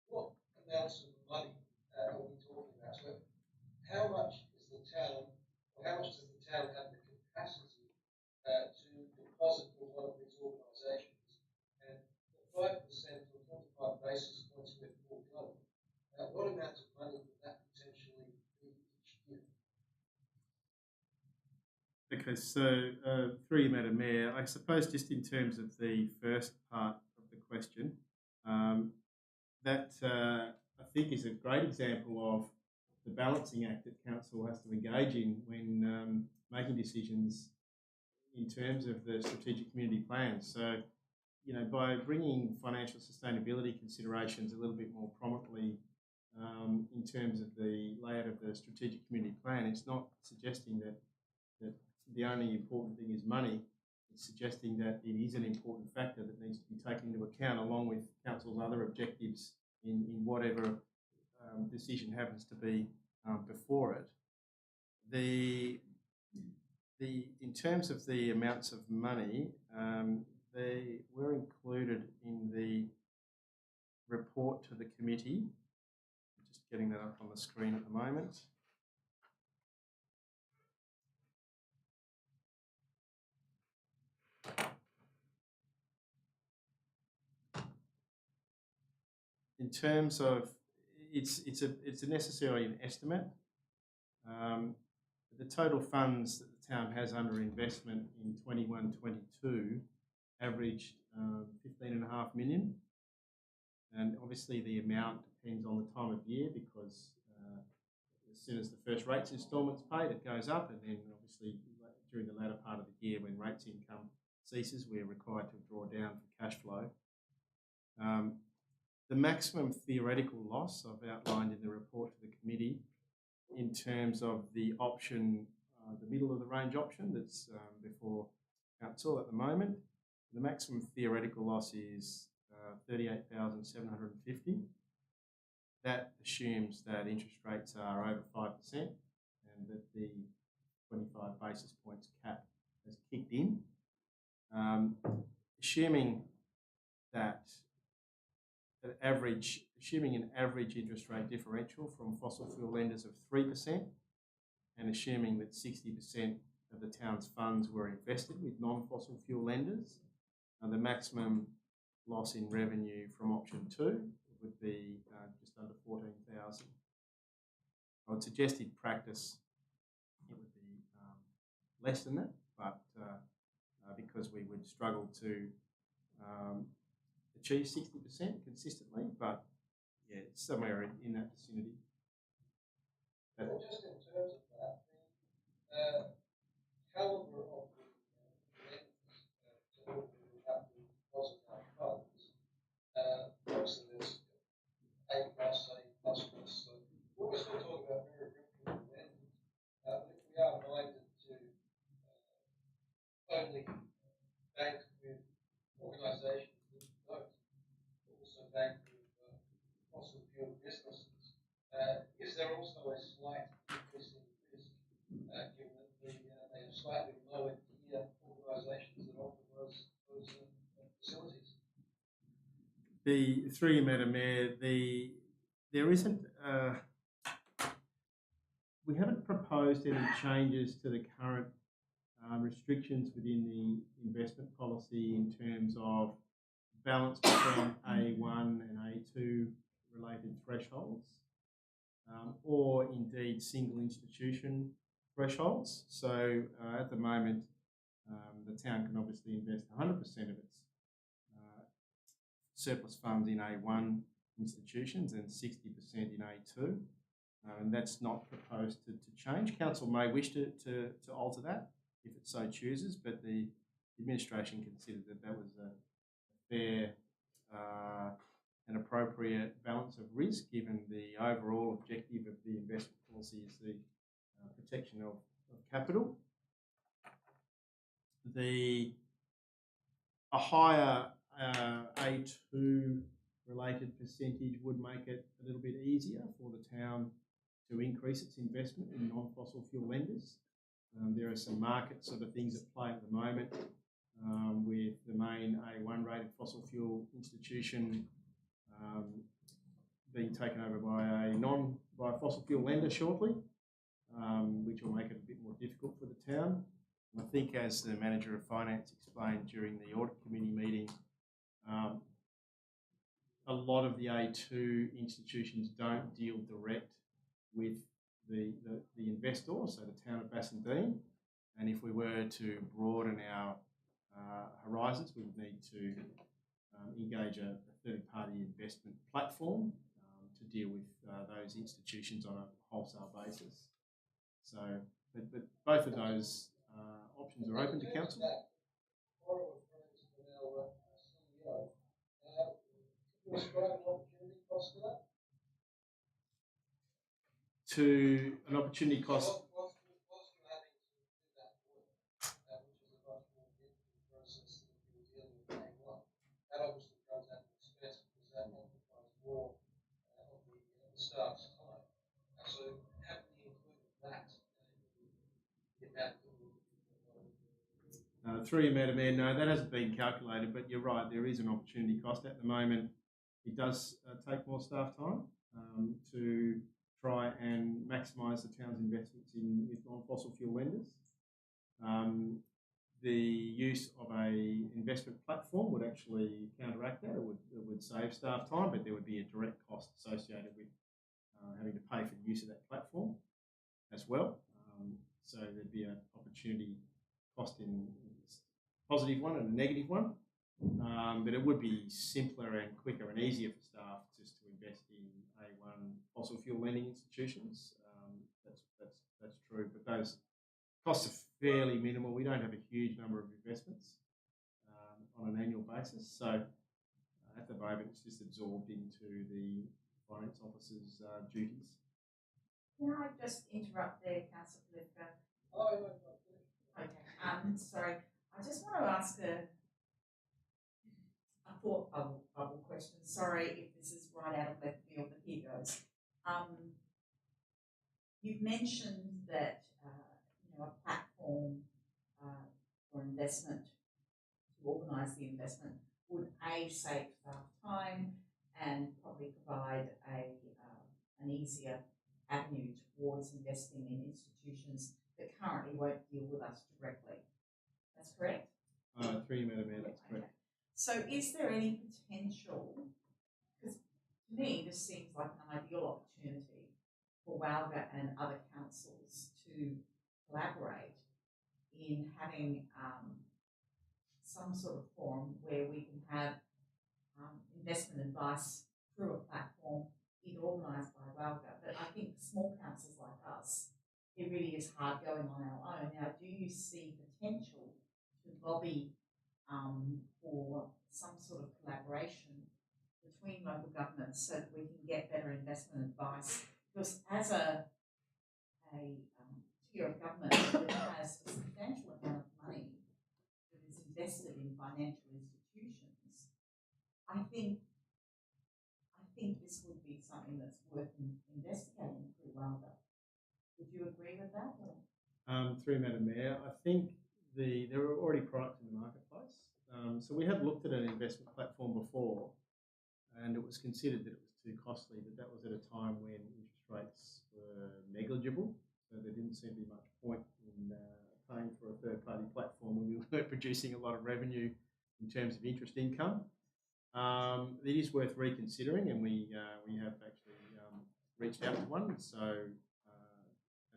What amounts of money are we talking about? So how much is the town, or how much does the town have the capacity to deposit with one of these organisations? And the 5% or 25 basis points we're foregoing, Okay, so through you, Madam Mayor, I suppose just in terms of the first part of the question, that I think is a great example of the balancing act that council has to engage in when making decisions in terms of the strategic community plan. So, you know, by bringing financial sustainability considerations a little bit more prominently in terms of the layout of the strategic community plan, it's not suggesting that the only important thing is money. It's suggesting that it is an important factor that needs to be taken into account along with council's other objectives in whatever decision happens to be before it. In terms of the amounts of money, they were included in the report to the committee. I'm just getting that up on the screen at the moment. In terms of, it's necessarily an estimate. The total funds that the town has under investment in 21-22 averaged 15.5 million, and obviously the amount depends on the time of year because as soon as the first rates instalment's paid, it goes up, and then obviously during the latter part of the year when rates income ceases, we're required to draw down for cash flow. The maximum theoretical loss I've outlined in the report to the committee in terms of the option, the middle of the range option that's before council at the moment. The maximum theoretical loss is 38,750. That assumes that interest rates are over 5% and that the 25 basis points cap has kicked in. Assuming an average interest rate differential from fossil fuel lenders of 3%, and assuming that 60% of the town's funds were invested with non-fossil fuel lenders, the maximum loss in revenue from option 2 would be just under 14,000. I would suggest in practice it would be less than that, but because we would struggle to achieve 60% consistently, but yeah, it's somewhere in that vicinity. Well, just in terms of that, the calibre of the lenders to whom we would have to deposit our funds, obviously there's A+, so we're still talking about very reputable lenders. But if we are minded to only bank with organisations that don't also bank with fossil fuel businesses, is there also a slight increase in risk, given that they are slightly lower tier organisations that offer those facilities? Through you, Madam Mayor, there isn't. We haven't proposed any changes to the current restrictions within the investment policy in terms of balance between A1 and A2 related thresholds, or indeed single institution thresholds. So at the moment, the town can obviously invest 100% of its surplus funds in A1 institutions and 60% in A2. And that's not proposed to change. Council may wish to alter that if it so chooses, but the administration considered that was a fair and appropriate balance of risk, given the overall objective of the investment policy is the protection of capital. A higher A2 related percentage would make it a little bit easier for the town to increase its investment in non-fossil fuel lenders. There are some market sort of things at play at the moment with the main A1 rated fossil fuel institution being taken over by a fossil fuel lender shortly, which will make it a bit more difficult for the town. And I think, as the Manager of Finance explained during the Audit Committee meeting, a lot of the A2 institutions don't deal direct with the investor, so the town of Bassendean, And if we were to broaden our horizons, we would need to engage a third-party investment platform to deal with those institutions on a wholesale basis. So, but both of those options are open to council. To an opportunity cost. That obviously comes at an expense because that occupies more of the staff's time. So have we included that in that? Through you, Madam Mayor, no, that hasn't been calculated, but you're right, there is an opportunity cost. At the moment, it does take more staff time to try and maximise the town's investments with non-fossil fuel lenders. The use of a investment platform would actually counteract that. It would save staff time, but there would be a direct cost associated with having to pay for the use of that platform as well. So there'd be an opportunity cost in a positive one and a negative one. But it would be simpler and quicker and easier for staff just to invest in A1 fossil fuel lending institutions. That's true, but those costs are fairly minimal. We don't have a huge number of investments on an annual basis, so at the moment it's just absorbed into the finance officer's duties. Can I just interrupt there, Councillor Lithgow? Oh, no. Okay. Sorry. I just want to ask a thought bubble question. Sorry if this is right out of left field, but here goes. You've mentioned that a platform for investment to organise the investment would save staff time and probably provide an easier avenue towards investing in institutions that currently won't deal with us directly. That's correct? Through you, Madam Mayor, that's correct. So is there any potential, because to me this seems like an ideal opportunity for Walga and other councils to collaborate in having some sort of forum where we can have investment advice through a platform, either organised by Walga, but I think small councils like us, it really is hard going on our own. Now, do you see potential to lobby for some sort of collaboration between local governments so that we can get better investment advice? Because as a tier of government that has a substantial amount of money that is invested in financial institutions, I think this would be something that's worth investigating through Walga. Would you agree with that? Or? Through Madam Mayor, I think there are already products in the marketplace. So we have looked at an investment platform before, and it was considered that it was too costly, but that was at a time when interest rates were negligible, so there didn't seem to be much point in paying for a third-party platform when we weren't producing a lot of revenue in terms of interest income. It is worth reconsidering, and we have actually reached out to one, so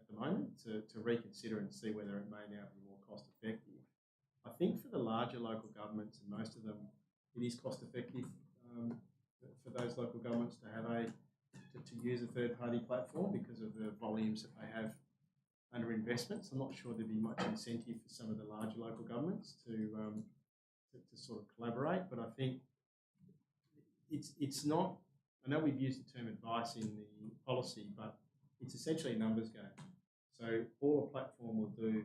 at the moment to reconsider and see whether it may now be more cost effective. I think for the larger local governments, and most of them, it is cost effective for those local governments to have to use a third-party platform because of the volumes that they have under investments. I'm not sure there'd be much incentive for some of the larger local governments to sort of collaborate, but I think it's not. I know we've used the term advice in the policy, but it's essentially a numbers game. So all a platform will do,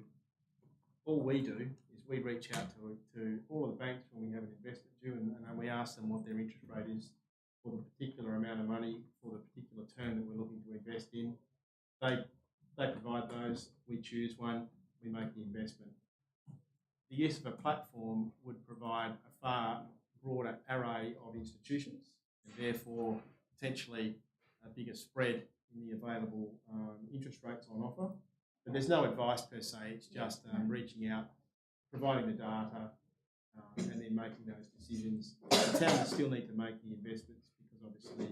all we do is we reach out to all of the banks when we have an investment due, and we ask them what their interest rate is for the particular amount of money for the particular term that we're looking to invest in. They provide those, we choose one, we make the investment. The use of a platform would provide a far broader array of institutions and therefore potentially a bigger spread in the available interest rates on offer. But there's no advice per se, it's just reaching out, providing the data, and then making those decisions. The town will still need to make the investments because obviously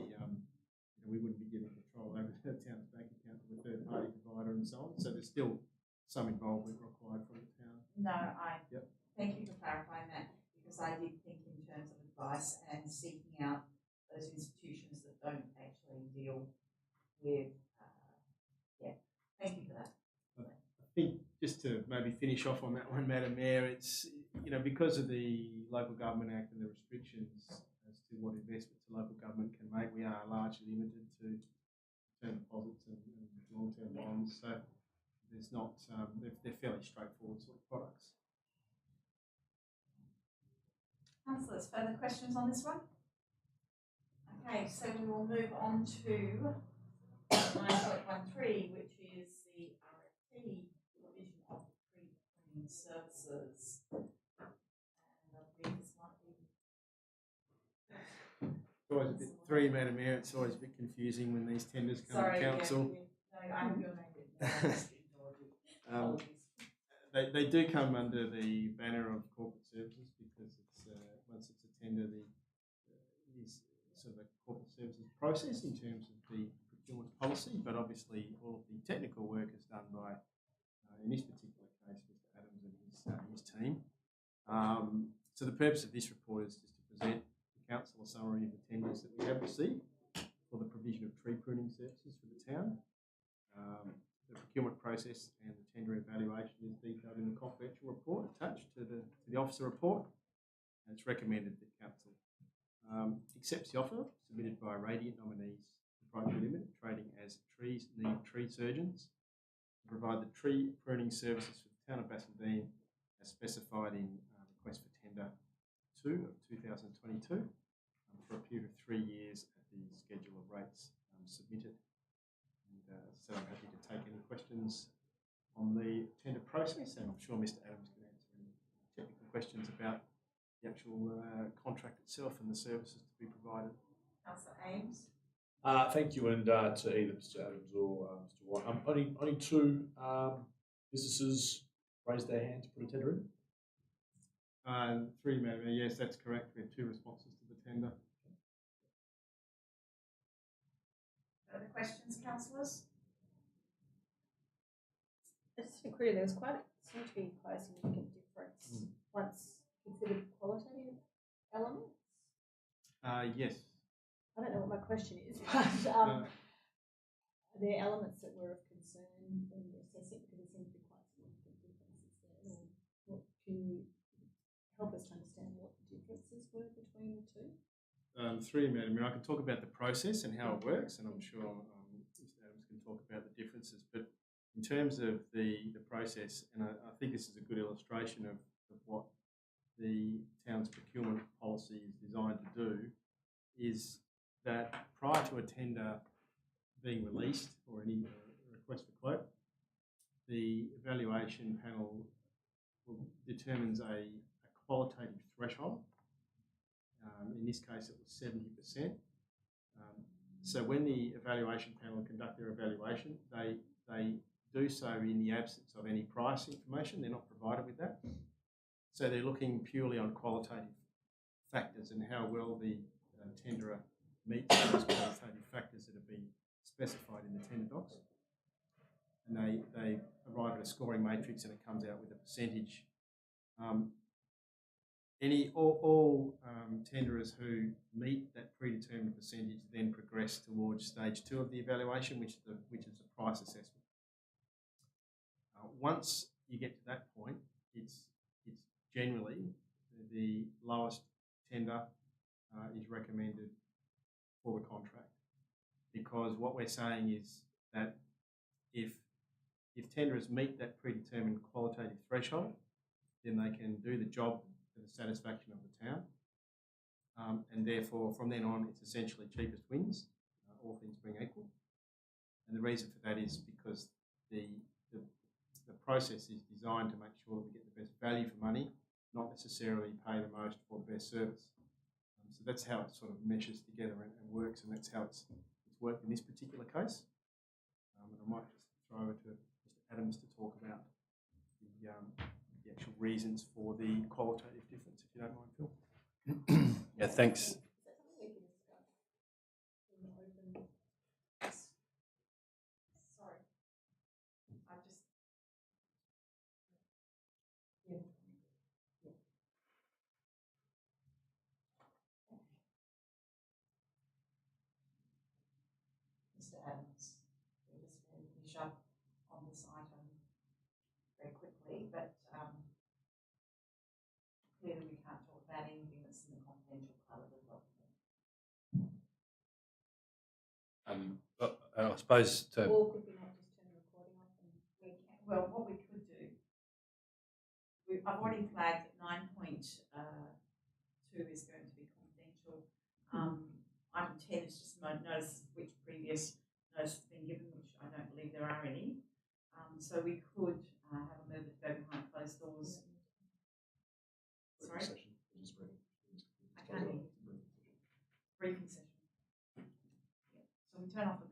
we wouldn't be giving control over the town's bank account to a third-party provider and so on. So there's still some involvement required from the town. No, Yep. thank you for clarifying that, because I did think in terms of advice and seeking out those institutions that don't actually deal with, thank you for that. I think just to maybe finish off on that one, Madam Mayor, it's, because of the Local Government Act and the restrictions as to what investments a local government can make, we are largely limited to term deposits and long-term bonds. So there's not, they're fairly straightforward sort of products. Councillors, further questions on this one? Okay, so we will move on to 9.13, which is the RFP provision of pre-printing services. And I believe this might be. It's always a bit, through you, Madam Mayor, it's always a bit confusing when these tenders come to council. No, I have your name. They do come under the banner of corporate services because it's once it's a tender, it is sort of a corporate services process in terms of the procurement policy, but obviously all of the technical work is done by, in this particular case, Mr Adams and his team. So the purpose of this report is just to present the council a summary of the tenders that we have received for the provision of tree pruning services for the town. The procurement process and the tender evaluation is detailed in the confidential report attached to the officer report, and it's recommended that council accepts the offer submitted by Radiant Nominees Proprietary Limited, trading as Trees Need Tree Surgeons, to provide the tree pruning services for the town of Bassendean as specified in request for tender 2 of 2022 for a period of 3 years at the schedule of rates submitted. So I'm happy to take any questions on the tender process, and I'm sure Mr Adams can answer any technical questions about the actual contract itself and the services to be provided. Councillor Ames. Thank you, and to either Mr Adams or Mr White. Only two businesses raised their hand to put a tender in? 3, Madam Mayor, yes, that's correct. We have 2 responses to the tender. Further questions, councillors? Just to be clear, there was seemed to be quite a significant difference once considered qualitative elements. Yes. I don't know what my question is, but are there elements that were of concern when you assess it, because there seem to be quite significant differences there? Or what, can you help us to understand what the differences were between the two? 3, Madam Mayor, I can talk about the process and how it works, and I'm sure Mr Adams can talk about the differences. But in terms of the process, and I think this is a good illustration of what the town's procurement policy is designed to do, is that prior to a tender being released or any request for quote, the evaluation panel determines a qualitative threshold. In this case, it was 70%. So when the evaluation panel conduct their evaluation, they do so in the absence of any price information. They're not provided with that. So they're looking purely on qualitative factors and how well the tenderer meets those qualitative factors that have been specified in the tender docs. And they arrive at a scoring matrix, and it comes out with a percentage. All tenderers who meet that predetermined percentage then progress towards stage 2 of the evaluation, which is the price assessment. Once you get to that point, it's generally the lowest tender is recommended for the contract, because what we're saying is that if tenderers meet that predetermined qualitative threshold, then they can do the job to the satisfaction of the town, and therefore from then on it's essentially cheapest wins, all things being equal. And the reason for that is because the process is designed to make sure that we get the best value for money, not necessarily pay the most for the best service. So that's how it sort of meshes together and works, and that's how it's worked in this particular case. And I might just throw over to Mr Adams to talk about the actual reasons for the qualitative difference, if you don't mind, Phil. Yeah, thanks. Sorry, this item very quickly, but clearly we can't talk about anything that's in the confidential part of the document. I suppose to Or could we not just turn the recording off and We can, well, what we could do, I've already flagged that 9.2 is going to be confidential. Item 10 is just notice which previous notice has been given, which I don't believe there are any. So we could have a move to go behind closed doors. Sorry? Session. I can't hear you. Briefing session. Yeah. So we turn off the